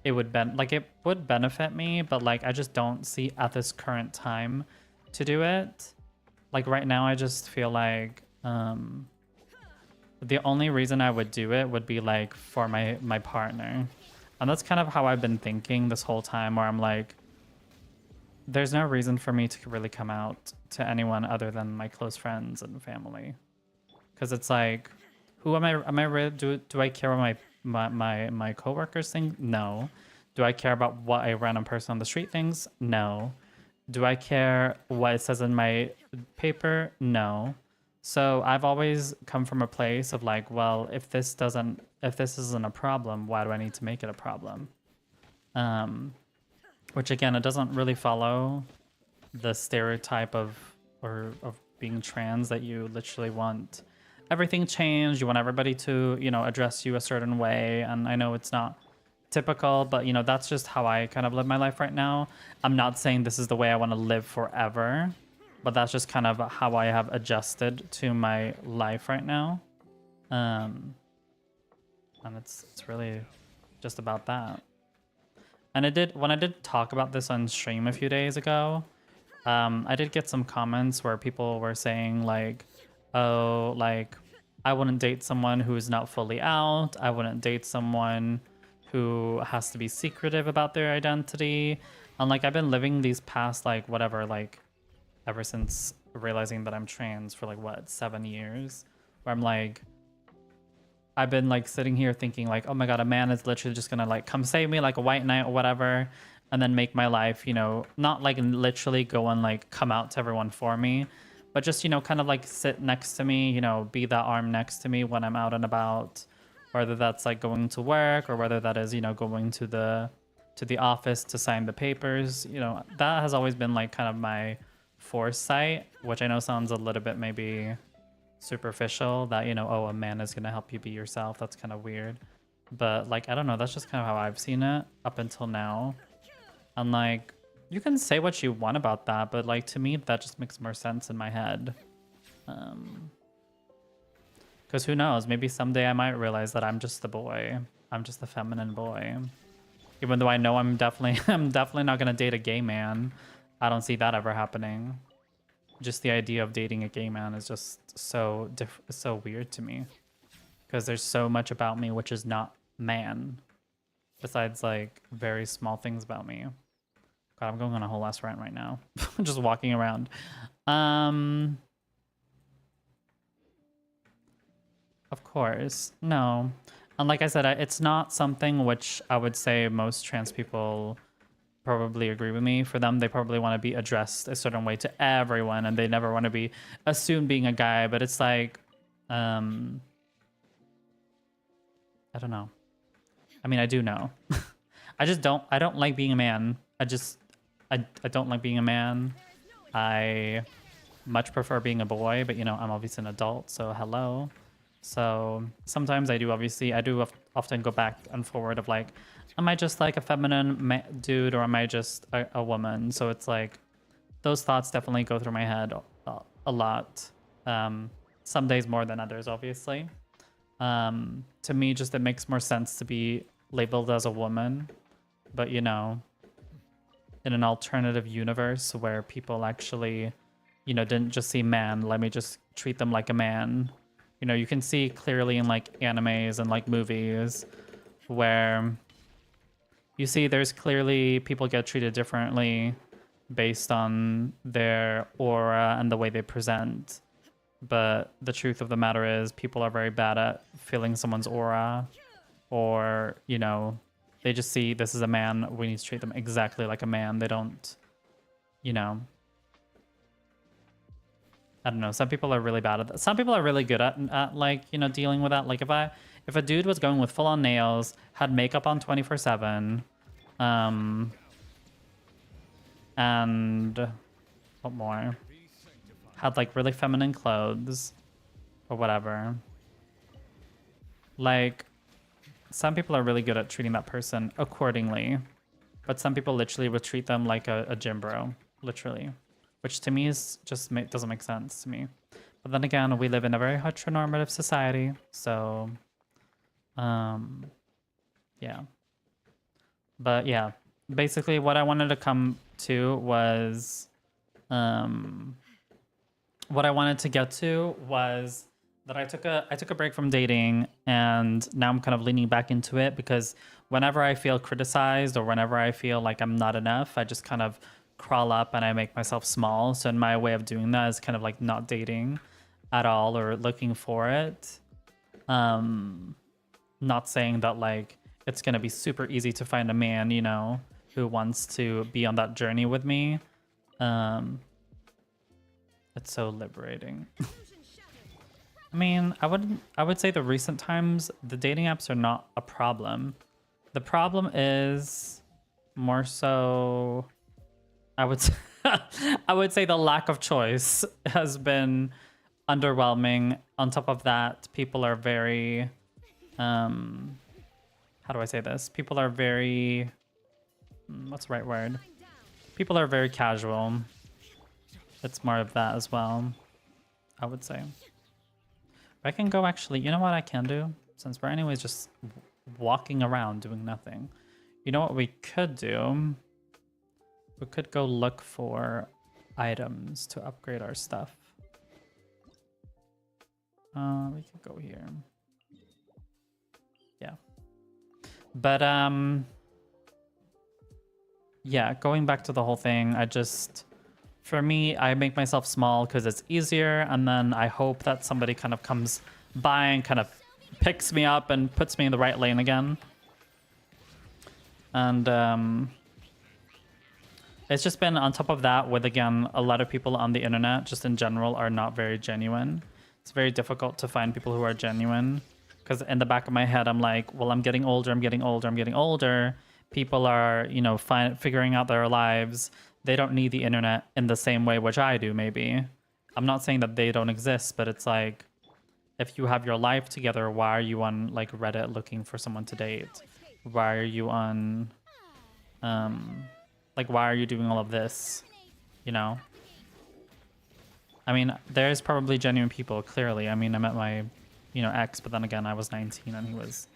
it would benefit me, but like I just don't see at this current time to do it. Like right now, I just feel like the only reason I would do it would be like for my partner. And that's kind of how I've been thinking this whole time, where I'm like, there's no reason for me to really come out to anyone other than my close friends and family. Because it's like, who am I really, do I care what my coworkers think? No. Do I care about what a random person on the street thinks? No. Do I care what it says in my paper? No. So I've always come from a place of like, well, if this isn't a problem, why do I need to make it a problem? Which again, it doesn't really follow the stereotype of being trans, that you literally want everything changed. You want everybody to, you know, address you a certain way. And I know it's not typical, but you know, that's just how I kind of live my life right now. I'm not saying this is the way I want to live forever, but that's just kind of how I have adjusted to my life right now. And it's really just about that. And when I did talk about this on stream a few days ago, I did get some comments where people were saying like, oh, like I wouldn't date someone who is not fully out. I wouldn't date someone who has to be secretive about their identity. And like I've been living these past like whatever, like ever since realizing that I'm trans for like what, 7 years, where I'm like, I've been like sitting here thinking like, oh my god, a man is literally just gonna like come save me like a white knight or whatever, and then make my life, you know, not like literally go and like come out to everyone for me, but just, you know, kind of like sit next to me, you know, be that arm next to me when I'm out and about, whether that's like going to work or whether that is, you know, going to the office to sign the papers. You know, that has always been like kind of my foresight, which I know sounds a little bit maybe superficial, that, you know, oh, a man is gonna help you be yourself. That's kind of weird, but like I don't know, that's just kind of how I've seen it up until now. And like you can say what you want about that, but like to me that just makes more sense in my head. Because who knows, maybe someday I might realize that I'm just the boy, I'm just the feminine boy, even though I know I'm definitely not gonna date a gay man. I don't see that ever happening. Just the idea of dating a gay man is just so weird to me, because there's so much about me which is not man, besides like very small things about me. God, I'm going on a whole ass rant right now. Just walking around. Of course, no. And like I said, it's not something which I would say most trans people probably agree with me. For them, they probably want to be addressed a certain way to everyone, and they never want to be assumed being a guy. But it's like, I don't know. I mean, I do know. I don't like being a man. I don't like being a man. I much prefer being a boy, but you know, I'm obviously an adult, so hello. So sometimes I do often go back and forward of like, am I just like a feminine dude, or am I just a woman? So it's like, those thoughts definitely go through my head a lot. Some days more than others, obviously. To me, just it makes more sense to be labeled as a woman. But, you know, in an alternative universe where people actually, you know, didn't just see man, let me just treat them like a man. You know, you can see clearly in like animes and like movies where you see there's clearly people get treated differently based on their aura and the way they present. But the truth of the matter is people are very bad at feeling someone's aura, or, you know, they just see this is a man, we need to treat them exactly like a man. They don't, you know, I don't know. Some people are really bad at that. Some people are really good at like, you know, dealing with that. Like if a dude was going with full on nails, had makeup on 24/7, and what more? Had like really feminine clothes or whatever. Like, some people are really good at treating that person accordingly, but some people literally would treat them like a gym bro, literally, which to me is just doesn't make sense to me. But then again, we live in a very heteronormative society, so yeah. But yeah, basically what I wanted to come to was what I wanted to get to was that I took a break from dating, and now I'm kind of leaning back into it because whenever I feel criticized or whenever I feel like I'm not enough, I just kind of crawl up and I make myself small. So in my way of doing that is kind of like not dating at all or looking for it. Not saying that like it's gonna be super easy to find a man, you know, who wants to be on that journey with me. It's so liberating. I mean, I would say the recent times, the dating apps are not a problem. The problem is more so, I would say, I would say the lack of choice has been underwhelming. On top of that, people are very, how do I say this? People are very, what's the right word? People are very casual. It's more of that as well, I would say. I can go actually, you know what I can do? Since we're anyways just walking around doing nothing. You know what we could do? We could go look for items to upgrade our stuff. We could go here. Yeah. But, yeah, going back to the whole thing, for me, I make myself small because it's easier, and then I hope that somebody kind of comes by and kind of picks me up and puts me in the right lane again. And it's just been on top of that with, again, a lot of people on the internet, just in general, are not very genuine. It's very difficult to find people who are genuine because in the back of my head, I'm like, well, I'm getting older, I'm getting older, I'm getting older. People are, you know, figuring out their lives. They don't need the internet in the same way, which I do, maybe. I'm not saying that they don't exist, but it's like, if you have your life together, why are you on, like, Reddit looking for someone to date? Why are you on, like, why are you doing all of this, you know? I mean, there's probably genuine people, clearly. I mean, I met my, you know, ex, but then again, I was 19 and he was...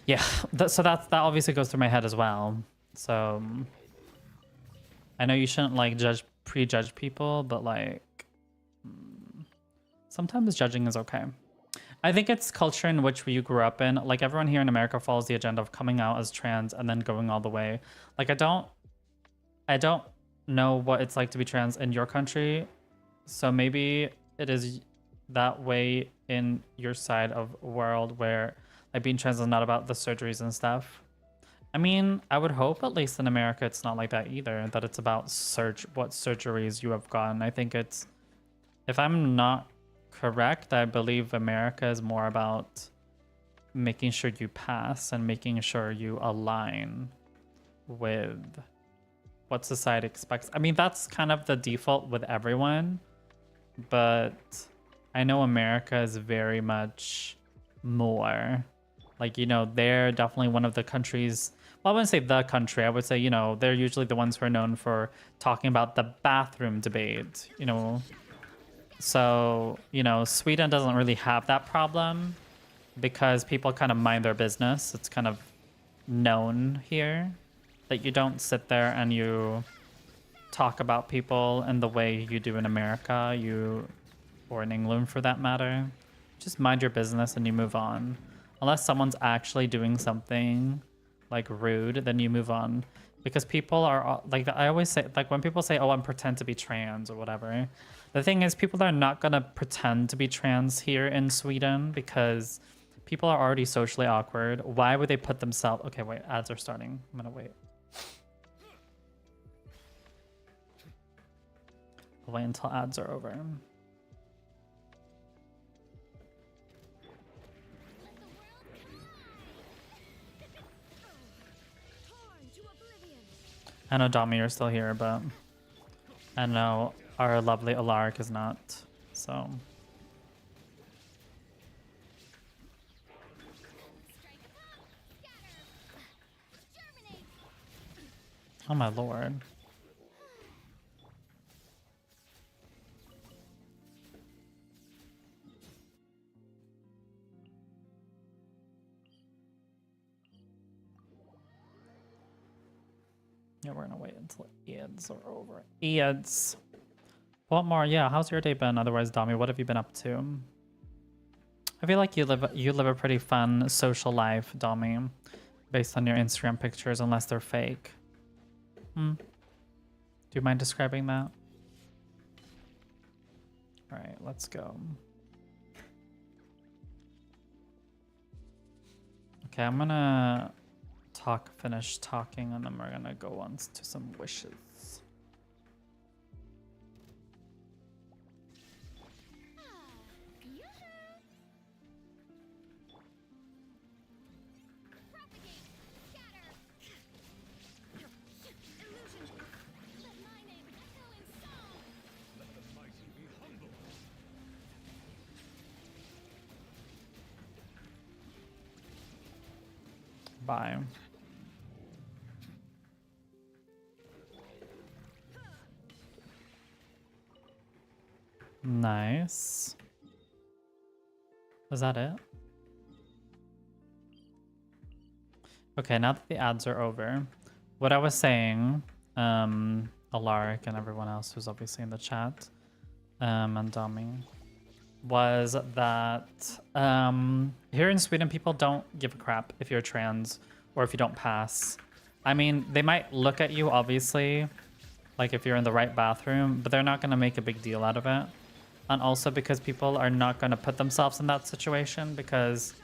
Yeah, so that obviously goes through my head as well. So... I know you shouldn't like prejudge people, but like sometimes judging is okay. I think it's culture in which you grew up in. Like everyone here in America follows the agenda of coming out as trans and then going all the way. Like I don't know what it's like to be trans in your country. So maybe it is that way in your side of world where like being trans is not about the surgeries and stuff. I mean, I would hope at least in America it's not like that either, that it's about what surgeries you have gotten. I think it's, if I'm not correct, I believe America is more about making sure you pass and making sure you align with what society expects. I mean, that's kind of the default with everyone, but I know America is very much more. Like, you know, they're definitely one of the countries... Well, I wouldn't say the country. I would say, you know, they're usually the ones who are known for talking about the bathroom debate, you know. So, you know, Sweden doesn't really have that problem. because people kind of mind their business. It's kind of known here that you don't sit there and you talk about people in the way you do in America, or in England for that matter. Just mind your business and you move on. Unless someone's actually doing something like rude, then you move on. Because people are, like, I always say, like, when people say, oh, I'm pretend to be trans or whatever, the thing is, people are not gonna pretend to be trans here in Sweden because people are already socially awkward. Why would they put themselves... Okay, wait, ads are starting. I'm gonna wait. I'll wait until ads are over. I know, Dami, you're still here, but I know our lovely Alaric is not, so. Oh my lord. Yeah, we're gonna wait until EADs are over. EADs. What more? Yeah, how's your day been? Otherwise, Dami, what have you been up to? I feel like you live a pretty fun social life, Dami, based on your Instagram pictures, unless they're fake. Do you mind describing that? All right, let's go. Okay, I'm gonna finish talking, and then we're gonna go on to some wishes. Bye. Nice. Was that it? Okay, now that the ads are over, what I was saying, Alaric and everyone else who's obviously in the chat, and Dami, was that here in Sweden, people don't give a crap if you're trans or if you don't pass. I mean, they might look at you, obviously, like if you're in the right bathroom, but they're not going to make a big deal out of it. And also because people are not going to put themselves in that situation, because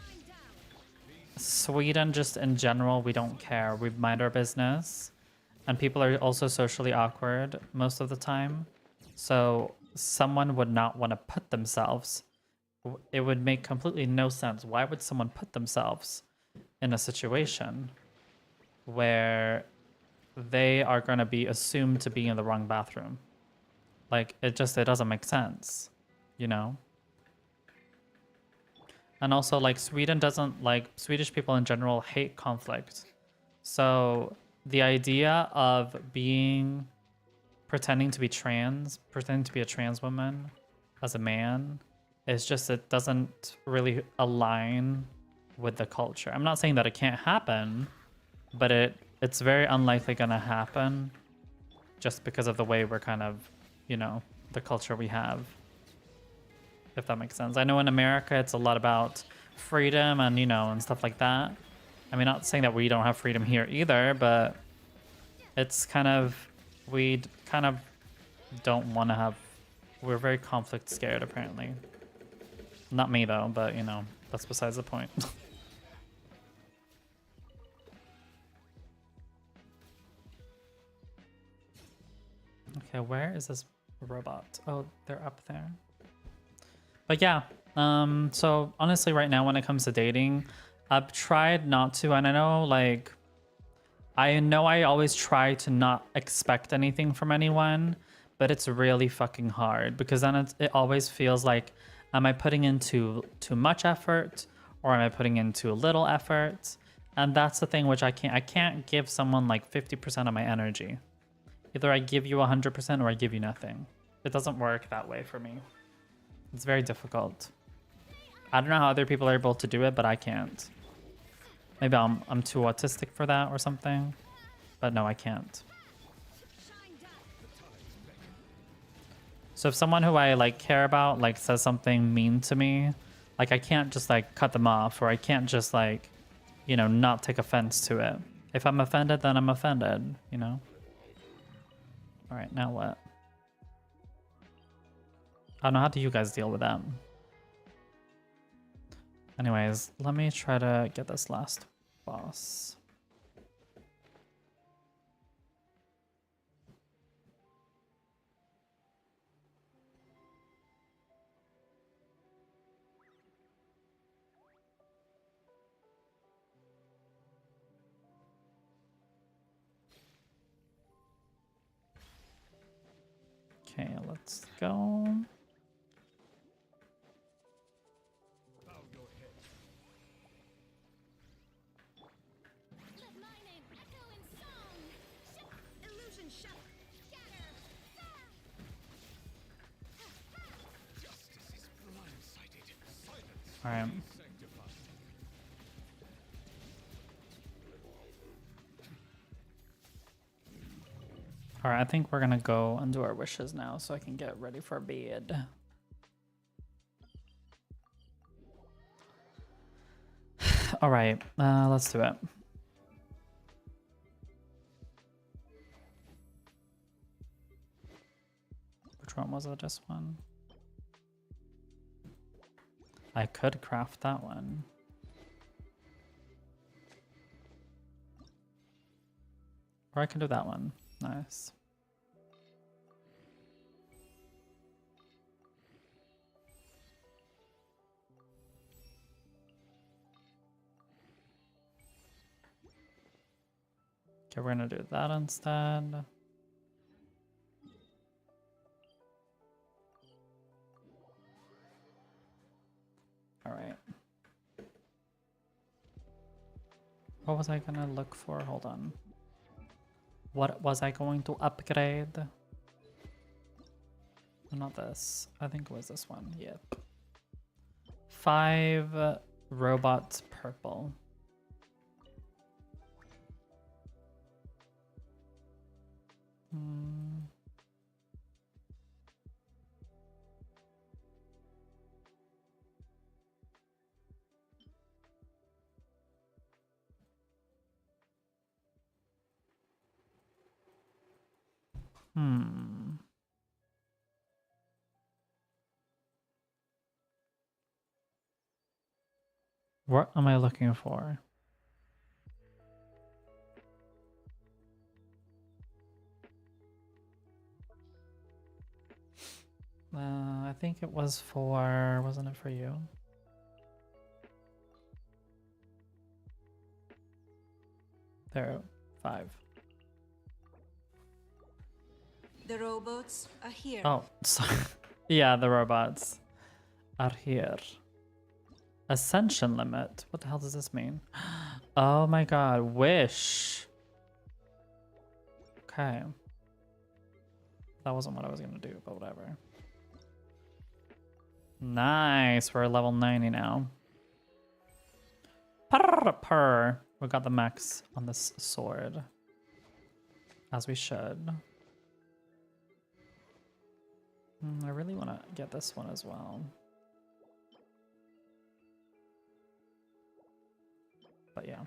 Sweden, just in general, we don't care. We mind our business. And people are also socially awkward most of the time. So someone would not want to put themselves. It would make completely no sense. Why would someone put themselves in a situation where they are going to be assumed to be in the wrong bathroom? Like, it doesn't make sense, you know? And also, like, Sweden doesn't, like, Swedish people in general hate conflict. So the idea of pretending to be trans, pretending to be a trans woman as a man, is just, it doesn't really align with the culture. I'm not saying that it can't happen, but it's very unlikely gonna happen just because of the way we're kind of, you know, the culture we have, if that makes sense. I know in America it's a lot about freedom and, you know, and stuff like that. I mean, not saying that we don't have freedom here either, but it's kind of, we kind of don't want to have, we're very conflict scared apparently. Not me though, but you know, that's besides the point. Okay, where is this robot? Oh, they're up there. But yeah, so honestly right now when it comes to dating, I've tried not to, and I know like, I know I always try to not expect anything from anyone, but it's really fucking hard because then it always feels like, am I putting in too much effort or am I putting in too little effort? And that's the thing which I can't give someone like 50% of my energy. Either I give you 100% or I give you nothing. It doesn't work that way for me. It's very difficult. I don't know how other people are able to do it, but I can't. Maybe I'm too autistic for that or something. But no, I can't. So if someone who I like care about like says something mean to me, like I can't just like cut them off, or I can't just like, you know, not take offense to it. If I'm offended, then I'm offended, you know? All right, now what? I don't know, how do you guys deal with that? Anyways, let me try to get this last boss. Okay, let's go. All right. All right, I think we're gonna go and do our wishes now so I can get ready for bed. All right, let's do it. Which one was it? This one? I could craft that one. Or I can do that one. Nice. Okay, we're gonna do that instead. All right. What was I gonna look for? Hold on. What was I going to upgrade? Not this. I think it was this one. Yep. 5 robots purple. What am I looking for? I think it was for, wasn't it for you? There, 5. The robots are here. Oh, sorry. Yeah, the robots are here. Ascension limit. What the hell does this mean? Oh my god, wish. Okay. That wasn't what I was gonna do, but whatever. Nice, we're level 90 now. Purr. We got the max on this sword. As we should. I really want to get this one as well. But yeah.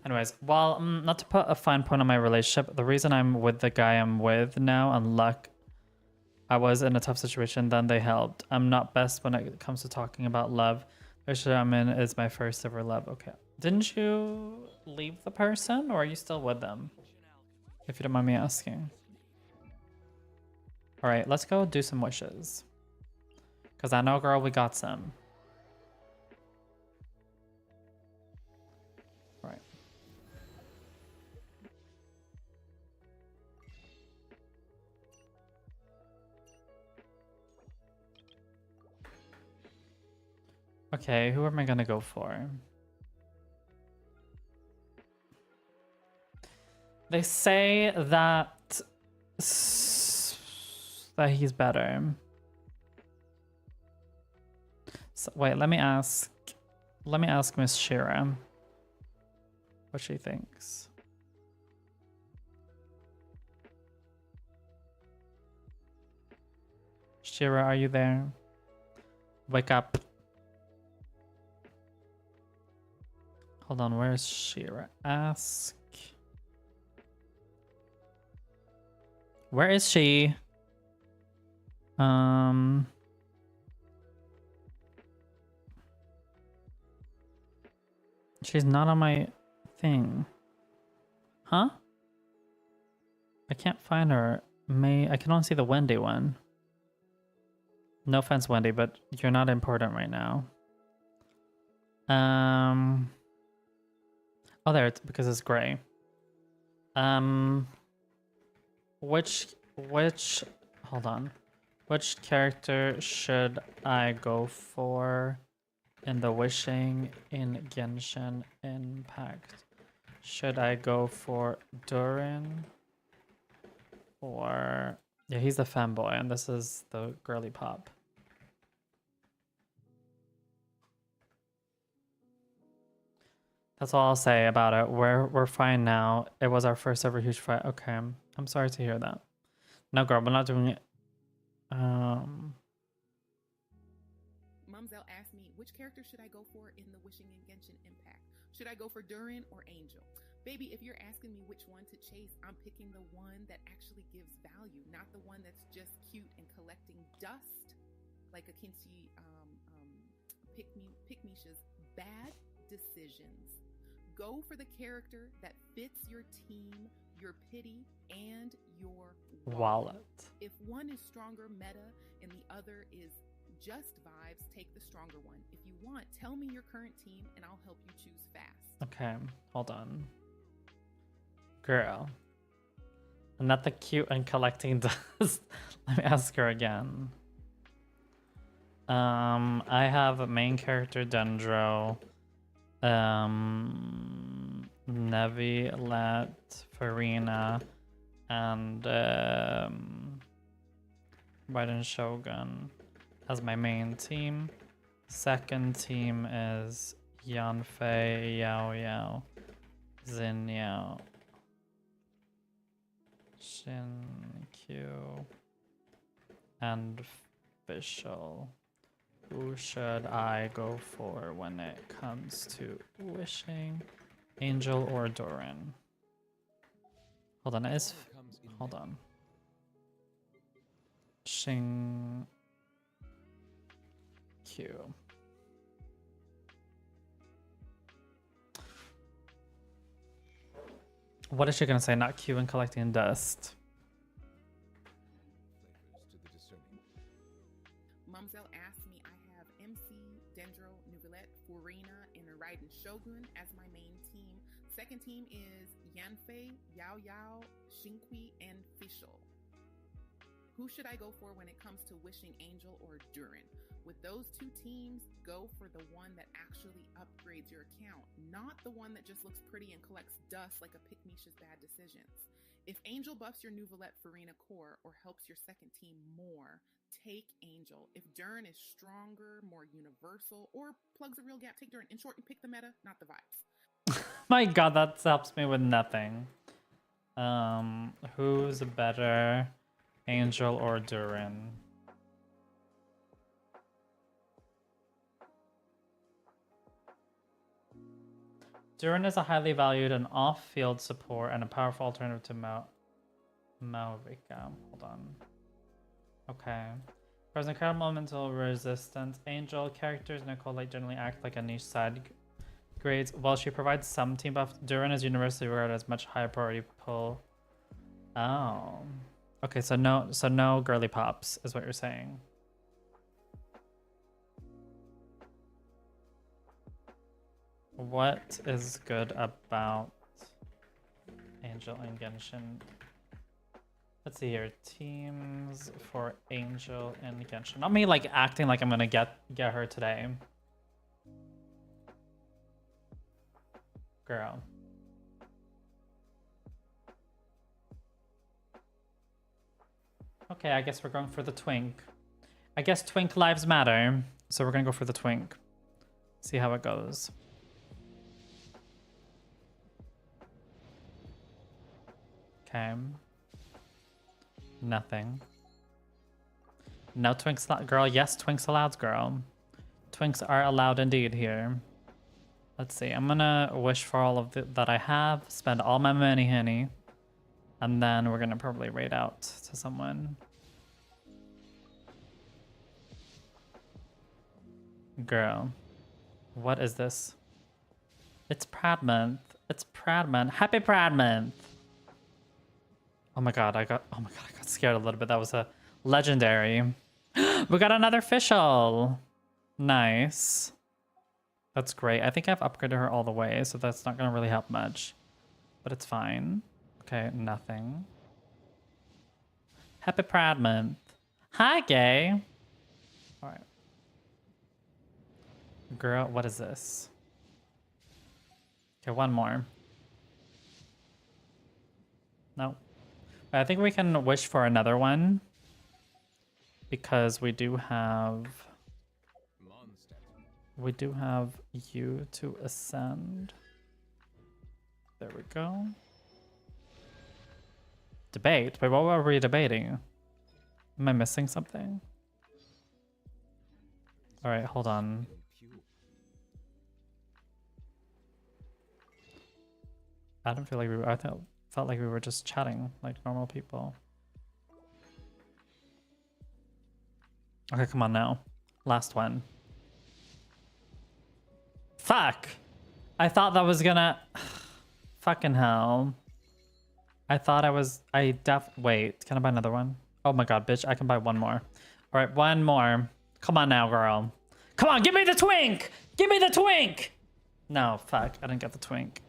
Anyways, well, not to put a fine point on my relationship, the reason I'm with the guy I'm with now, and luck, I was in a tough situation, then they helped. I'm not best when it comes to talking about love. The relationship I'm in is my first ever love. Okay. Didn't you leave the person, or are you still with them? If you don't mind me asking. All right, let's go do some wishes. Because I know, girl, we got some. All right. Okay, who am I gonna go for? They say that he's better. Wait, let me ask Miss Shira what she thinks. Shira, are you there? Wake up. Hold on, where's Shira? Ask. Where is she? She's not on my thing. Huh? I can't find her. I can only see the Wendy one. No offense, Wendy, but you're not important right now. Oh, there, it's because it's gray. Hold on. Which character should I go for in the Wishing in Genshin Impact? Should I go for Durin? Or... Yeah, he's the fanboy, and this is the girly pop. That's all I'll say about it. We're fine now. It was our first ever huge fight. Okay, I'm sorry to hear that. No, girl, we're not doing it. Mumzel asked me, which character should I go for in the Wishing in Genshin Impact? Should I go for Durin or Angel? Baby, if you're asking me which one to chase, I'm picking the one that actually gives value, not the one that's just cute and collecting dust, like a Kinsey Pickmisha's bad decisions. Go for the character that fits your team, your pity, and your wallet. If one is stronger meta and the other is just vibes, take the stronger one. If you want, tell me your current team and I'll help you choose fast. Okay, hold on. Girl. Not the cute and collecting dust. Let me ask her again. I have a main character Dendro. Nevilet, Farina, and Raiden Shogun as my main team. Second team is Yanfei, Yao Yao, Xin Yao, Shin Q, and Fischl. Who should I go for when it comes to Wishing? Angel or Doran? Hold on, hold on. Shing Q. What is she gonna say? Not Q and collecting dust. Mumzel asked me, I have MC, Dendro, Nuvelet, Furina, and Raiden Shogun as my main team. Second team is Yanfei, Yao Yao, Xingqi, and Fischl. Who should I go for when it comes to Wishing Angel or Durin? With those two teams, go for the one that actually upgrades your account, not the one that just looks pretty and collects dust like a Pickmisha's bad decisions. If Angel buffs your Nuvelet Farina core or helps your second team more, take Angel. If Durin is stronger, more universal, or plugs a real gap, take Durin. In short, you pick the meta, not the vibes. My god, that helps me with nothing. Who's better, Angel or Durin? Durin is a highly valued and off-field support and a powerful alternative to Maurika. Hold on. Okay. There's incredible mental resistance. Angel characters Nicole like generally act like a niche side grades. While she provides some team buff, Durin is universally regarded as much higher priority pull. Oh. Okay, so no girly pops is what you're saying. What is good about Angel and Genshin? Let's see here. Teams for Angel and Genshin. Not me like acting like I'm gonna get her today. Girl. Okay, I guess we're going for the twink. I guess twink lives matter. So we're gonna go for the twink. See how it goes. Okay. Nothing. No twinks allowed. Girl, yes, twinks allowed, girl. Twinks are allowed indeed here. Let's see. I'm gonna wish for all of that I have. Spend all my money, honey. And then we're gonna probably raid out to someone. Girl. What is this? It's Pride Month. It's Pride Month. Happy Pride Month. Oh my god, I got scared a little bit. That was a legendary. We got another official. Nice. That's great. I think I've upgraded her all the way, so that's not gonna really help much. But it's fine. Okay, nothing. Happy Pride Month. Hi, gay. Alright. Girl, what is this? Okay, one more. No. I think we can wish for another one. Because we do have you to ascend. There we go. Debate? Wait, what were we debating? Am I missing something? Alright, hold on. I don't feel like we were, felt like we were just chatting like normal people. Okay, come on now. Last one. Fuck! I thought that was gonna... Fucking hell. I thought I was... Wait, can I buy another one? Oh my god, bitch, I can buy one more. Alright, one more. Come on now, girl. Come on, give me the twink! Give me the twink! No, fuck, I didn't get the twink.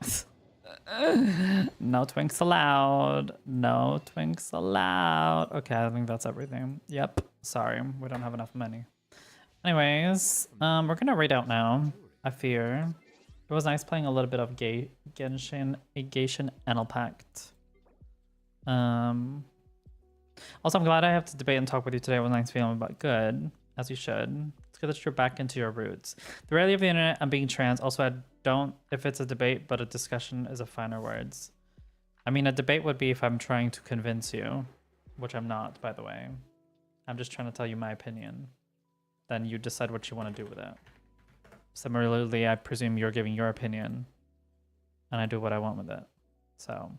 No twinks allowed. No twinks allowed. Okay, I think that's everything. Yep. Sorry, we don't have enough money. Anyways, we're gonna raid out now. I fear. It was nice playing a little bit of Genshin Enel Pact. Also, I'm glad I have to debate and talk with you today. It was nice feeling about good, as you should. It's good that you're back into your roots. The reality of the internet and being trans. Also, I don't if it's a debate, but a discussion is a finer words. I mean, a debate would be if I'm trying to convince you, which I'm not, by the way. I'm just trying to tell you my opinion. Then you decide what you want to do with it. Similarly, I presume you're giving your opinion, and I do what I want with it. So,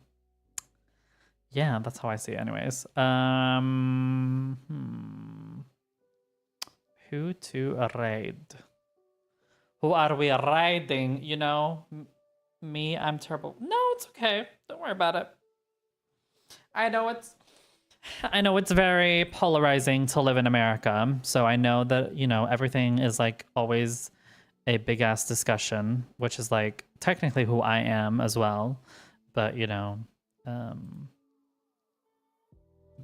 yeah, that's how I see it anyways. Who to raid? Who are we raiding? You know, me, I'm terrible. No, it's okay. Don't worry about it. I know it's very polarizing to live in America. So I know that, you know, everything is like always a big ass discussion, which is like technically who I am as well. But, you know,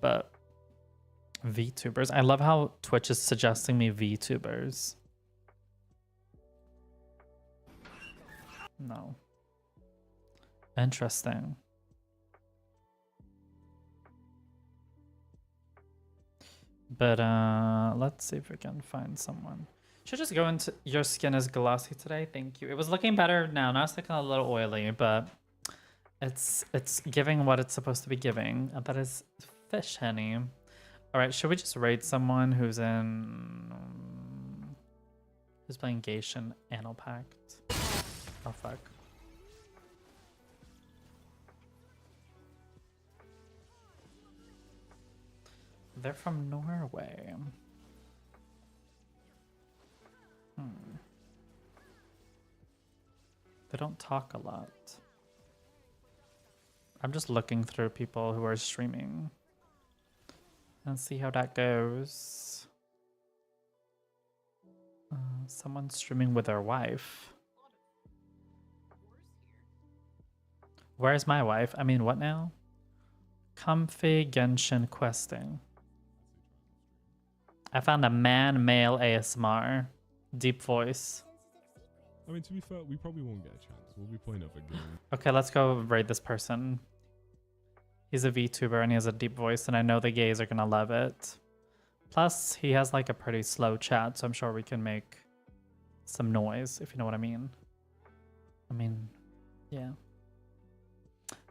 but VTubers. I love how Twitch is suggesting me VTubers. No. Interesting. But let's see if we can find someone. Should just go into your skin is glossy today. Thank you. It was looking better now. Now it's looking a little oily, but it's giving what it's supposed to be giving. And that is fish, honey. All right, should we just raid someone who's playing Genshin Enel Pact? Oh fuck. They're from Norway. They don't talk a lot. I'm just looking through people who are streaming and see how that goes. Someone's streaming with their wife. Where's my wife? I mean, what now? Comfy Genshin questing. I found a man-male ASMR. Deep voice. I mean, to be fair, we probably won't get a chance. We'll be playing up again. Okay, let's go raid this person. He's a VTuber and he has a deep voice, and I know the gays are gonna love it. Plus, he has like a pretty slow chat, so I'm sure we can make some noise, if you know what I mean. Yeah.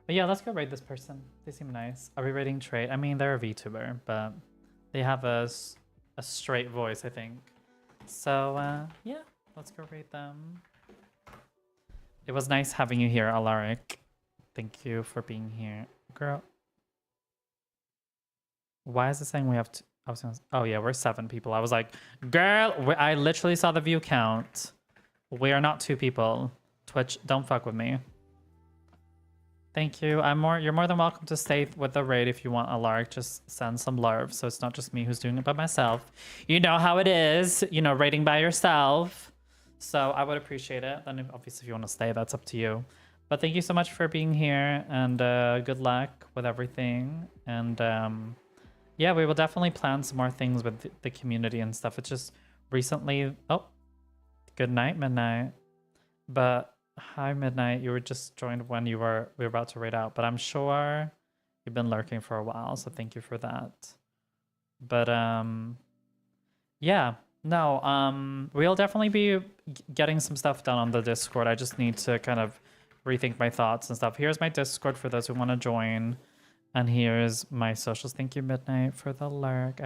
But yeah, let's go raid this person. They seem nice. Are we raiding trade? I mean, they're a VTuber, but they have a straight voice, I think. So, yeah, let's go raid them. It was nice having you here, Alaric. Thank you for being here. Girl. Why is it saying we have to... oh, yeah, we're 7 people. I was like, girl, I literally saw the view count. We are not 2 people. Twitch, don't fuck with me. Thank you. You're more than welcome to stay with the raid if you want, Alaric. Just send some love, so it's not just me who's doing it by myself. You know how it is, you know, raiding by yourself. So I would appreciate it. Then obviously if you want to stay, that's up to you. But thank you so much for being here, and good luck with everything. And yeah, we will definitely plan some more things with the community and stuff. It's just recently... Oh, good night, Midnight. But... Hi, Midnight. You were just joined when we were about to raid out, but I'm sure you've been lurking for a while, so thank you for that. But yeah, no, we'll definitely be getting some stuff done on the Discord. I just need to kind of rethink my thoughts and stuff. Here's my Discord for those who want to join, and here's my socials. Thank you, Midnight, for the lurk.